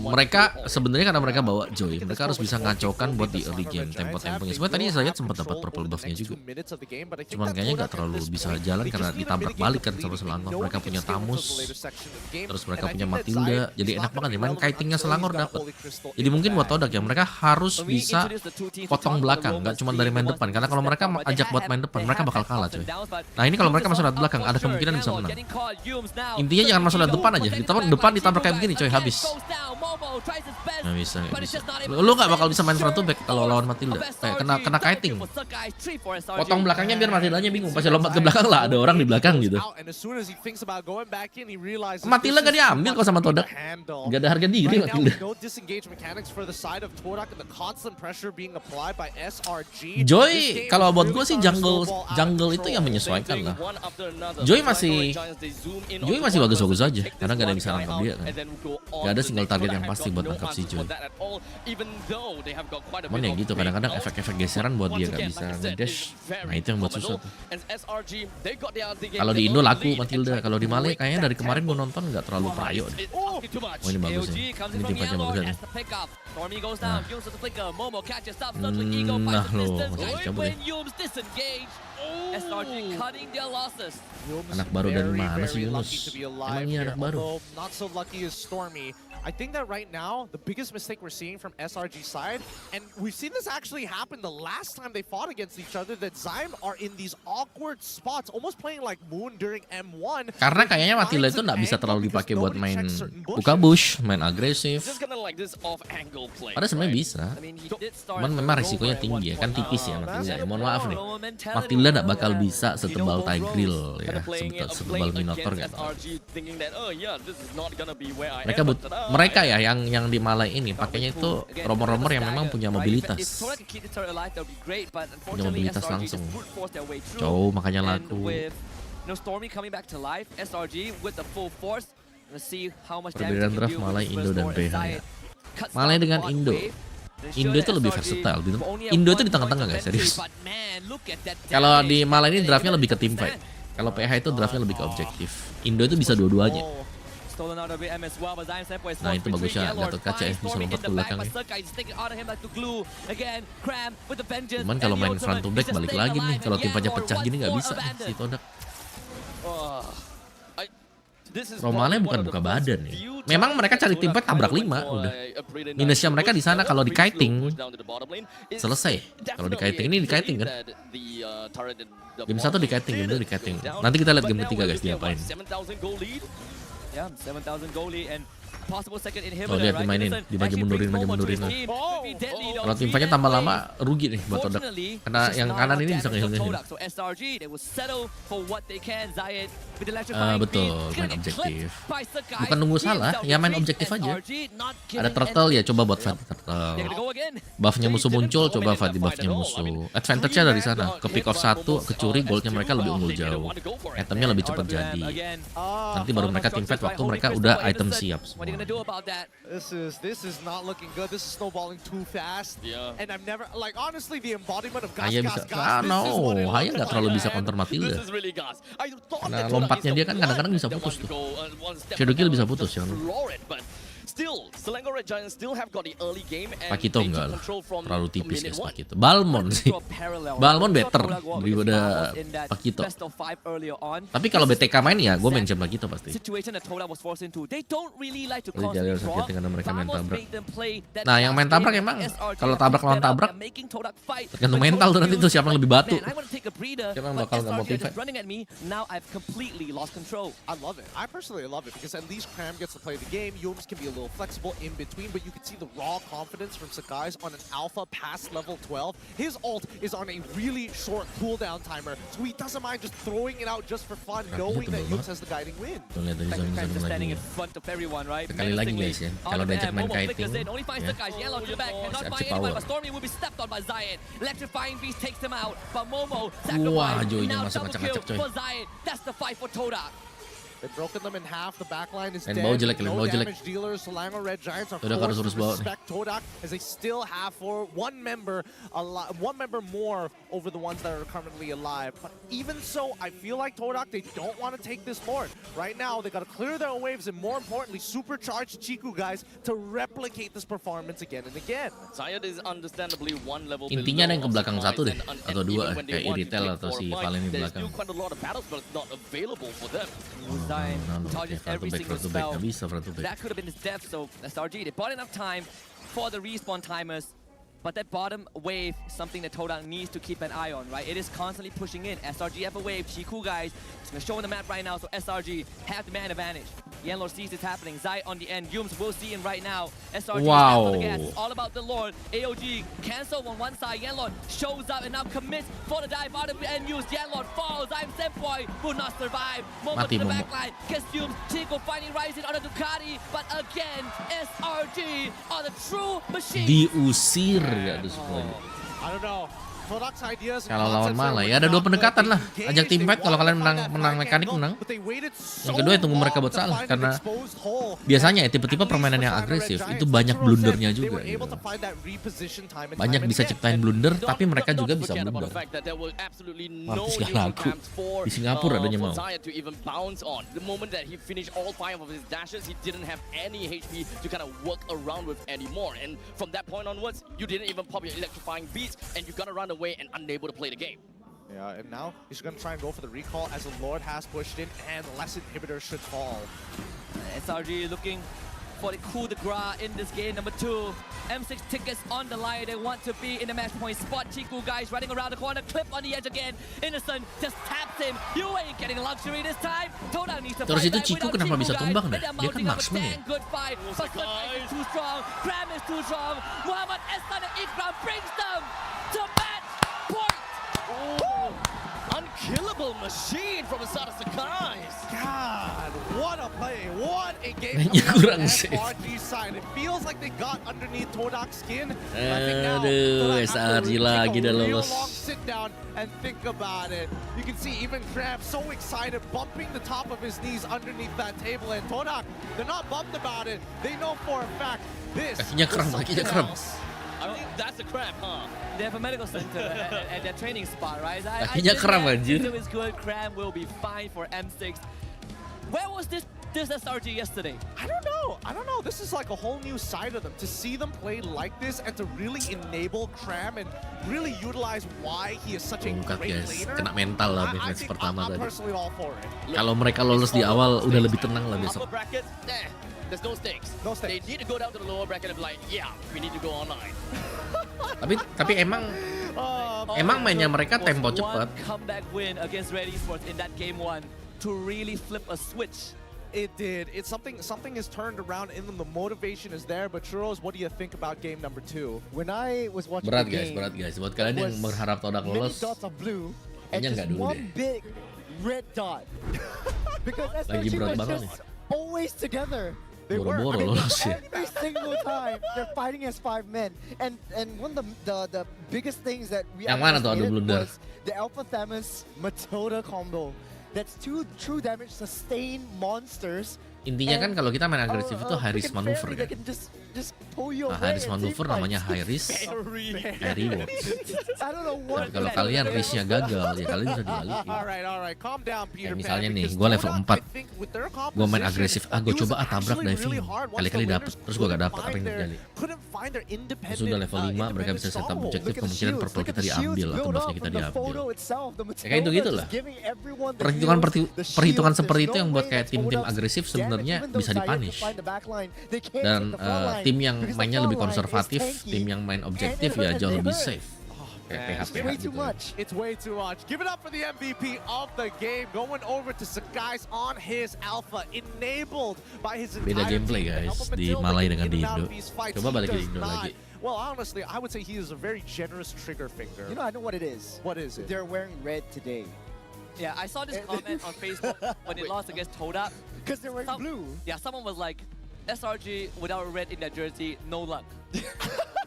mereka sebenarnya karena mereka bawa Joy, mereka harus bisa ngacaukan buat di early game tempo-temponya. Sebenarnya tadi saya sempat dapat purple buff-nya juga. Cuman kayaknya nggak terlalu bisa jalan karena ditabrak balik kan sama Selangor. Mereka punya Tamus, terus mereka punya Matilda. Jadi enak banget nih main kitingnya Selangor dapat. Jadi mungkin buat Todak ya mereka harus bisa potong belakang, nggak cuma dari main depan. Karena kalau mereka ajak buat main depan, mereka bakal kalah coy. Nah ini kalau mereka masuk dari belakang, ada kemungkinan bisa menang. Intinya jangan masuk dari depan aja. Depan ditabrak kayak begini coy, habis. Nggak bisa. Lu nggak bakal bisa main front to back kalau lawan Matilda. Kayak kena kiting. Potong belakangnya biar Matildanya bingung. Pas lompat ke belakang lah ada orang di belakang gitu. Matilda gak diambil kok sama Todak. Gak ada harga diri Matilda. Joy kalau buat gue sih jungle itu yang menyesuaikan lah. Joy masih bagus-bagus aja karena gak ada yang bisa nangkap dia kan. Gak ada single target yang pasti buat nangkap si Joy. Cuman ya gitu kadang-kadang efek-efek geseran buat dia gak bisa ngedash. Nah itu yang buat susah tuh. Kalau di Indo laku Matilda, kalau di Male kayaknya dari kemarin gue nonton gak terlalu prayo deh. Oh ini bagus ya, ini timpanya bagus ya. Nah lo masih cabut ya. Anak baru dari mana sih Yunus? Emang ini anak baru? I think that right now, the biggest mistake we're seeing from SRG side, and we've seen this actually happen the last time they fought against each other, that Zyme are in these awkward spots, almost playing like Moon during M1. Karena kayaknya Matilda itu nggak bisa terlalu dipakai buat main buka bush, main agresif. Padahal sebenarnya bisa. Cuman memang risikonya tinggi ya, kan tipis ya Matilda. Ya, mohon maaf nih, Matilda nggak bakal bisa setebal Tigreal ya, setebal Minotaur gitu. Mereka ya yang di Malai ini pakainya itu romer-romer yang memang punya mobilitas. Punya mobilitas langsung. Jauh makanya laku. Perbedaan draft Malai, Indo dan BH ya. Malai dengan Indo. Indo itu lebih versatile. Indo itu di tengah-tengah guys, serius. Kalau di Malai ini draftnya lebih ke team fight. Kalau PH itu draftnya lebih ke objektif. Indo itu bisa dua-duanya. Nah itu bagusnya Gatot Kaca ya, bisa lompat ke belakang ya. Cuman kalau main front to back balik lagi nih, kalau timpanya pecah gini nggak bisa si Todak. Romanya bukan buka badan ya. Memang mereka cari timpat tabrak 5 udah. Minusnya mereka di sana kalau di kiting selesai. Kalau di kiting ini di kiting kan. Game 1 di kiting, game 2 di kiting. Nanti kita lihat game ketiga guys diapain. Oh lihat dimainin, dimaju mundurin. Kalau timpanya tambah lama rugi nih buat Todak. Karena yang kanan ini bisa ngeheal. Betul, main objektif. Bukan nunggu salah, ya main objektif aja. Ada turtle ya coba buat fight turtle. Buffnya musuh muncul, coba fight di buffnya musuh. Advantage-nya dari sana, ke pick off 1, kecuri goldnya mereka lebih unggul jauh. Itemnya lebih cepat jadi. Nanti baru mereka team fight waktu mereka udah item siap semua. you gonna do about that? This is not looking good. This is snowballing too fast. Yeah. And I've never, like, honestly, the embodiment of gas, Haya gas, bisa, gas. no, This is what it Haya looks nggak like. terlalu bisa And counter Matilda. This is really gas. I thought Nah, that lompatnya Todak is dia the kan kadang-kadang one bisa that putus want to tuh. go, one step Shadow Kill ahead bisa and putus just ya. floor it, but still, Selangor Red Giants still have got the early game and Pakito they enggak took lah, control from terlalu tipis minute guys one. Pakito. Balmon sih, Balmon better daripada Pakito. Best of 5 earlier on. Tapi kalau BTK main ya, gue main jam Pakito pasti. Situation that Todak was forced into. They don't really like to Jadi constantly jalur sakit draw. karena mereka main Vamos tabrak. made them play that Nah, yang main fast tabrak game. emang SRG kalau tabrak lawan they're tabrak, making Todak fight. tergantung But mental tuh Todak nanti tuh siapa yang lebih batu. Man, I want to take a breather, Siapa yang but bakal nggak mau SRG are fight. just running at me. Now I've completely lost control. I love it. I personally love it because at least Cram gets to play the game. Yums can be a little flexible in between, but you can see the raw confidence from Sakai's on an alpha past level 12. His ult is on a really short cooldown timer, so he doesn't mind just throwing it out just for fun, knowing that Yums has the guiding win. Tuh lihat tadi Cram zone just standing lagi. in front of everyone, right? Sekali lagi guys ya, kalau diajak main kiting, Only finds ya, the guys. Yellow to the back, cannot si find Archie anyone, power. but Stormy will be stepped on by Zion. Electrifying Beast takes him out, but Momo Wah, sacrifice. Joey-nya Now masuk double ngacak-ngacak, kill coy. for Zion. That's the fight for Todak. They've broken them in half. The backline is Main dead. bau jelek, No main bau jelek. damage dealers. Selangor Red Giants are Todak harus forced to bawa nih. respect Todak as they still have for one member more over the ones that are currently alive. But even so, I feel like Todak, they don't want to take this Lord. Right now, they got to clear their waves and more importantly, supercharge Chiku guys to replicate this performance again and again. Zion is understandably one level Intinya ada yang ke below belakang Sakai satu deh, and atau dua, even when they kayak want to Iritel take atau for si a fight, Valen di there's belakang. still quite a lot of battles but it's not available for them. Zion Nah, dodges front every to back, single front to back, spell. nggak bisa front to back. That could have been his death, so SRG, they bought enough time for the respawn timers. But that bottom wave is something that Todak needs to keep an eye on, right? It is constantly pushing in. SRG have a wave. Chiku guys, it's going to show on the map right now, so SRG have the man advantage. Yenlord sees this happening. Zai on the end. Yums will see him right now. SRG Wow. on the gas. It's all about the Lord. AOG cancel on one side. Yenlord shows up and now commits for the dive out of the end use. Yenlord falls. I'm Senpoi will not survive. Momo Mati to the Momo. backline. Gets Yums. Chico finally rising on the Ducati. But again, SRG are the true machine. Diusir ya tuh semuanya. I don't know. Todak's ideas and Kalau lawan concepts Malay, were ya ada dua not pendekatan good. lah. They Ajak tim engaged, fight, they kalau wanted kalian to find menang that mekanik angle, menang. but they waited so Yang kedua ya tunggu mereka long buat to salah, find an karena exposed hole. biasanya ya And tipe-tipe at least permainan for yang Selangor Red agresif Giants, itu banyak Churro blundernya said they juga were able gitu. to find that reposition time and Banyak time and bisa again. ciptain blunder, tapi mereka juga bisa forget about blunder. the fact that there were absolutely no Mampus gak new laku. camps for, Di Singapura adanya for mau. Zion to even bounce on. The moment that he finished all 5 of his dashes, he didn't have any HP to kind of work around with anymore. And from that point onwards, you didn't even pop your electrifying beats, and you got to run away and unable to play the game. Yeah, and now he's going to try and go for the recall as the Lord has pushed in and less inhibitors should fall. SRG looking for the coup de grace in this game. Number 2, M6 tickets on the line. They want to be in the match point spot. Chiku guys running around the corner, clip on the edge again. Innocent just taps him. You ain't getting luxury this time. Todak needs to Terus fight itu back Chiku without kenapa bisa guys. tumbang dah? And they're Dia kan mounting up a marksman ya? dang good fight. But Sakai is too strong. Cram is too strong. Muhammad Estan and Ikram brings them to match point. Unkillable machine from the side of Sakai's. God, what a play. What a game Mainnya from kurang the sih. SRG side. It feels like they got underneath Todak's skin. And I think now Aduh, Todak has to SRG take lagi a dah real lolos. long sit down and think about it. You can see even Cram so excited, bumping the top of his knees underneath that table. And Todak, they're not bummed about it. They know for a fact this Kakinya kram, is kakinya something kram. else. I think that's a crap, huh? They have a medical center at their training spot, right? Kakinya kram, anjir. System is good. Cram will be fine for M6. Where was this SRG yesterday? I don't know. This is like a whole new side of them. To see them play like this and to really enable Cram and really utilize why he is such a Ungkat great guys, laner. kena mental lah I match think pertama I'm tadi. personally all for it. Kalau mereka lolos di awal udah lebih tenang lah besok. Upper bracket, there's no stakes. No stakes. They need to go down to the lower bracket and be like, yeah, we need to go online. Tapi emang mainnya mereka tempo One cepat. comeback win against Red Esports in that game 1 to really flip a switch. It did. It's something is turned around in them. The motivation is there. But Churros, what do you think about game number 2? When I was watching Berat the guys, game, berat guys. Buat kalian yang was berharap Todak many lolos, dots of blue and kayaknya just nggak dulu one deh. big red dot. Because Lagi SRG berat was banget just always together. They were. Boro-boro lolos ya. Every single time they're fighting as 5 men, and one of the biggest things that we Yang mana tuh adu underestimated blunder? was the Alpha Thamus Matilda combo. That's 2 true damage sustain monsters Intinya kan kalau kita main agresif itu high risk maneuver kan. Nah, high risk maneuver namanya high risk, high reward. Nah, kalau kalian risknya gagal, ya kalian bisa dibalikin. Kayak misalnya nih, gue level 4, gue main agresif, gue coba tabrak diving, kali-kali dapet, terus gue gak dapet apa yang terjadi. Terus udah level 5, mereka bisa set up objektif, kemungkinan purple kita diambil atau buffnya kita diambil. Ya kayak gitu lah. Perhitungan seperti itu yang buat kayak tim-tim agresif sebenarnya bisa dipunish. Dan tim yang mainnya lebih konservatif, tim yang main objektif ya jauh lebih safe. Kayak PHP gitu. It's way too much. Give it up for the MVP of the game, going over to Sakai's on his alpha, enabled by his entire Beda gameplay guys di Malai dengan di Indo. Coba balik ke Indo lagi. Well, honestly, I would say he is a very generous trigger finger. You know, I know what it is. What is it? They're wearing red today. Yeah, I saw this comment on Facebook when they lost against Todak. Because they're wearing blue. Yeah, someone was like, SRG without red in their jersey, no luck.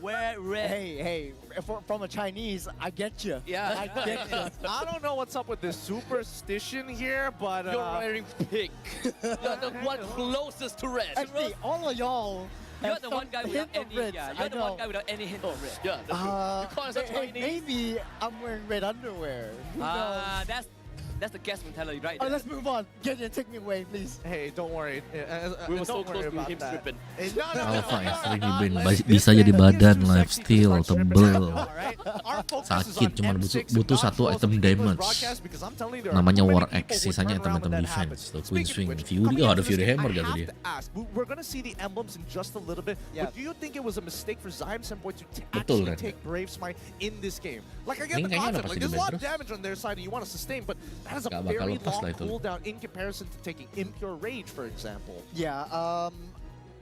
Wear red. Hey, from a Chinese, I get you. Yeah, I get you. I don't know what's up with this superstition here, but You're wearing pink. You're the one closest to red. Actually, all of y'all. You're the one guy without any. Red. Yeah, you're the one guy without any hint of red. Yeah, that's true. You call yourself Chinese? Maybe I'm wearing red underwear. Who knows? That's the guest mentality, right? Oh, let's move on. Get it, take me away, please. hey, don't worry. We were so close to him stripping. Alpha SRG bisa jadi badan, lifesteal, tebel. Sakit, cuma butuh satu item damage. Namanya War X, sisanya item-item defense. Tuh, Queen Swing, Fury, ada Fury Hammer gak tuh dia? We're gonna see the emblems in just a little bit. But do you think it was a mistake for Zyme Senpai to Betul, actually take Brave Smite in this game? Like, I get Ini the kayaknya concept. Like, there's a lot of damage on their side and you want to sustain, but that is a very long cooldown in comparison to taking Impure Rage, for example. Yeah,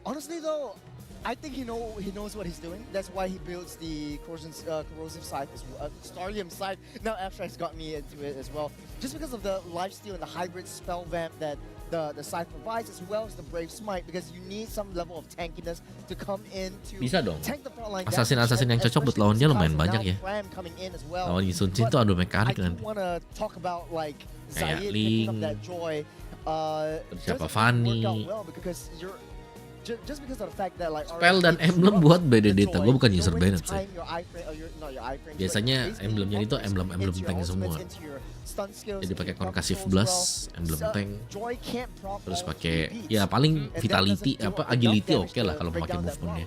honestly though, I think he knows what he's doing. That's why he builds the corrosive scythe, Starlium scythe. Now Abstract's got me into it as well, just because of the lifesteal and the hybrid spell vamp that the scythe provides, as well as the Brave Smite, because you need some level of tankiness to come in to Bisa dong. tank the front line. Assassin yang cocok buat lawan dia lumayan banyak ya. Lawan Sun Jin tuh adu mekanik nanti. Kayak Ling, siapa Fanny. Spell dan emblem buat Benedetta, gue bukan user Bennett sih. Biasanya emblemnya itu emblem tank semua. Jadi pakai concussive blast, emblem tank, terus pakai ya paling vitality agility oke lah kalau pakai movementnya.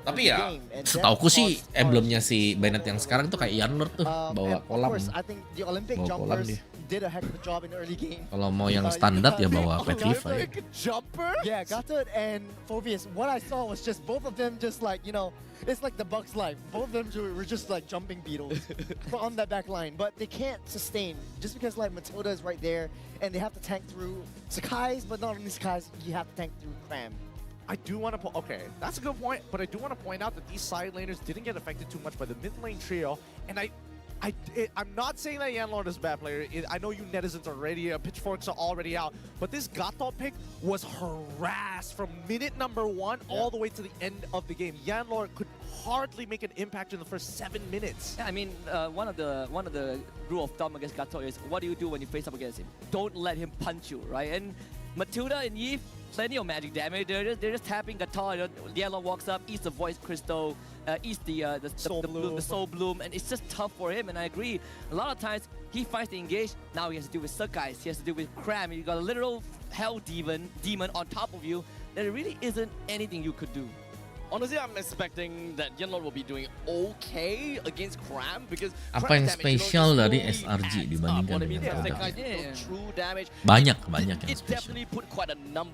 Tapi ya setauku sih emblemnya si Bennett yang sekarang tuh kayak Yanler tuh bawa kolam dia. Kalau mau yang standar ya bawa Petrify. Yeah, Gatot and Phobius. What I saw was just both of them just like, it's like the Bugs life. Both of them were just like jumping beetles on that back line. But they can't sustain just because like Matilda is right there and they have to tank through Sakai's, but not only Sakai's, you have to tank through Cram. I do want to okay, that's a good point, but I do want to point out that these side laners didn't get affected too much by the mid lane trio, and I'm not saying that Yanlord is a bad player. I know you netizens are already, pitchforks are already out, but this Gatot pick was harassed from minute number 1 all the way to the end of the game. Yanlord could hardly make an impact in the first 7 minutes. Yeah, I mean, one of the rule of thumb against Gatot is what do you do when you face up against him? Don't let him punch you, right? And Matilda and Eve, plenty of magic damage. They're just tapping Gatot. Yellow walks up, eats the Voice Crystal, eats the Soul Bloom, and it's just tough for him. And I agree. A lot of times he fights the engage. Now he has to deal with Sakai's. He has to deal with Cram. You got a literal hell demon on top of you. There really isn't anything you could do. Honestly, I'm expecting that Yanlord will be doing okay against Cram because apa yang spesial dari SRG dibandingkan dengan Todak? Banyak yang spesial.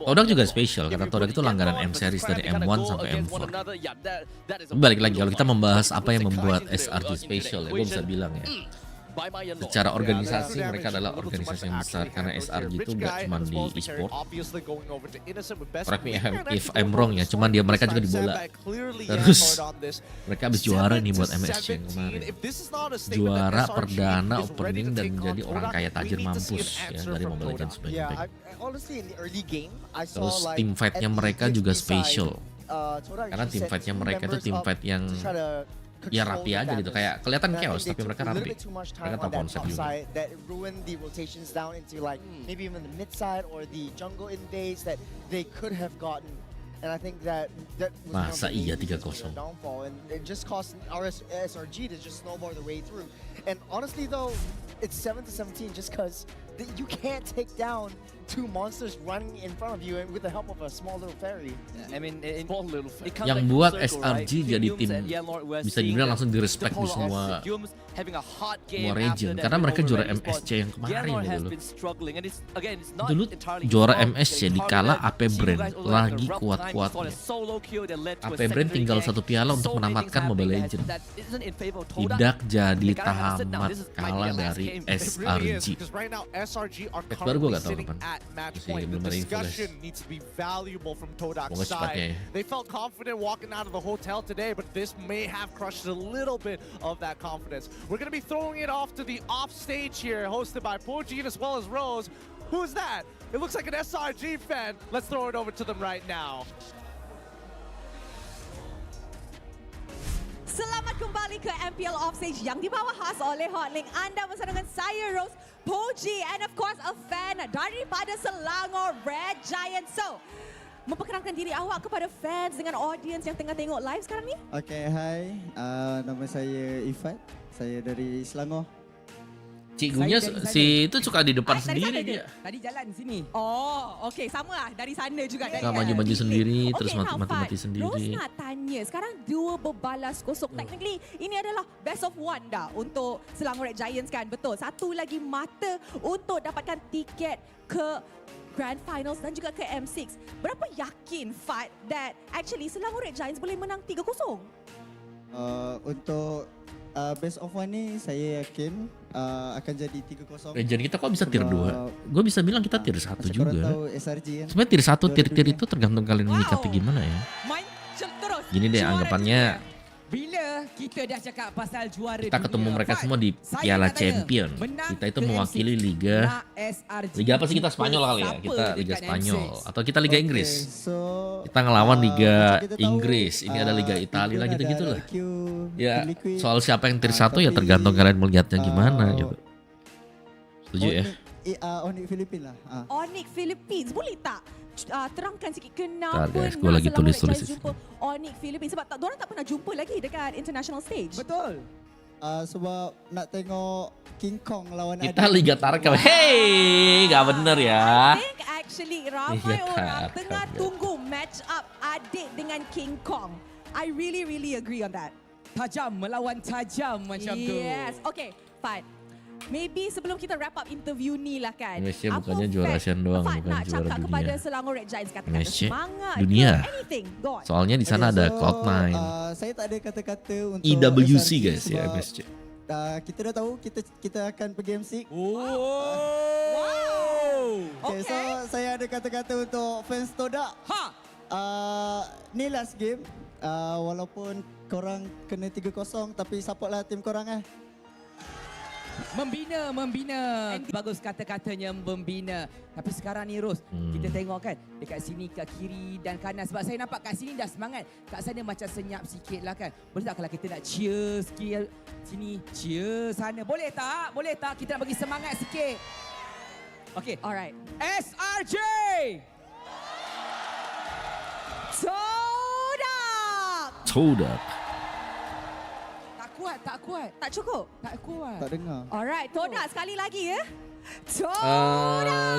Todak juga spesial karena Todak itu langganan M series dari M1 sampai M4. Balik lagi kalau kita membahas apa yang membuat SRG spesial ya, gue bisa bilang ya. Secara organisasi mereka adalah organisasi yang besar karena SRG itu gak cuma di e-sport. Correct me if I'm wrong ya, cuman mereka juga di bola. Terus mereka habis juara nih buat MSC yang kemarin. Juara perdana opening dan menjadi orang kaya tajir mampus ya dari Mobile Legends sebagai. Terus team fight-nya mereka juga spesial. Karena team fight-nya mereka itu team fight yang ya control rapi the aja gitu, damage. kayak kelihatan And I chaos think they tapi mereka took a little rapi. bit too much Mereka time tahu on that konsep top juga. side that ruined the rotations down into like maybe even the mid side or the jungle invades that they could have gotten. And I think that was one of Masa the iya main reasons for 3-0? their downfall, and it just cost our SRG to just snowball their way through. And honestly though, it's 7-17 just because you can't take down two monsters running in front of you and with the help of a small little fairy. I mean, Small little it comes Yang back full buat circle, right? SRG jadi Humes tim and Yellow were bisa seeing dibilang the- langsung the direspek di polar semua opposite. Humes having a hot game semua after region that karena win mereka over juara Red Spot. MSC yang kemarin Yellow gitu has loh. been struggling and it's again it's not Dulu entirely juara fault. MSC They dikalah targeted, AP see you Brand guys also having lagi a rough time. kuat-kuatnya. You saw a solo kill that led to a AP Brand secondary tinggal gank. satu piala untuk So many menamatkan things Mobile happening Legends. that isn't in favor of Todak. Tidak jadi They kinda have to sit down. tamat This is might be kalah their last dari game. It really is, SRG. because right now SRG are Baru gua currently nggak tahu sitting kapan. at match Masih point. The belum ada info, guys. discussion needs to be valuable from Todak's Semoga cepatnya side. ya. They felt confident walking out of the hotel today, but this may have crushed a little bit of that confidence. We're going to be throwing it off to the off stage here, hosted by Pojin as well as Rose. Who's that? It looks like an SRG fan. Let's throw it over to them right now. Selamat kembali ke MPL Offstage yang dibawa khas oleh Hotlink. Anda bersama dengan saya, Rose, Poji, and of course a fan daripada Selangor Red Giant. So, memperkenalkan diri awak kepada fans dengan audience yang tengah tengok live sekarang ni. Okay, hi. Nama saya Ifat. Saya dari Selangor. Cikgunya Saya dari si itu suka di depan Dari sendiri sana dia. Tadi jalan sini. Oh, okey, sama lah. Dari sana juga. Yeah. Dari Suka maju-maju sendiri Okay, terus now, mati-mati Fad, sendiri. Rose nak tanya, sekarang 2-0. Technically, ini adalah best of one dah untuk Selangor Red Giants kan, betul. Satu lagi mata untuk dapatkan tiket ke Grand Finals dan juga ke M6. Berapa yakin, Fad, that actually Selangor Red Giants boleh menang 3-0? Untuk best of one ni saya yakin akan jadi 3-0. Region kita kok bisa tier 2? Gue bisa bilang kita tier 1 Macam juga. korang tahu SRG kan. Sebenarnya tier 1, tier Dua-duanya. itu tergantung kalian menyikapi gimana ya. Main terus. Gini deh Juara anggapannya dunia. Bila kita dah cakap pasal juara kita ketemu dunia, mereka Fad, semua di saya Piala nak tanya, Champion. menang Kita itu ke mewakili M6, liga nak SRG, Liga apa sih kita Spanyol kali ya? siapa Kita Liga dekat Spanyol M6? atau kita Liga Okay, Inggris. so Kita ngelawan Liga macam kita tahu, Inggris. Ini ada Liga Italia lah England gitu-gitu ada lah. RQ, Ya, Liquid. soal siapa yang tier 1 ya tapi, tergantung kalian melihatnya gimana gitu. Setuju ya? Onyx Philippines lah. Onyx Philippines, boleh tak terangkan sikit Bentar, kenapa guys, nak gua lagi Selangor Red tulis Giants di jumpa Onyx Philippines? Sebab diorang tak pernah jumpa lagi dekat international stage. Betul. Sebab nak tengok King Kong lawan Kita Adik. Liga Tarkam. Hey, gak bener ya. I think actually ramai Iya, orang Tarkam, tengah ya. tunggu match up Adik dengan King Kong. I really agree on that. Tajam melawan tajam macam tu. Yes. Okay, Fad. Maybe sebelum kita wrap up interview ni lah kan. Malaysia apa bukannya juara fact ASEAN doang, Fad bukan nak juara cakap dunia. kepada Selangor Red Giants, katakan Malaysia, semangat dunia. ke anything. Go on. Soalnya di sana Okay, ada so, Cloud9, saya tak ada kata-kata untuk EWC SRG guys ya sebab, MSC. kita dah tahu kita akan pergi M6. Okay, so saya ada kata-kata untuk fans Todak. Ha. Ni last game. Walaupun korang kena 3-0 tapi supportlah tim korang . Membina. Bagus kata-katanya membina. Tapi sekarang ni Ros, kita tengok kan dekat sini ke kiri dan kanan. Sebab saya nampak kat sini dah semangat. Kat sana macam senyap sikit lah kan. Boleh tak kalau kita nak cheer sikit sini, cheer sana. Boleh tak? Boleh tak? Kita nak bagi semangat sikit. Okay. Alright. SRG! Todak. Tak kuat. Tak cukup? Tak kuat. Tak dengar. Alright, Todak sekali lagi ya.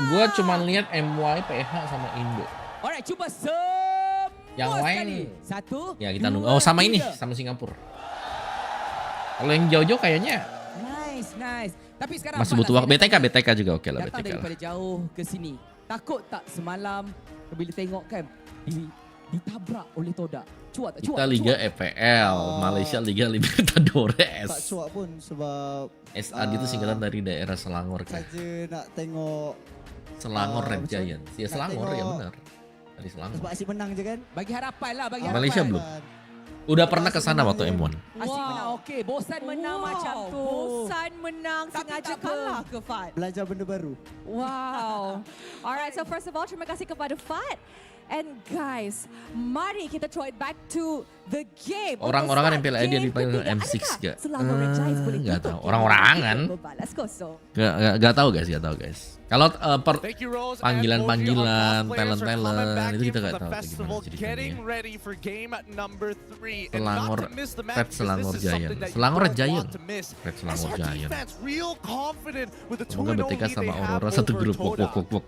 Gue cuma lihat MY, PH sama Indo. Alright, cuba semua Yang lain sekali. Satu, ya kita nunggu. dua, Oh sama ini, tiga. sama Singapura. Kalau yang jauh-jauh kayaknya Nice. Tapi sekarang masih Fad butuh lah, waktu. saya BTK juga oke lah datang BTK lah. daripada jauh ke sini. Takut tak semalam bila tengok kan ditabrak oleh Todak? Cuak tak? Kita Liga MPL, Malaysia Liga Tak Libertadores. cuak pun sebab SRG itu singkatan dari daerah Selangor kan. saja nak tengok Selangor Red betul. Giants. Ya Nak Selangor ya tengok- benar. Dari Selangor. sebab asyik menang je kan. Bagi harapan lah, bagi Malaysia harapan. belum. Udah pernah ke sana waktu M1. Asyik menang, okey. Bosan menang macam tu. Bosan menang, Tapi sengaja tak apa. kalah ke Fad? Belajar benda baru. Wow. Alright, so first of all, terima kasih kepada Fad. And guys, mari kita throw it back to the game. Orang-orangan MPL dia dipanggil M6 gak? Gak tahu. Orang-orangan. Gak tahu guys. Kalau panggilan-panggilan, talent-talent itu kita gak tahu gimana ceritanya. Selangor Giant. Semoga BTK sama Aurora satu grup. Wok.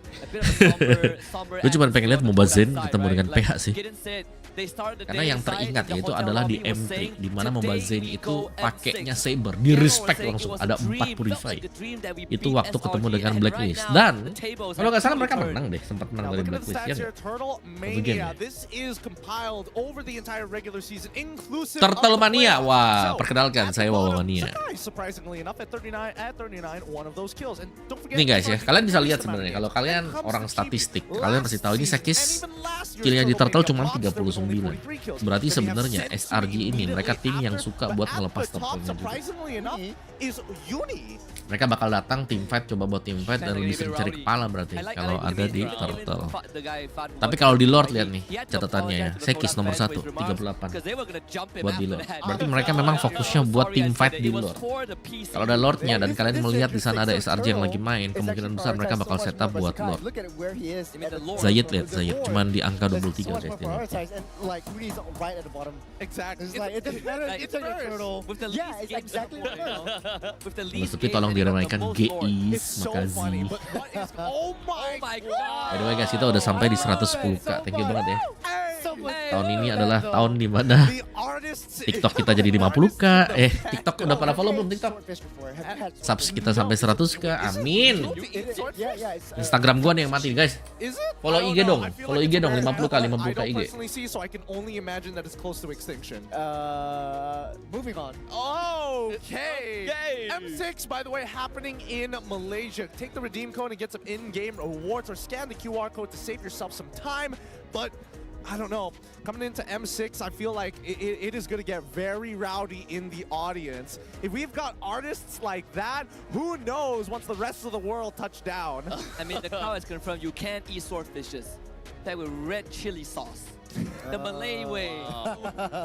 Gue cuma pengen lihat MOBA Zen ketemu dengan PH sih. Karena yang teringat yaitu adalah di M3, di mana MOBA Zen itu pakainya Saber, di respect langsung ada 4 Purify. Itu waktu ketemu dengan Blacklist. Dan kalau nggak salah mereka menang deh, sempat menang dari Blacklist ya. Satu game ya. Turtle Mania, wah perkenalkan saya Wawa Mania. Ini guys ya, kalian bisa lihat sebenarnya kalau kalian orang statistik, kalian pasti tahu ini Sekis killnya di Turtle cuma 39. Berarti sebenarnya SRG ini mereka tim yang suka buat ngelepas Turtle-nya juga. Mereka bakal datang tim fight, coba buat tim fight dan bisa cari kepala berarti kalau ada di Turtle. Tapi kalau di Lord lihat nih catatannya ya, Sekis nomor 1 38 buat di Lord. Berarti mereka memang fokusnya buat tim fight di Lord. Kalau ada Lordnya dan kalian melihat di sana ada SRG yang lagi main, kemungkinan besar mereka bakal setup buat Lord. Zayed lihat, Zayed cuman di angka 23 guys. Tapi tolong diramaikan GIS, makasih. By the way guys, kita udah sampai di 110k. Thank you banget ya. Tahun ini adalah tahun dimana TikTok kita jadi 50k. TikTok udah pada follow belum TikTok? Subs kita sampai 100k. Amin. Instagram gua nih yang mati guys. Follow IG dong. 50k IG. Moving on. Okay. M6 by the way happening in Malaysia. Take the redeem code and get some in-game rewards or scan the QR code to save yourself some time. But I don't know. Coming into M6, I feel like it is going to get very rowdy in the audience. If we've got artists like that, who knows once the rest of the world touch down? I mean, the cow has confirmed you can't eat swordfishes. That with red chili sauce. The Malay way.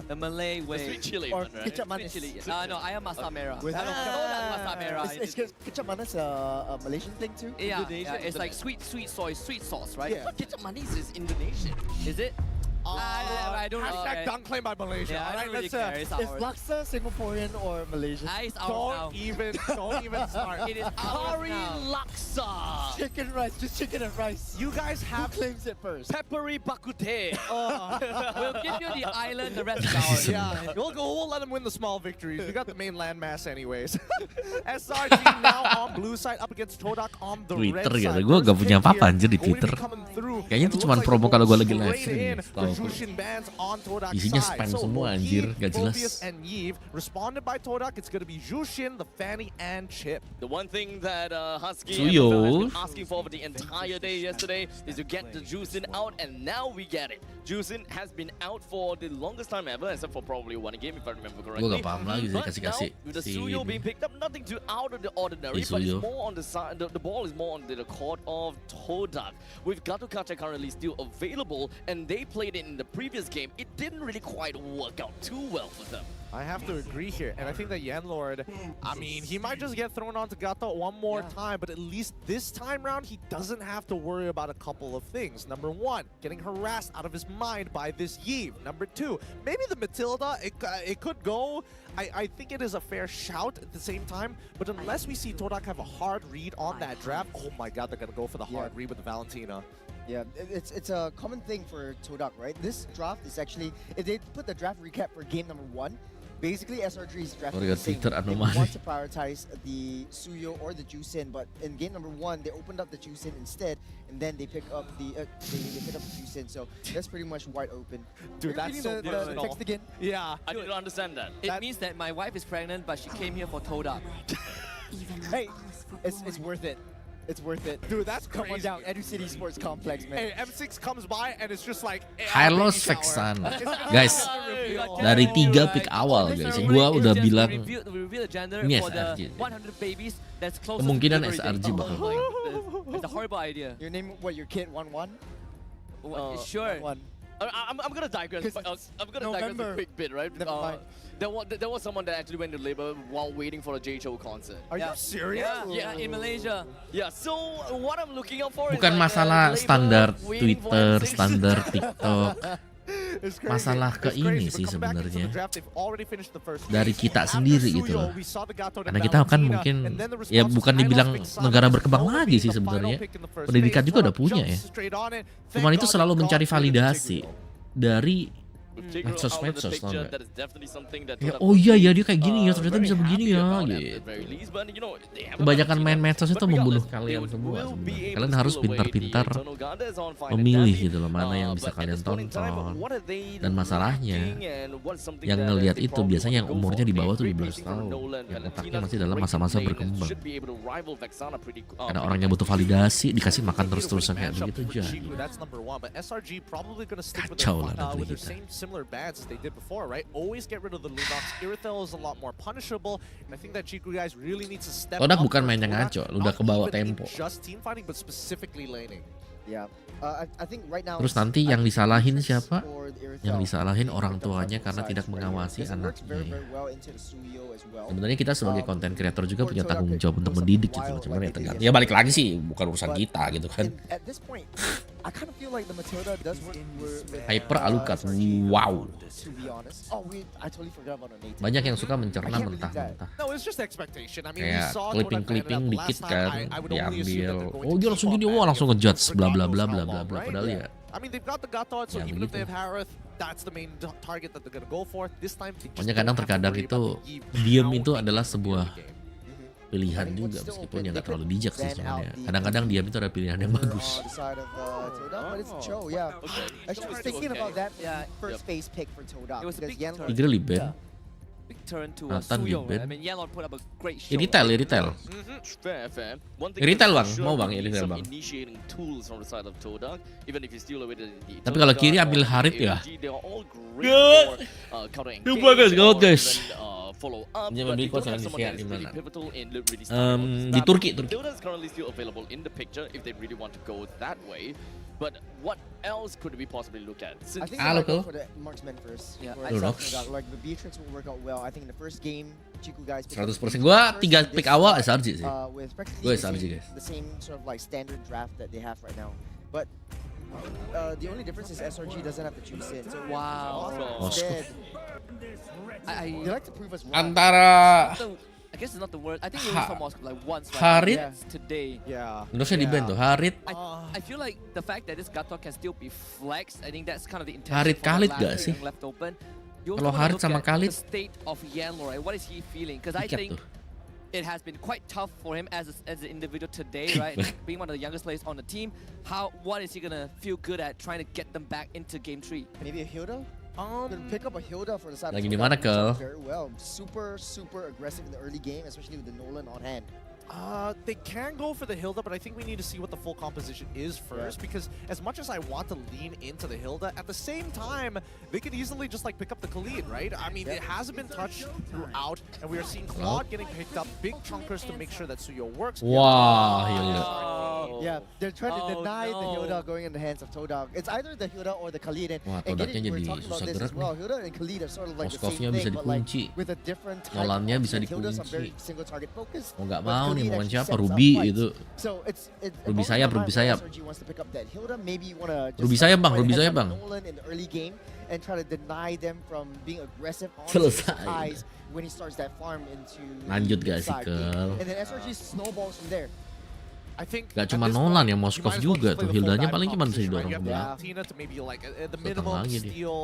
The Malay way. The sweet chili Or one, right? ketchup manis. No, I am masala merah. Masala merah. Is ketchup manis a Malaysian thing too? Yeah, it's like sweet sauce, right? Yeah. Ketchup manis is Indonesian. Is it? I don't know. Hashtag dunk claim by Malaysia. Yeah, All I right, don't really care. It's Is ours. laksa Singaporean or Malaysian? It's ours now. Don't even start. It is ours Curry now. laksa. Chicken rice, just chicken and rice. You guys Who have claims it first? Peppery bakute. We'll give you the island, the rest is ours. Yeah, we'll let them win the small victories. We got the main landmass anyways. SRG now on blue side up against Todak on the red Twitter side. gitu, gue gak punya apa-apa anjir di Going to be Twitter. coming through. Kayaknya itu It cuma looks promo like kalau gue lagi straight live in stream. for Jushin bands on Todak's Isinya side. spam So, semua, Loki, anjir, gak jelas. Phobius and Yves responded by Todak. It's going to be Jushin, the Fanny, and Chip. The one thing that Husky Suyo. has been asking for the entire day yesterday is to get the Juicin out, and now we get it. Juicin has been out for the longest time ever, except for probably one game if I remember correctly. Gue gak paham lagi sih But kasih-kasih now, with the si Suyo ini. being picked up, nothing too out of the ordinary, Si but it's Suyo. more on the side. The ball is more on the court of Todak. With Gatukacha currently still available, and they played it in the previous game, it didn't really quite work out too well for them. I have to agree here, and I think that Yenlord, I mean, he might just get thrown onto Gato one more time, but at least this time round, he doesn't have to worry about a couple of things. Number one, getting harassed out of his mind by this Yves. Number two, maybe the Matilda, it could go. I think it is a fair shout at the same time, but unless we see Todak have a hard read on that draft, oh my god, they're going to go for the hard read with the Valentina. Yeah, it's a common thing for Todak, right? This draft is actually, if they put the draft recap for game number 1, basically SRG is drafting the same. They want to prioritize the Suyo or the Juicin, but in game number 1, they opened up the Juicin instead, and then they pick up the Juicin. So that's pretty much wide open. Dude, that's so the text again. Yeah, I didn't understand that. It means that my wife is pregnant, but she came here for Todak. Hey, it's worth it. It's worth it. Dude, that's Come on crazy. down, Edu City Sports Complex, man. Hey, M6 comes by and it's just like Halo Vexan. Guys, dari 3 pick awal guys, gua udah bilang ini SRG. Kemungkinan SRG bakal main. It's a horrible idea. Your name, what, your kid 1-1? Sure. I'm gonna digress. I'm gonna digress a quick bit, right? There was someone that actually went to labor while waiting for a J-Show concert. Are you serious? Yeah, in Malaysia. Yeah, so what I'm looking out for Bukan is masalah like, standar labor Twitter, waiting for standar TikTok. It's crazy. Masalah ke It's crazy. ini But sih come back into the sebenarnya. draft, they've already finished the first Dari phase. kita After sendiri Suyo, gitu loh. we saw the Gato dan Karena kita kan Valentina, mungkin and then the ya response bukan was dibilang Hylos Big negara Sun berkembang will lagi be sih the sebenarnya. final pick in the first Pendidikan phase. juga udah Todak punya ya. jumps straight on it. Cuman Thank itu God selalu they mencari got rid of validasi Tigreal. dari With Tigreal out of the medsos-medsos, tau picture, nggak? that is definitely something that Ya, Todak oh iya ya dia kayak gini ya, are ternyata very bisa begini happy ya about at gitu. the very least, but, you know, they haven't Kebanyakan seen main that. medsos itu But membunuh regardless, kalian they semua will sebenarnya. be able Kalian to harus steal away pintar-pintar the Eternal Guard that is on fine and memilih dandy. gitu loh mana yang bisa But at kalian this point in time, tonton. what are they Dan masalahnya lacking and what's something yang that ngelihat they itu probably biasanya yang want to go umurnya for? di bawah A great 17 placing from tahun, Nolan, yang otaknya Valentina, masih dalam great masa-masa lane, berkembang. should be able to rival Vexana pretty Karena orangnya butuh validasi, dikasih makan terus-terusan kayak Matchup begitu for jadi. Chiku, that's number one. But SRG probably going to stick with Kacau lah their, negeri with their kita. same similar bans as they did before, right? Always get rid of the Lunox. Irithel is a lot more punishable, and I think that Chiku guys really needs to step Todak up. bukan for main yang Todak, ngaco, lu udah not kebawa even in tempo. just team fighting, but specifically laning. Yeah. I think right now. Terus nanti yang disalahin siapa? or the Irithel. Yang disalahin orang That's tuanya both karena sides tidak right mengawasi here. Because it works anaknya. very, Ya. very well into the Suyo as well. Sebenarnya kita sebagai konten kreator juga for punya Todak, tanggung it jawab untuk goes mendidik something gitu loh. wild Cuman like ya they did tergantung. Ya balik lagi sih, bukan urusan But kita gitu kan. At this point, I kind of feel like the Matilda does work with Hyper Alucard, SRG, wow. To be honest. I totally forgot about the native. Banyak yang suka I mencerna can't believe that. mentah-mentah. No, it's just expectation. I mean, we Kayak saw clipping-clipping Todak dikit last kan time. I would only assume that diambil. they're going Oh to dia keep langsung on gini, banning wah langsung him ngejudge for bla God bla knows bla how bla long, bla bla. right? Padahal ya I mean, they've got the Gatot, so Ya, even if begitu. they have Harith, that's the main target that they're gonna go for. This time, they just Makanya don't have to kadang-terkadang worry itu about the Eve, diem how itu they adalah can sebuah win the game. pilihan I think juga what's still meskipun open, ya nggak they terlalu could bijak sih ban sebenarnya. out the Kadang-kadang diam itu ada pilihan yang bagus. The side of Todak, but it's Cho, yeah. Actually, I was thinking about that first phase pick for Todak. It was a because big Yanlor- Tigre liban. Big turn to Nathan Suyo. di ban. I mean, Yanlor put up a great show. Iritel, Iritel. Fair. One thing Iritel, that's Bang. for Mau, sure, Bang, we need Iritel, some Bang. initiating tools from the side of Todak, even if he's still away the Tapi kalau kiri ambil Harit ya. They are all great for counter engage. Coba guys, gawat guys. Follow up, Dia but membeli they don't kuasa have someone sehat that is di really mana? pivotal in really starting Di Turki. Todak is currently still available in the picture if they really want to go that way. But what else could we possibly look at? I think Halo, I might go Ko. for the marksman first. Yeah, For I Todak. Lunox. Like the Beatrix will work out well. I think in the first game, Chiku guys. picked 100%. up the Gua first 3 and pick this awal spot, SRG sih. with practically Gue the SRG, same- guys. the same sort of like standard draft that they have right now. But the only difference is SRG doesn't have to choose it. So Wow. instead, I they like to prove us wrong. Antara I guess it's not the word. I think we only saw Moscow like once. Harit? Right? Today. Yeah. Indonesia di ban tuh. Harit. I feel like the fact that this Gato can still be flexed, I think that's kind of the intention Harit for the Khalid last gak thing sih? left open. You Kalau also wanna Harit look sama at Khalid, the state of Yanlor, right? What is he feeling? Because I Tiket think tuh. it has been quite tough for him as an individual today, right? Being one of the youngest players on the team. What is he gonna feel good at trying to get them back into game 3? Maybe a Hilda? Gonna pick up a Hilda for the side. Lagi of di Todak, mana, which is Kel? Very well. Super aggressive in the early game, especially with the Nolan on hand. They can go for the Hilda, but I think we need to see what the full composition is first, because as much as I want to lean into the Hilda, at the same time, they could easily just like pick up the Khalid, right? I mean, it hasn't been touched throughout, and we are seeing Claude getting picked up, big chunkers to make sure that Suyo works. Wah, Hilda. Yeah, they're trying to deny the no. Hilda going in the hands of Todak. It's either the Hilda or the Khalid. Wah, And Todaknya we're jadi talking about susah this gerak as well. Hilda and Khalid are sort of like the Moskovnya same bisa thing, but like dikunci. with a different type Nolannya of bisa option. Hilda's dikunci. very single target focused. Mau nggak but mau nih, Khalid mau actually siapa? sets up Ruby fights. itu. So it's Ruby sayap, Ruby sayap. SRG wants to pick up that Hilda. Maybe you want to Ruby sayap, Bang, Ruby sayap, Bang. Nolan in the early game and try to deny them from being aggressive on Selesai. ties when he starts that farm into Lanjut the gak sih, side game. Kel? And then SRG snowballs from there. I think Gak at cuma this Nolan point, ya, you Moskov might as well juga just tuh. play the full Hildanya dive paling cuma bisa composition, right? didorong You ke have the belakang. Tina to maybe like the Datang minimum lagi dia. steal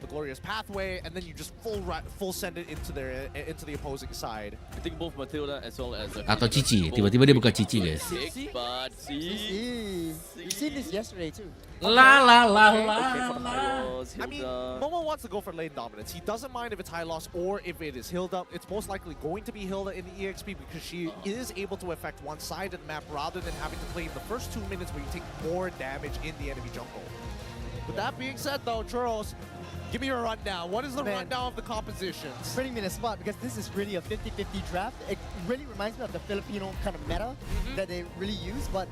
the glorious pathway, and then you just full send it into the opposing side. I think both Matilda as well as Atau Cici, tiba-tiba dia buka Cici guys. But see, We've seen this yesterday too. La la la okay, la. for the Hylos, I mean, Hilda. Momo wants to go for lane dominance. He doesn't mind if it's high loss or if it is Hilda. It's most likely going to be Hilda in the EXP because she is able to affect one side of the map rather than having to play in the first 2 minutes where you take more damage in the enemy jungle. With that being said though, Churros, Give me a rundown. What is the rundown of the compositions? Putting me in a spot because this is really a 50-50 draft. It really reminds me of the Filipino kind of meta that they really use, but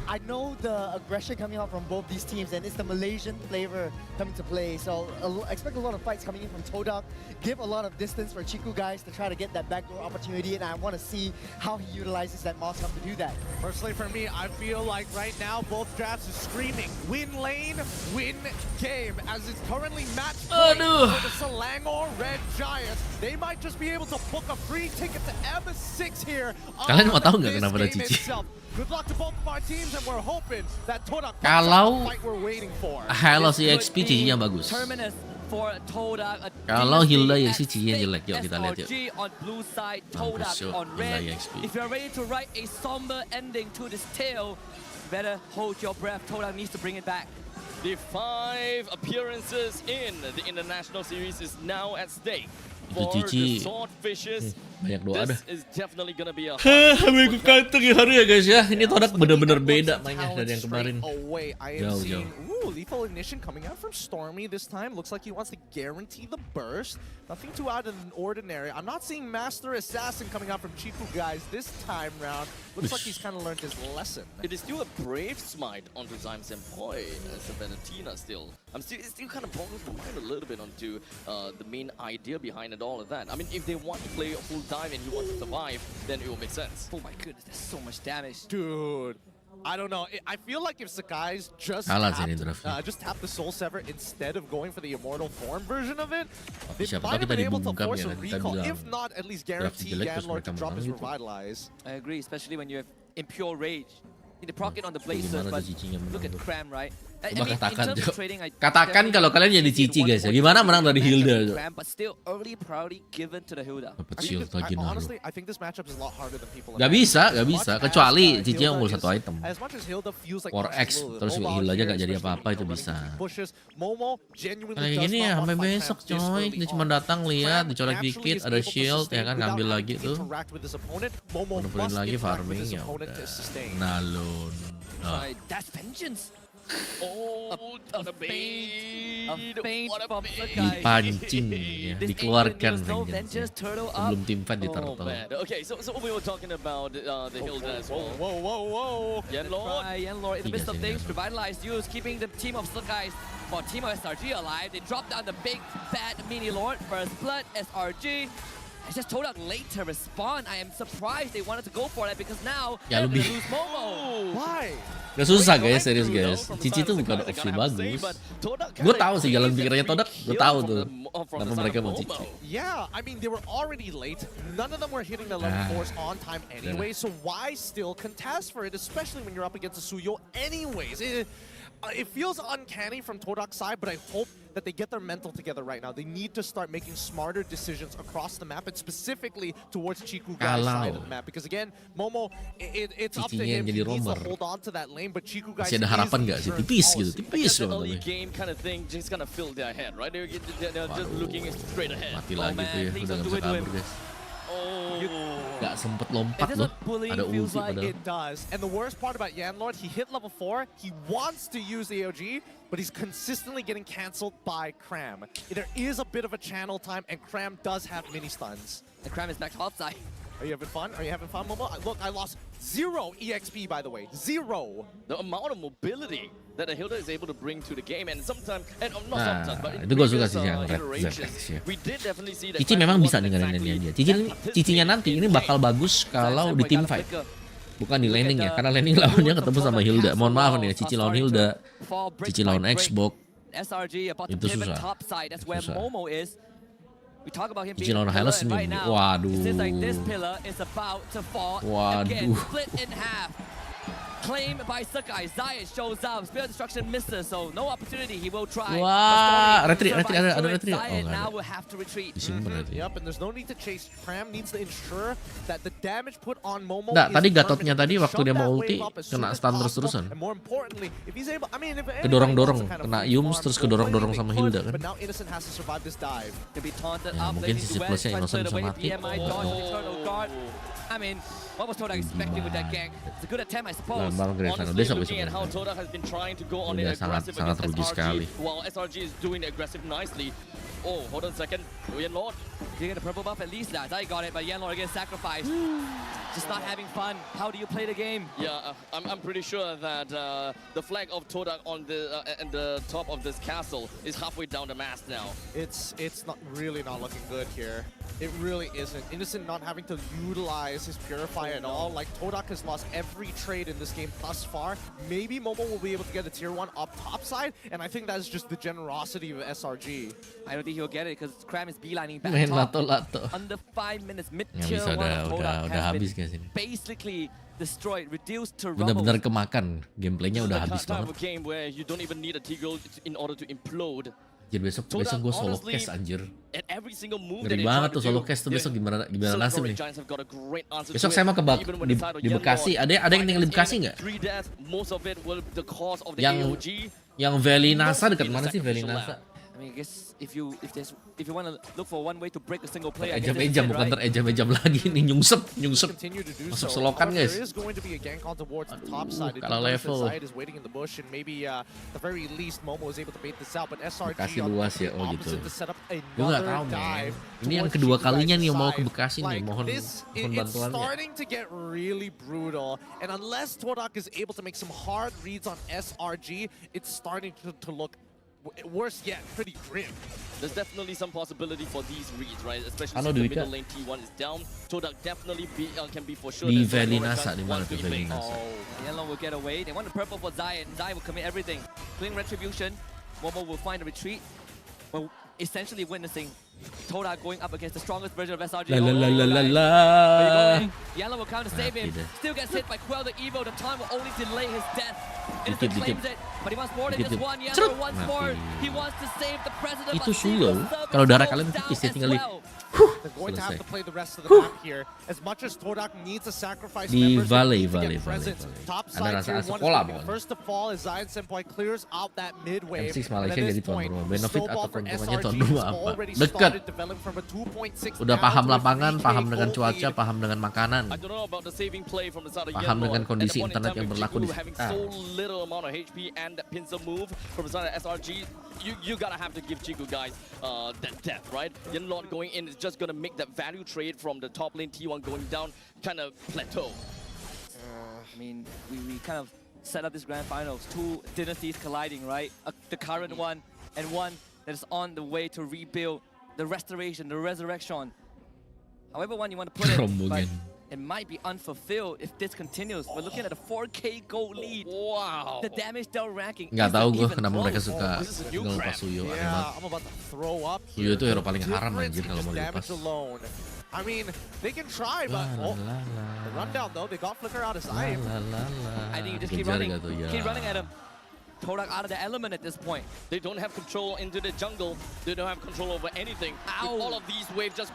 I know the aggression coming out from both these teams, and it's the Malaysian flavor coming to play. So expect a lot of fights coming in from Todak. Give a lot of distance for Chiku guys to try to get that backdoor opportunity, and I want to see how he utilizes that Moscow to do that. Personally, for me, I feel like right now both drafts are screaming win lane, win game, as it's currently match point for the Selangor Red Giants. They might just be able to book a free ticket to M6 here. Kalian mau tahu nggak kenapa ada Cici? Good luck to both of our teams, and we're hoping that Todak Kalau fight we're waiting for. Hylos EXP cicinya bagus. Kalau Hilda EXP cicinya jelek, yuk kita lihat yuk. Mampus yuk, Hilda EXP. If you're ready to write a somber ending to this tale, better hold your breath. Todak needs to bring it back. The 5 appearances in the international series is now at stake. Itu Cici banyak doa dah. Minggu kantor hari ya guys ya. Ini Todak bener-bener beda mainnya dari yang kemarin. Jauh-jauh. Lethal Ignition coming out from Stormy this time. Looks like he wants to guarantee the burst. Nothing too out of the ordinary. I'm not seeing Master Assassin coming out from Chiku guys this time round. Looks like he's kind of learned his lesson. It is still a brave smite onto Zyme's Employ as a Venetina still. It still kind of boggles my mind a little bit onto the main idea behind it, all of that. I mean, if they want to play a full dive and he wants to survive, then it will make sense. Oh my goodness, there's so much damage. Dude. I don't know. I feel like if Sakai's just tap the Soul Sever instead of going for the Immortal Form version of it, they might have been able to force a recall. If not, at least guarantee Yanlord to drop his Revitalize. I agree, especially when you have Impure Rage. In the procket on the Blazers, but look at Cram, right? Coba katakan kalau kalian jadi Cici guys ya, gimana menang dari Hilda? But still early priority given to the Hilda. Honestly, I think this matchup is a lot harder than people. Gak bisa, kecuali Cici unggul satu item. War X terus Hilda aja gak jadi apa-apa itu bisa. Kayak gini ya sampai besok coy, dia cuma datang lihat, dicolek dikit, ada shield ya kan, ngambil lagi tuh, penuhin lagi farming ya udah. Nalun. That's vengeance. A feint from Sakai. Dipancing ya, dikeluarkan sebelum tim fight di turtle. Okay, so we were talking about the Hilda as well. Whoa. Yanlord in the midst of things, revitalized use, keeping the team of Sakai or team of SRG alive. They drop down the big bad mini lord. First blood, SRG. I just told out late to respond. I am surprised they wanted to go for that because now they're gonna lose Momo. Why? Gak susah guys, serius guys. Cici itu bukan opsi bagus. Gue tahu sih jalan pikirannya Todak. Gue tahu tuh kenapa mereka mau Cici. Yeah, I mean they were already late. None of them were hitting the level 4s on time anyway. So why still contest for it, especially when you're up against a Suyo anyways? It feels uncanny from Todak's side, but I hope that they get their mental together right now. They need to start making smarter decisions across the map and specifically towards Chiku guys' side of the map. Because again, Momo, it's up to him. He needs to hold on to that lane, but Chiku guys masih ada harapan nggak sih? Tipis gitu, tipis banget. Early game kind of thing just gonna fill their head, right? They're just looking straight ahead. Mati lagi tuh ya, udah nggak bisa kabur guys. Gak sempet lompat loh, ada ulti padahal. It does, and the worst part about Yanlord, he hit level 4, he wants to use the AOG, but he's consistently getting cancelled by Cram. There is a bit of a channel time, and Cram does have mini stuns. And Cram is back to outside. Are you having fun? Are you having fun, Momo? Look, I lost 0 EXP, by the way. 0. The amount of mobility that the Hilda is able to bring to the game, and sometimes, and not sometimes, but in itu gue suka previous sih yang Red iterations, we did definitely see that Cici memang bisa dengerin dia. Cicinya nanti ini bakal bagus kalau di team fight, bukan di laning ya, karena laning lawannya ketemu sama Hilda. Mohon maaf nih, Cici lawan Hilda, Cici lawan Xbox, itu susah. We talk about him being lawan Hylos ini, waduh. Claimed by Sakai, Zayat shows up, Spirit Destruction misses, so no opportunity, he will try. Wah, retreat, ada retreat. Zayat now will have to retreat. Yep, and there's no need to chase. Cram needs to ensure that the damage put on Momo. Nah, tadi Gatotnya tadi waktu dia mau ulti kena stun terus-terusan. Kedorong-dorong, kena Yums terus kedorong-dorong sama Hilda kan. Ya, mungkin sisi plusnya Innocent bisa mati. I mean, what was Todak expecting with that gank? It's a good attempt, I suppose. bakal grand final honestly, besok looking at how Todak has been trying to go on it Udah aggressive sangat against rugi sekali. SRG, while SRG is doing aggressive nicely. Oh, hold on a second. Yan Lord. You get a purple buff at least, lads. I got it, but Yan Lord gets sacrificed. Just not having fun. How do you play the game? Yeah, I'm pretty sure that the flag of Todak on the top of this castle is halfway down the mast now. It's not really not looking good here. It really isn't. Innocent not having to utilize his Purifier at all. Like, Todak has lost every trade in this game thus far. Maybe Momo will be able to get a tier 1 up top side, and I think that's just the generosity of SRG. I don't think he'll get it because Cram is beelining back Main top. lato-lato. Under 5 minutes, mid Nggak tier bisa, 1 of Todak udah has habis been guys ini. basically destroyed, reduced to rubble. Bener-bener kemakan. Gameplaynya udah habis Type banget. of game where you don't even need a Tigreal in order to implode. Anjir besok gue solo honestly, cast anjir. At every single move Ngeri that they banget try tuh to solo do, cast tuh besok gimana Silver nasib Red nih. Giants have got a great answer Besok to saya it, mau ke even when it's out of di Yan Bekasi. Lord. Ada yang tinggal di Bekasi nggak? 3 deaths, most of it will the cause of the Yang AOG. yang Valley Nasa dekat Mostly mana the sih Valley sacrificial Nasa? I mean, I guess if you want to look for one way to break a single player, I guess Ejam-ejam bukan terejam-ejam lagi nih nyungsep. Continue to do Masuk so. selokan However, guys. there is going to be a gank on towards the top side. Kalah level. Side is waiting in the bush, and maybe the very least Momo is able to bait this out. But SRG Bekasi on luas the ya, oh gitu. opposite to set up Gue nggak tahu another dive. men. Ini yang towards kedua Chico kalinya guys' nih mau ke side. Bekasi nih, Like, mohon it's bantuannya. starting to get really brutal, and unless Todak is able to make some hard reads on SRG, it's starting to look worse yet, pretty grim. There's definitely some possibility for these reads, right? Especially Halo, since the Dwika. middle lane T1 is down. Todak definitely can be for sure. Di that Valley Silver Red Nasa, Giants di mana want tuh to Valley invade. Nasa? Yellow will get away. They want the purple for Zion. Zion will commit everything. Clean retribution. Momo will find a retreat. Well, essentially witnessing Todak going up against the strongest version of SRG. La la la la la Where you la. going? Yellow will come to save him. Tidak. Still gets hit by Quell the Evo. The time will only delay his death. Dikit, Innocent dikit. claims it, but he wants more than Dikit, just dikit. one. Yellow Cerut. wants Mati. more. He wants to save the president. Itu but Steve slow. will serve Kalau his darah goals kalian down tipis ya, as tinggal di well. They're going to have selesai. to play the rest of the map here. As much as Todak needs to sacrifice Di members, Valley, they need to get Valley. presence. Top Ada side rasa tier 1 is sekolah going to be pokoknya. first to fall as Zion Senpai clears out that mid wave. M6 And Malaysia at jadi this tuan point, rumah. Benefit snowball atau for keuntungannya tuan SRG rumah has apa? already Dekat. started developing from a 2.6 Udah down paham to a lapangan, 3K paham dengan gold cuaca, lead. paham dengan makanan. I don't know about the saving play from the side of Paham Yan dengan Lord. kondisi At the point in internet time yang with berlaku di Jiku having sekitar. so little amount of HP and that pincer move from the side of SRG, you gotta have to give Jiku guys that death, right? Yan Lord going in is just gonna make that value trade from the top lane T1 going down kind of plateau. I mean, we kind of set up this grand finals. Two dynasties colliding, right? The current one and one that is on the way to rebuild, the restoration, the resurrection. However one you want to put it, but Rombongan. it might be unfulfilled if this continues. We're looking at a 4K gold lead. Wow. The damage dealt ranking Nggak tahu isn't gue even kenapa mereka close. suka this is a new ngelupas crap. Suyo. Aneh Yeah, banget. I'm about to throw up. Suyo itu hero paling haram Difference anjir in kalau just mau dilepas. damage alone. I mean, they can try, La but la oh, la the la. rundown though, they got Flicker out his La eye. la la la. I think you just keep Kejar running. nggak tuh? Ya. Keep running at him. Todak out of the element at this point. They don't have control into the jungle. They don't have control over anything. Ow. With all of these waves just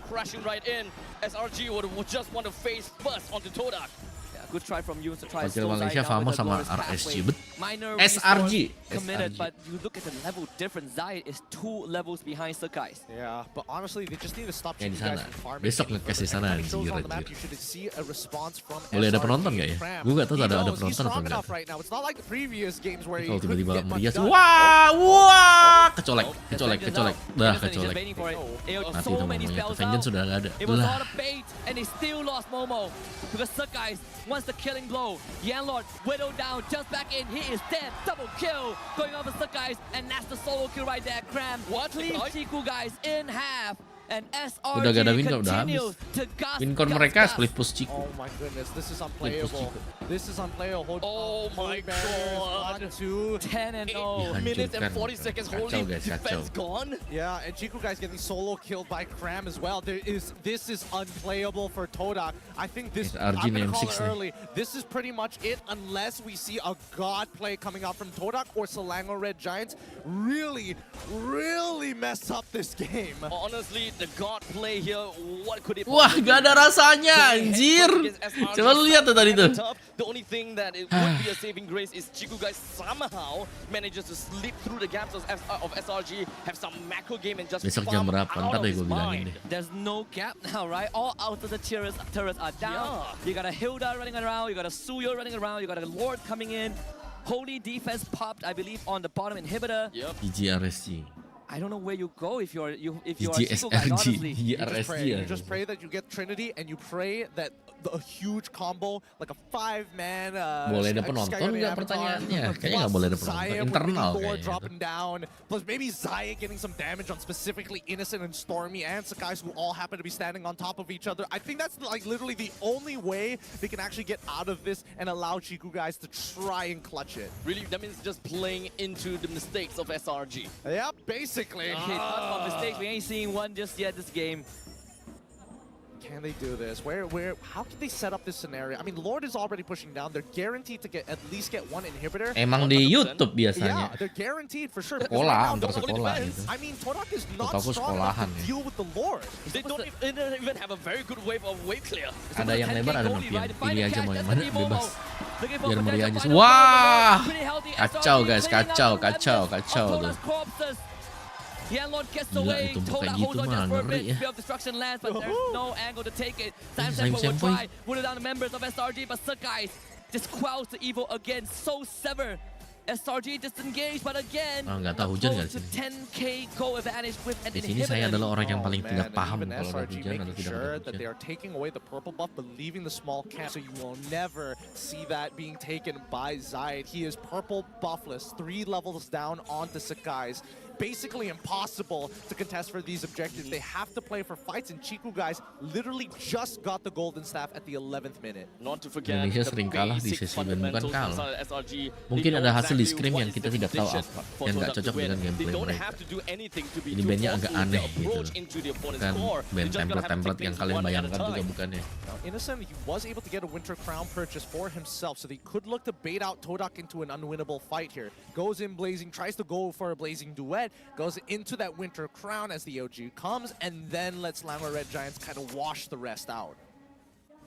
crashing right in, SRG would just want to face first onto Todak. Yeah, good try from you to try to Wakil slow Malaysia Zion down Famo with the sama glorious RSG. pathway. Minor SRG. resource committed, SRG. but you look at the level difference. Zion is 2 levels behind Sekais. Yeah, but honestly, they just need to stop Yang you di guys sana. from farming. Besok any nge-cash di further. sana, And it shows anjir, on the map, anjir. you should see a response from Boleh ada SRG penonton nggak ya? Cram. Gue nggak tahu He ada knows he's penonton atau strong enggak. enough right now. It's not like the previous games where he Kalau couldn't tiba-tiba get much merias, done. wah, wah, kecolek, kecolek, Vengeance kecolek, out. dah Innocent is just kecolek. waiting for it. Oh. Mati So itu many Momonya. spells Vengeance out. sudah nggak ada. It was Belah. all a bait, and they still lost Momo. Because Sekais wants the killing blow. Yanlord whittled down, just back in. He is dead. Double kill going over Sekais, and that's the solo kill right there. Cram cleans Chiku guys in half. And SRG Udah gak ada win, udah continues habis. to gas, Wincon gas, mereka gas. split push Chiku. Oh my goodness, this is Split push unplayable. Chiku. This is unplayable. Oh my God. 1, 2. 10 and 0. Dihancurkan. Minutes and 40 seconds Kacau, holding guys, defense kacau. gone. Yeah, and Jiku guys getting solo killed by Cram as well. This is unplayable for Todak. I think this, SRG I'm gonna nih, call M6 it nih. early. This is pretty much it unless we see a god play coming out from Todak or Selangor Red Giants really mess up this game. Honestly, the god play here. What could it Wah, gak ada rasanya, anjir. Coba lu lihat tuh tadi tuh. The only thing that it would be a saving grace is Chiku guys somehow manages to slip through the gaps of SRG, have some macro game and just Besok jam berapa? Ntar deh gue his bilangin mind. deh. There's no gap now, right? All out of the turrets are down. You got a Hilda running around, you got a Suyo running around, you got a Lord coming in. Holy defense popped, I believe, on the bottom inhibitor. Yep. GGRSG. I don't know where you go if you're GGSRG. honestly. GGRSG. You just pray that you get Trinity, and you pray that a huge combo, like a 5-man. Boleh ada penonton nggak pertanyaannya? Kayaknya nggak boleh ada penonton. Internal kayaknya. Dropping down, plus maybe Zaya getting some damage on specifically Innocent and Stormy and Sakai's, who all happen to be standing on top of each other. I think that's like literally the only way they can actually get out of this and allow Chiku guys to try and clutch it. Really, that means just playing into the mistakes of SRG. Yeah, basically. Okay, talk about mistakes. We ain't seeing one just yet this game. Can they do this? How can they set up this scenario? I mean, Lord is already pushing down. They're guaranteed to at least get one inhibitor. Emang di YouTube Yeah, biasanya. they're guaranteed for sure. Sekolah, antar sekolah gitu. I mean, Todak is not Aku strong enough sekolahan to ya. deal with the Lord. They don't even have a very good wave of wave clear. Ada yang lebar, ada yang pilih aja mau yang mana bebas. Looking for Biar meriah aja. potential Wah, Pretty healthy. kacau guys, SRG kacau cleaning tuh. Todak's corpses. Yeah, Lord gets Gila, away. itu Todak kayak holds gitu on mah, just for a ngeri bit. ya. Spear of destruction lands, but there's no angle to take it. Time Sampo will Sampo. try. Whittle down the members of SRG, but Sakai just quells the evil again. So sever. SRG disengaged, but again, Nggak tahu hujan nggak close to sih? 10k goal advantage with an Di sini saya inhibitor. adalah orang yang paling tidak Man, paham even kalau ada SRG hujan atau making tidak sure ada that they hujan. are taking away the purple buff, but leaving the small camp, so you will never see that being taken by Zayed. He is purple buffless, 3 levels down onto Sakai's. Basically impossible to contest for these objectives. They have to play for fights, and Chiku guys literally just got the golden staff at the 11th minute. Not to forget Indonesia the sering kalah di basic sesi ban, bukan fundamentals kalah. inside SRG. Mungkin They ada know hasil di exactly scrim what yang is kita the tidak tahu position apa, for yang nggak Todak cocok to win. dengan They gameplay don't mereka. have to do anything to be Ini too bandnya agak forceful with aneh the gitu approach loh. into the opponent's Bukan core. band They're just gonna have to template-template take yang things kalian one at a bayangkan juga time. bukan ya. Now, Innocent, he was able to get a Winter Crown purchase for himself, so they could look to bait out Todak into an unwinnable fight here. Goes in blazing, tries to go for a blazing duet, goes into that Winter Crown as the OG comes, and then lets Lama Red Giants kind of wash the rest out.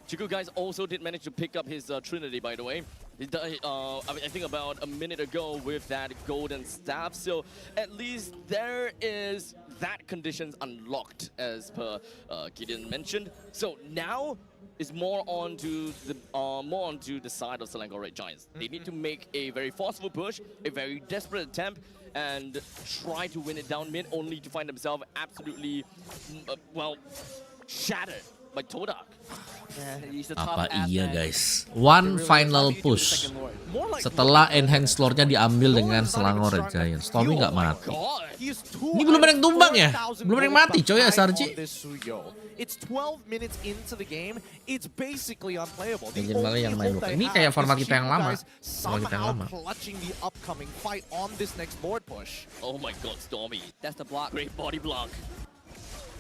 Chiku guys also did manage to pick up his Trinity, by the way. I think about a minute ago with that golden staff. So at least there is that conditions unlocked, as per Gideon mentioned. So now is more onto the side of Selangor Red Giants. They need to make a very forceful push, a very desperate attempt, and try to win it down mid, only to find themselves absolutely, shattered by Todak. Apa iya guys? One final push. Setelah enhance lore-nya diambil dengan Selangor Red Giants. Stormy nggak mati. Ini belum ada yang tumbang ya? Belum ada yang mati coy SRG. It's 12 minutes into the game. It's basically unplayable. The Mungkin malah only yang main hope they ini have kayak format is kita yang Chiku lama. guys Format kita yang somehow lama. clutching the upcoming fight on this next Lord push. Oh my god, Stormy. That's the block. Great body block.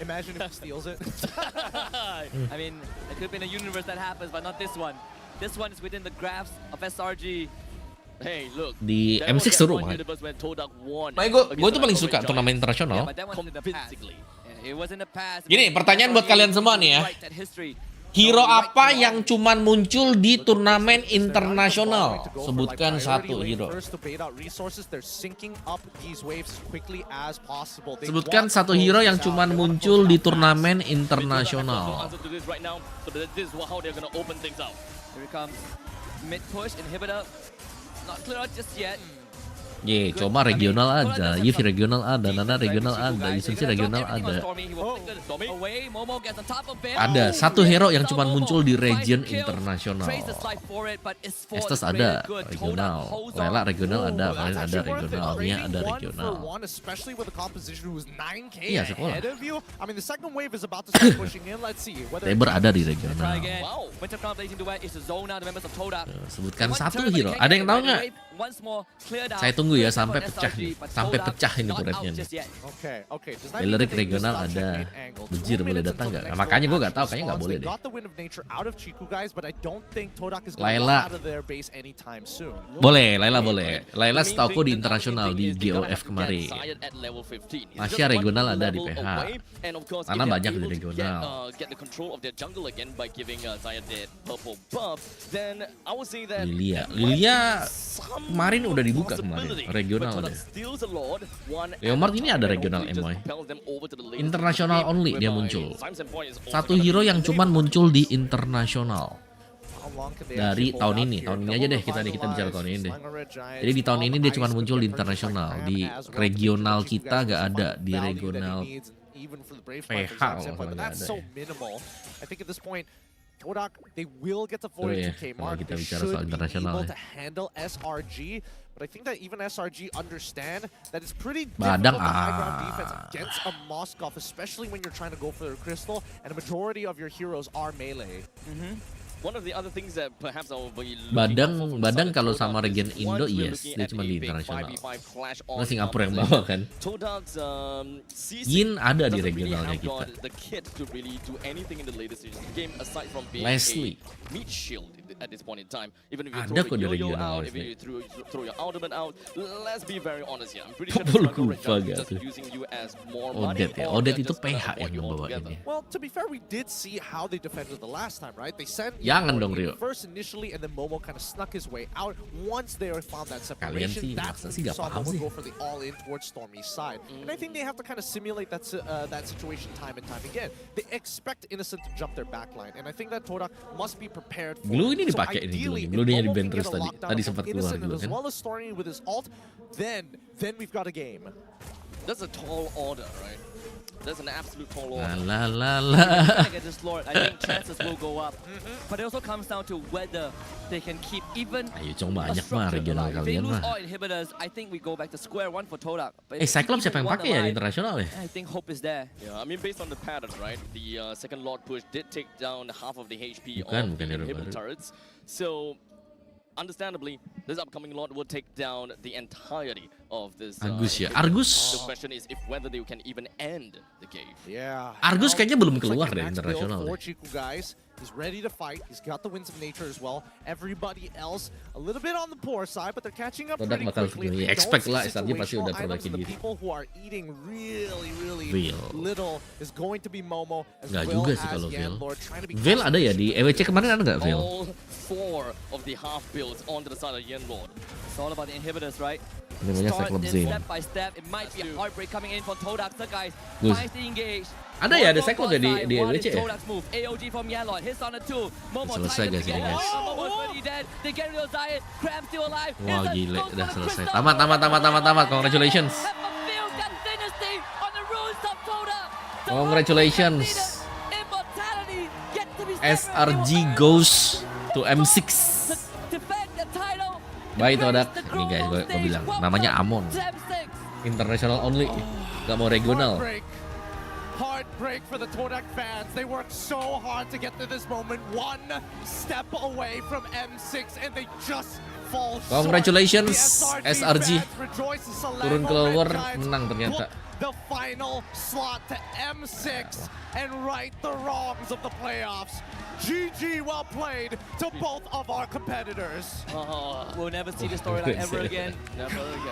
Imagine if he steals it. I mean, it could have been a universe that happens, but not this one. This one is within the graphs of SRG. Hey, look. Di there was M6 that seru one banget. universe when Todak won Makanya gue against tuh paling Selangor suka Red turnamen Giants. internasional. Yeah, but that one's in the past. It was in the past. Gini, pertanyaan buat kalian semua nih ya. Hero apa yang cuman muncul di turnamen internasional? Sebutkan satu hero. Sebutkan satu hero yang cuman muncul di turnamen internasional. Here it comes. Mid push, inhibitor. Not clear out just yet. Ye, coba regional ada, Yiv regional ada, Nana regional ada, Yusunsi regional ada. Ada satu hero yang cuma muncul di region internasional. Estes ada regional, Lela regional ada, kalian ada regional, Nia ada regional. Iya sekolah. Saber ada di regional. Sebutkan satu hero, ada yang tahu nggak? Saya tunggu tunggu ya sampai pecah nih. Sampai pecah ini turretnya nih. Belerik regional ada. Bejir boleh datang nggak? Nah, makanya gue nggak tahu, kayaknya nggak boleh deh. Layla boleh, Layla boleh. Layla setauku di internasional di GOF kemarin. Masih regional ada di PH. Karena banyak di regional. Lilia kemarin udah dibuka kemarin regional ada. Leomard ini ada regional MOI. Internasional only dia muncul. Satu hero yang cuman muncul di internasional. Dari tahun ini aja deh kita bicara tahun ini deh. Jadi di tahun ini dia cuma muncul di internasional, di regional kita gak ada, di regional PH kalau nggak ada. Todak, they will get the 42k mark. They should be able to handle SRG, but I think that even SRG understand that it's pretty difficult to high ground defense against a Moskov, especially when you're trying to go for the crystal, and a majority of your heroes are melee. One of the other things that perhaps I will be Badang kalau sama region Indo yes, dia cuma di internasional. Nah, Singapura yang bawa kan. Yin ada di regionalnya kita. Leslie ada kok di regional Leslie. Popol Kufa gak tuh. Odet ya, Odet itu PH yang membawa ini. Well, to be fair, we did see how they defended the last time, right? They sent Jangan dong Rio. first initially, and then Momo kind of snuck his way out. Once they found that Kalian separation, sih that's masa when sih we gak saw paham Momo sih. go for the all-in towards Stormy's side. And I think they have to kind of simulate that situation time and time again. They expect Innocent to jump their backline, and I think that Todak must be prepared for Glue ini it. So dipakai ini ideally, Glue nya di if Momo ban can terus get a tadi. lockdown Tadi on sempat keluar Innocent Glue as kan. well as Stormy with his ult, then we've got a game. That's a tall order, right? That's an absolute tall order. La. Get this Lord, I think chances will go up. But it also comes down to whether they can keep even Ayo cong banyak mah regional if they kalian lose mah. all inhibitors, I think we go back to square one for Todak. But Cyclops siapa yang pakai ya di internasional ya? I think hope is there. Yeah, I mean based on the pattern, right? The second Lord push did take down half of the HP Bukan of the hero inhibitor baru. turrets. So understandably, this upcoming Lord will take down the entirety of this. Argus ya, inhibitor. Argus. The question is if whether they can even end the game. Yeah. Argus kayaknya belum Looks like keluar a dari max internasional build deh. for Chiku, guys. He's ready to fight. He's got the winds of nature as well. Everybody else a little bit on the poor side, but they're catching up Todak pretty bakal quickly. segini. Don't Expect see lah, SRG pasti situational udah items, perbaiki and the diri. people who are eating really Veil. little is going to be Momo as Nggak well juga sih as kalau Veil. Yanlord trying to be Veil ada ya di EWC kemarin ada nggak Veil? All four of the half builds onto the side of Yen Lord. It's all about the inhibitors, right? Namanya Start Cyclops this Zane. step by step. It might be a heartbreak coming in from Todak. The guys Gus. finds the engage. Ada ya, ada Cyclops ya di EWC ya? Todak's move. AOG from Yanlord. Hits on the two. Momo Selesai ties guys them ini together. guys. Momo's already dead. They get rid of Zion. Cram still alive. Wah Innocent gile, goes for udah the selesai. crystal. Tamat. Congratulations. Feels that dynasty on the ruins of Todak. The Congratulations. immortality yet to be SRG goes to M6. defend the title. Bye Todak. Ini guys gue bilang namanya Amon. International only. Gak mau regional. Heartbreak for the Todak fans. They worked so hard to get to this moment. One step away from M6 and they just fall short. Congratulations The SRG. fans rejoice as Salerno Turun ke lower, Red Giants menang ternyata. book the final slot to M6 and right the wrongs of the playoffs. GG, well played to both of our competitors. We'll never see this storyline ever again.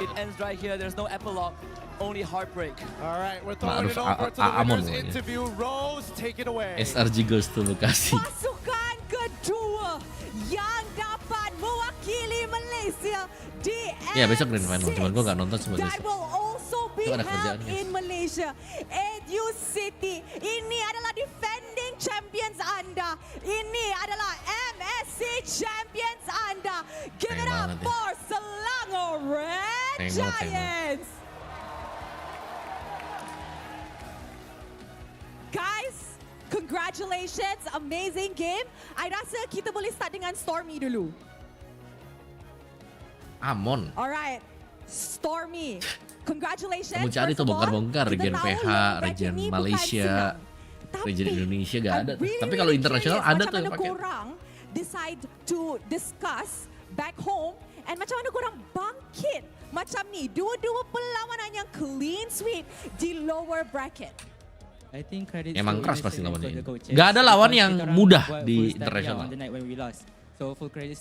It ends right here. There's no epilogue. Only heartbreak. All right, we're throwing Ma'ruf it over to the Amon winners pokoknya. interview. Rose, take it away. SRG goes to Bekasi. Pasukan kedua yang dapat mewakili Malaysia di Ya besok grand final, cuman gue gak nonton sebagai that will also be Itu ada held kerjaan, guys. in Malaysia. Edu City, ini adalah defending champions Anda. Ini adalah MSC champions Anda. Give it up banget ya. for Selangor Red Sayang banget, sayang Giants. Guys, congratulations, amazing game. I rasa kita boleh start dengan Stormy dulu. Amon. Alright, Stormy. Congratulations. Kamu cari First tuh of all, bongkar-bongkar kita region tahu PH, loh, bracket region ni bukan Malaysia, senang. region Tapi, Indonesia gak ada. I'm really, Tapi kalau really internasional curious ada macam tuh yang mana pakai. korang decide to discuss back home. And macam mana korang bangkit macam ni? Dua-dua perlawanan yang clean sweep di lower bracket. Emang keras pasti lawannya. Gak ada lawan yang mudah di internasional.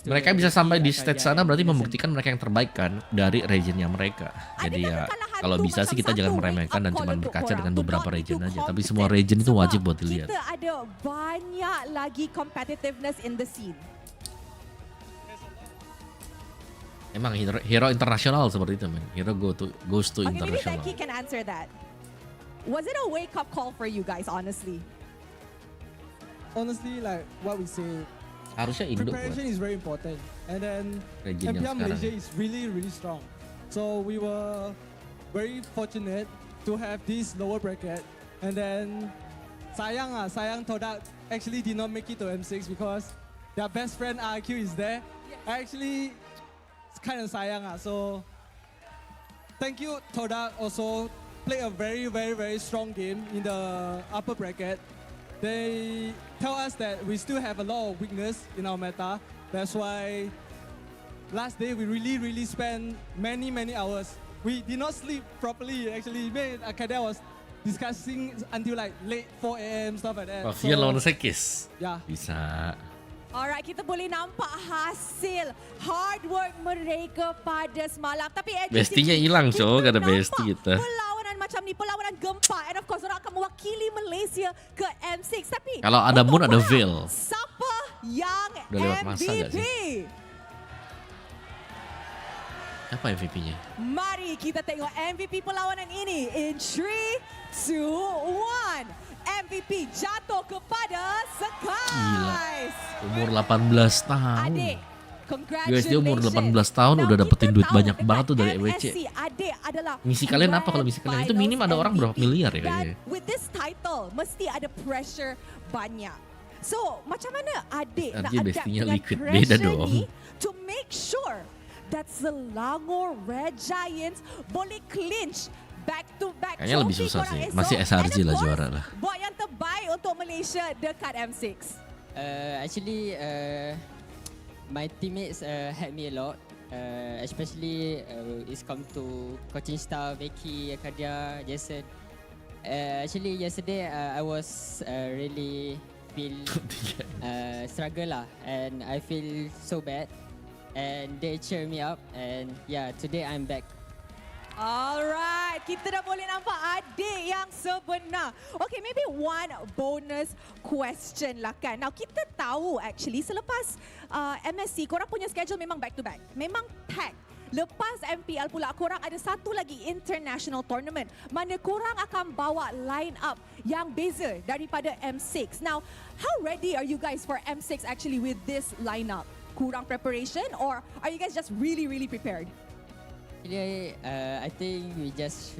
Mereka bisa sampai di stage sana berarti membuktikan mereka yang terbaik kan dari regionnya mereka. Jadi ya kalau bisa sih kita jangan meremehkan dan cuma berkaca dengan beberapa region aja. Tapi semua region itu wajib buat dilihat. Kita ada banyak lagi competitiveness in the scene. Emang hero internasional seperti itu, man. Hero goes to Okay, maybe international. Becky can answer that. Was it a wake-up call for you guys, honestly? Honestly, like what we say, Harusnya Indo preparation is very important. And then region yang MPL sekarang. Malaysia is really, really strong. So we were very fortunate to have this lower bracket. And then sayang Todak actually did not make it to M6 because their best friend RQ is there. Actually, it's kind of sayang. So thank you Todak, also play a very, very, very strong game in the upper bracket. They tell us that we still have a lot of weakness in our meta. That's why last day we really spent many hours. We did not sleep properly actually. Me and Akadia was discussing until like late 4 AM, stuff like that. Rafian lawan Sekis. Yeah. Bisa. Alright, kita boleh nampak hasil hard work mereka pada semalam. Tapi Bestinya hilang, Cok. Gak ada besti kita. Perlawanan macam ni, perlawanan gempa. And of course, orang akan mewakili Malaysia ke M6. Tapi Kalau ada Moon, ada Veil. Siapa yang Udah lewat masa nggak MVP? sih? Apa MVP-nya? Mari kita tengok MVP perlawanan ini. In 3, 2, 1. MVP jatuh kepada Sekais. Umur 18 tahun. Adik, Guys, dia umur 18 tahun udah dapetin duit banyak banget tuh dari EWC. Adik adalah Misi kalian apa kalau misi kalian? Itu minim ada orang berapa miliar ya kayaknya. With this title, mesti ada pressure banyak. So, macam mana adik nak Artinya adapt bestinya dengan liquid. pressure Beda dong. ni to make sure that Selangor Red Giants boleh clinch back-to-back Kayaknya lebih trophy susah korang sih. esok. Masih SRG And of lah course, juara lah. buat yang terbaik untuk Malaysia dekat M6. Actually, my teammates helped me a lot. Especially it's come to coaching staff, Becky, Akadia, Jason. Actually, yesterday I was really feel struggle lah, and I feel so bad. And they cheer me up, and yeah, today I'm back. Alright, kita dah boleh nampak adik yang sebenar. Okay, maybe one bonus question lah kan. Now, kita tahu actually selepas MSC, korang punya schedule memang back to back. Memang packed. Lepas MPL pula, korang ada satu lagi international tournament mana korang akan bawa line up yang beza daripada M6. Now, how ready are you guys for M6 actually with this lineup? Kurang preparation or are you guys just really prepared? Actually, I think we just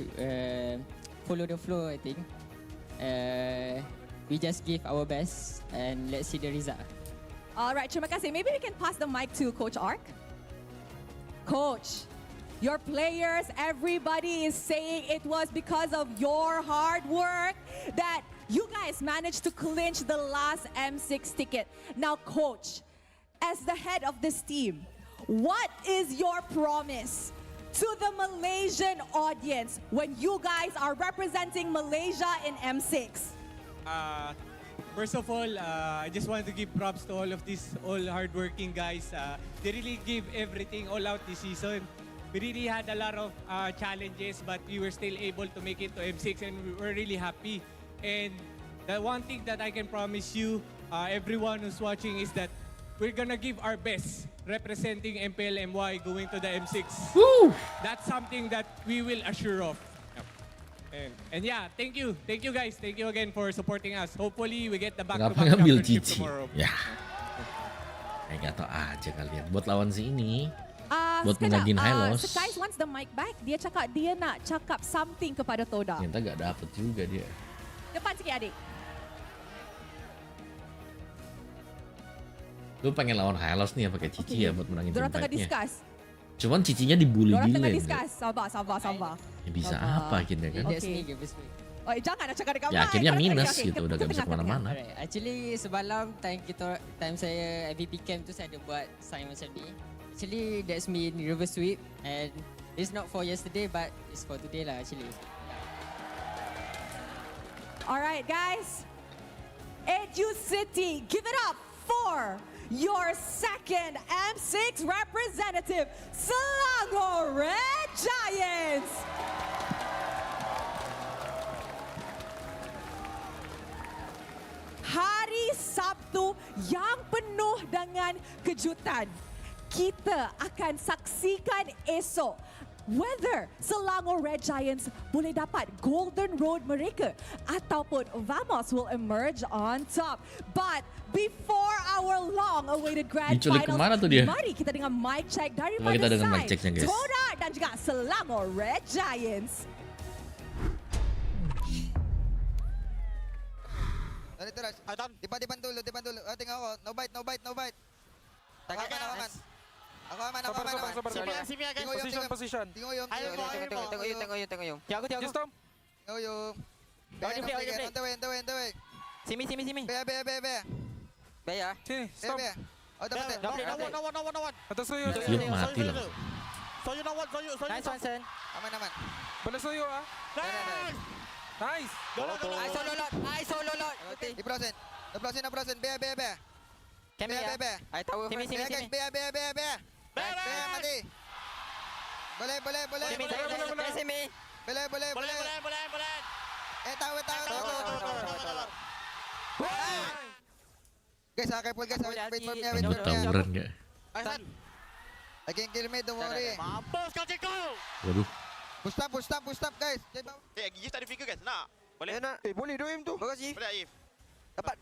follow the flow. I think we just give our best and let's see the result. Alright, terima kasih. Maybe we can pass the mic to Coach Ark. Coach, your players, everybody is saying it was because of your hard work that you guys managed to clinch the last M6 ticket. Now, Coach, as the head of this team, what is your promise to the Malaysian audience when you guys are representing Malaysia in M6? First of all, I just want to give props to all of these hardworking guys. They really gave everything all out this season. We really had a lot of challenges, but we were still able to make it to M6, and we're really happy. And the one thing that I can promise you, everyone who's watching, is that we're gonna give our best representing MPL MY going to the M6. Woo! That's something that we will assure of. And yeah, thank you guys. Thank you again for supporting us. Hopefully we get the Kenapa back-to-back ngambil championship Cici? tomorrow. Ya. Kayak gak tau aja kalian. Buat lawan si ini. Buat Sekejap, mengajuin Hylos. Sekais wants the mic back. Dia cakap dia nak cakap something kepada Todak. Ternyata gak dapet juga dia. Depan sikit adik. Lu pengen lawan Hylos nih ya pakai Cici ya buat menangin Diorang tengah team fight-nya. discuss. Cuman Cicinya dibully Diorang di tengah lane. discuss. Sabar. Ya bisa apa akhirnya kan? Okay. Oh, jangan nak cakap dekat Ya mic. akhirnya Okay, minus okay. gitu, udah gak bisa kemana-mana. Alright. Actually semalam time saya MVP camp tu saya ada buat sign macam ni. Actually, that's me in reverse sweep, and it's not for yesterday, but it's for today lah. Actually. All right, guys. Edu City, give it up for your second M6 representative, Selangor Red Giants. Hari Sabtu yang penuh dengan kejutan. Kita akan saksikan esok whether Selangor Red Giants boleh dapat golden road mereka ataupun Vamos will emerge on top. But before our long-awaited grand Diculik finals, kemana tuh dia? mari kita dengan mic check daripada Kita dengan mic checknya, guys. Todak dan juga Selangor Red Giants. Dipan dulu. Tengok ako. No bite. Aman. Ako aman. Simi agak. Position. Tengok yung. Tengok yung. Tiago. Tengok yung. On the way. Simi. Be ya. Sini, stop. Oh, dapat. No one. Atas Soyo mati lah. Soyo no one. Nice one, Sen. Aman. Boleh Soyo ah. Nice. I solo lot. Iprosen. Be. Kami ya. I tahu. Simi. Be. Mati. Boleh. Simi. Boleh. Tahu. Guys, careful guys. Wait for me. Tawuran nggak? I can kill me, don't worry. Mampus kau Ceko. Waduh. Push up guys. Gigi tak ada figure guys. Nak? Boleh? Nak. Boleh do aim tu. Bagus Ji. Boleh Aif. Dapat.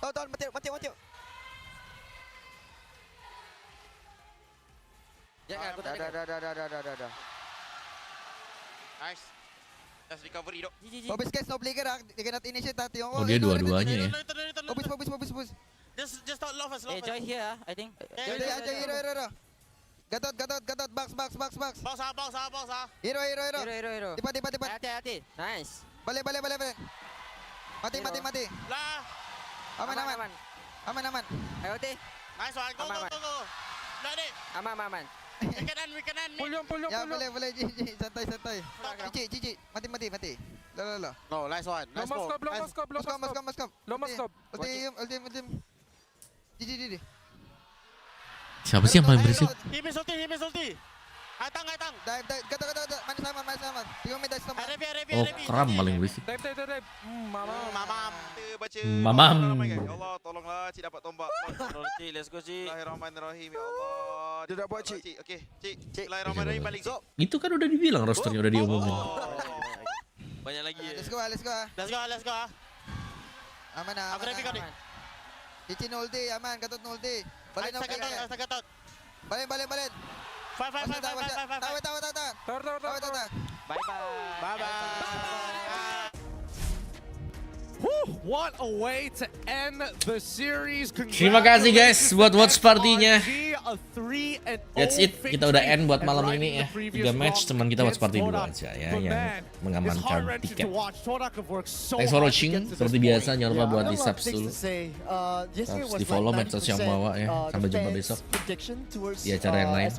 Tahu, mati. Jangan aku tak Dah. Nice. Just recovery dok. Obis guys, no player ah. Dia cannot initiate ah. Tengok. Oh dia dua-duanya ya. Obis. Just start love us. Joy here I think. Aja hero. Gatot. Box. Box ah. Hero. Tiba. Hati. Nice. Balik. Mati. Lah. Aman. Ayo T. Nice one. Go. Nak ni. Aman. We can end. Pull. Ya boleh Cici. Santai. Cici. Mati. Lo. No, nice one. Nice ball. Maskom. Ultim. Cici. Siapa sih yang paling berisik? He miss ulti. Atang. Dive. Gatot. Mana sama. Tengok me dive sama. Oh, Kram paling berisik. Dive. Mamam. Kita baca. Mamam. Ya Allah, tolonglah Cik dapat tombak. Cik, let's go Cik. Bismillahirrahmanirrahim. Ya Allah. Dia dah buat Cik. Okey, Cik. Bismillahirrahmanirrahim balik. Itu kan udah dibilang rosternya udah diumumin. Banyak lagi. Let's go. Let's go. Aman. Aku ready kau ni. Cici noldi, aman. Gatot noldi. Balik. Gatot. Balik. Five. Tahu. Bye. What a way to end the series. Terima kasih guys buat watch partinya. A 3-0 That's it. Kita udah end buat malam victory. ini ya. 3 match, cuman kita watch party dulu aja ya yang mengamankan tiket. Thanks for watching. Seperti biasa jangan lupa buat di subs dulu. Subs di follow medsos yang Wawa ya. Sampai jumpa besok di acara yang lain.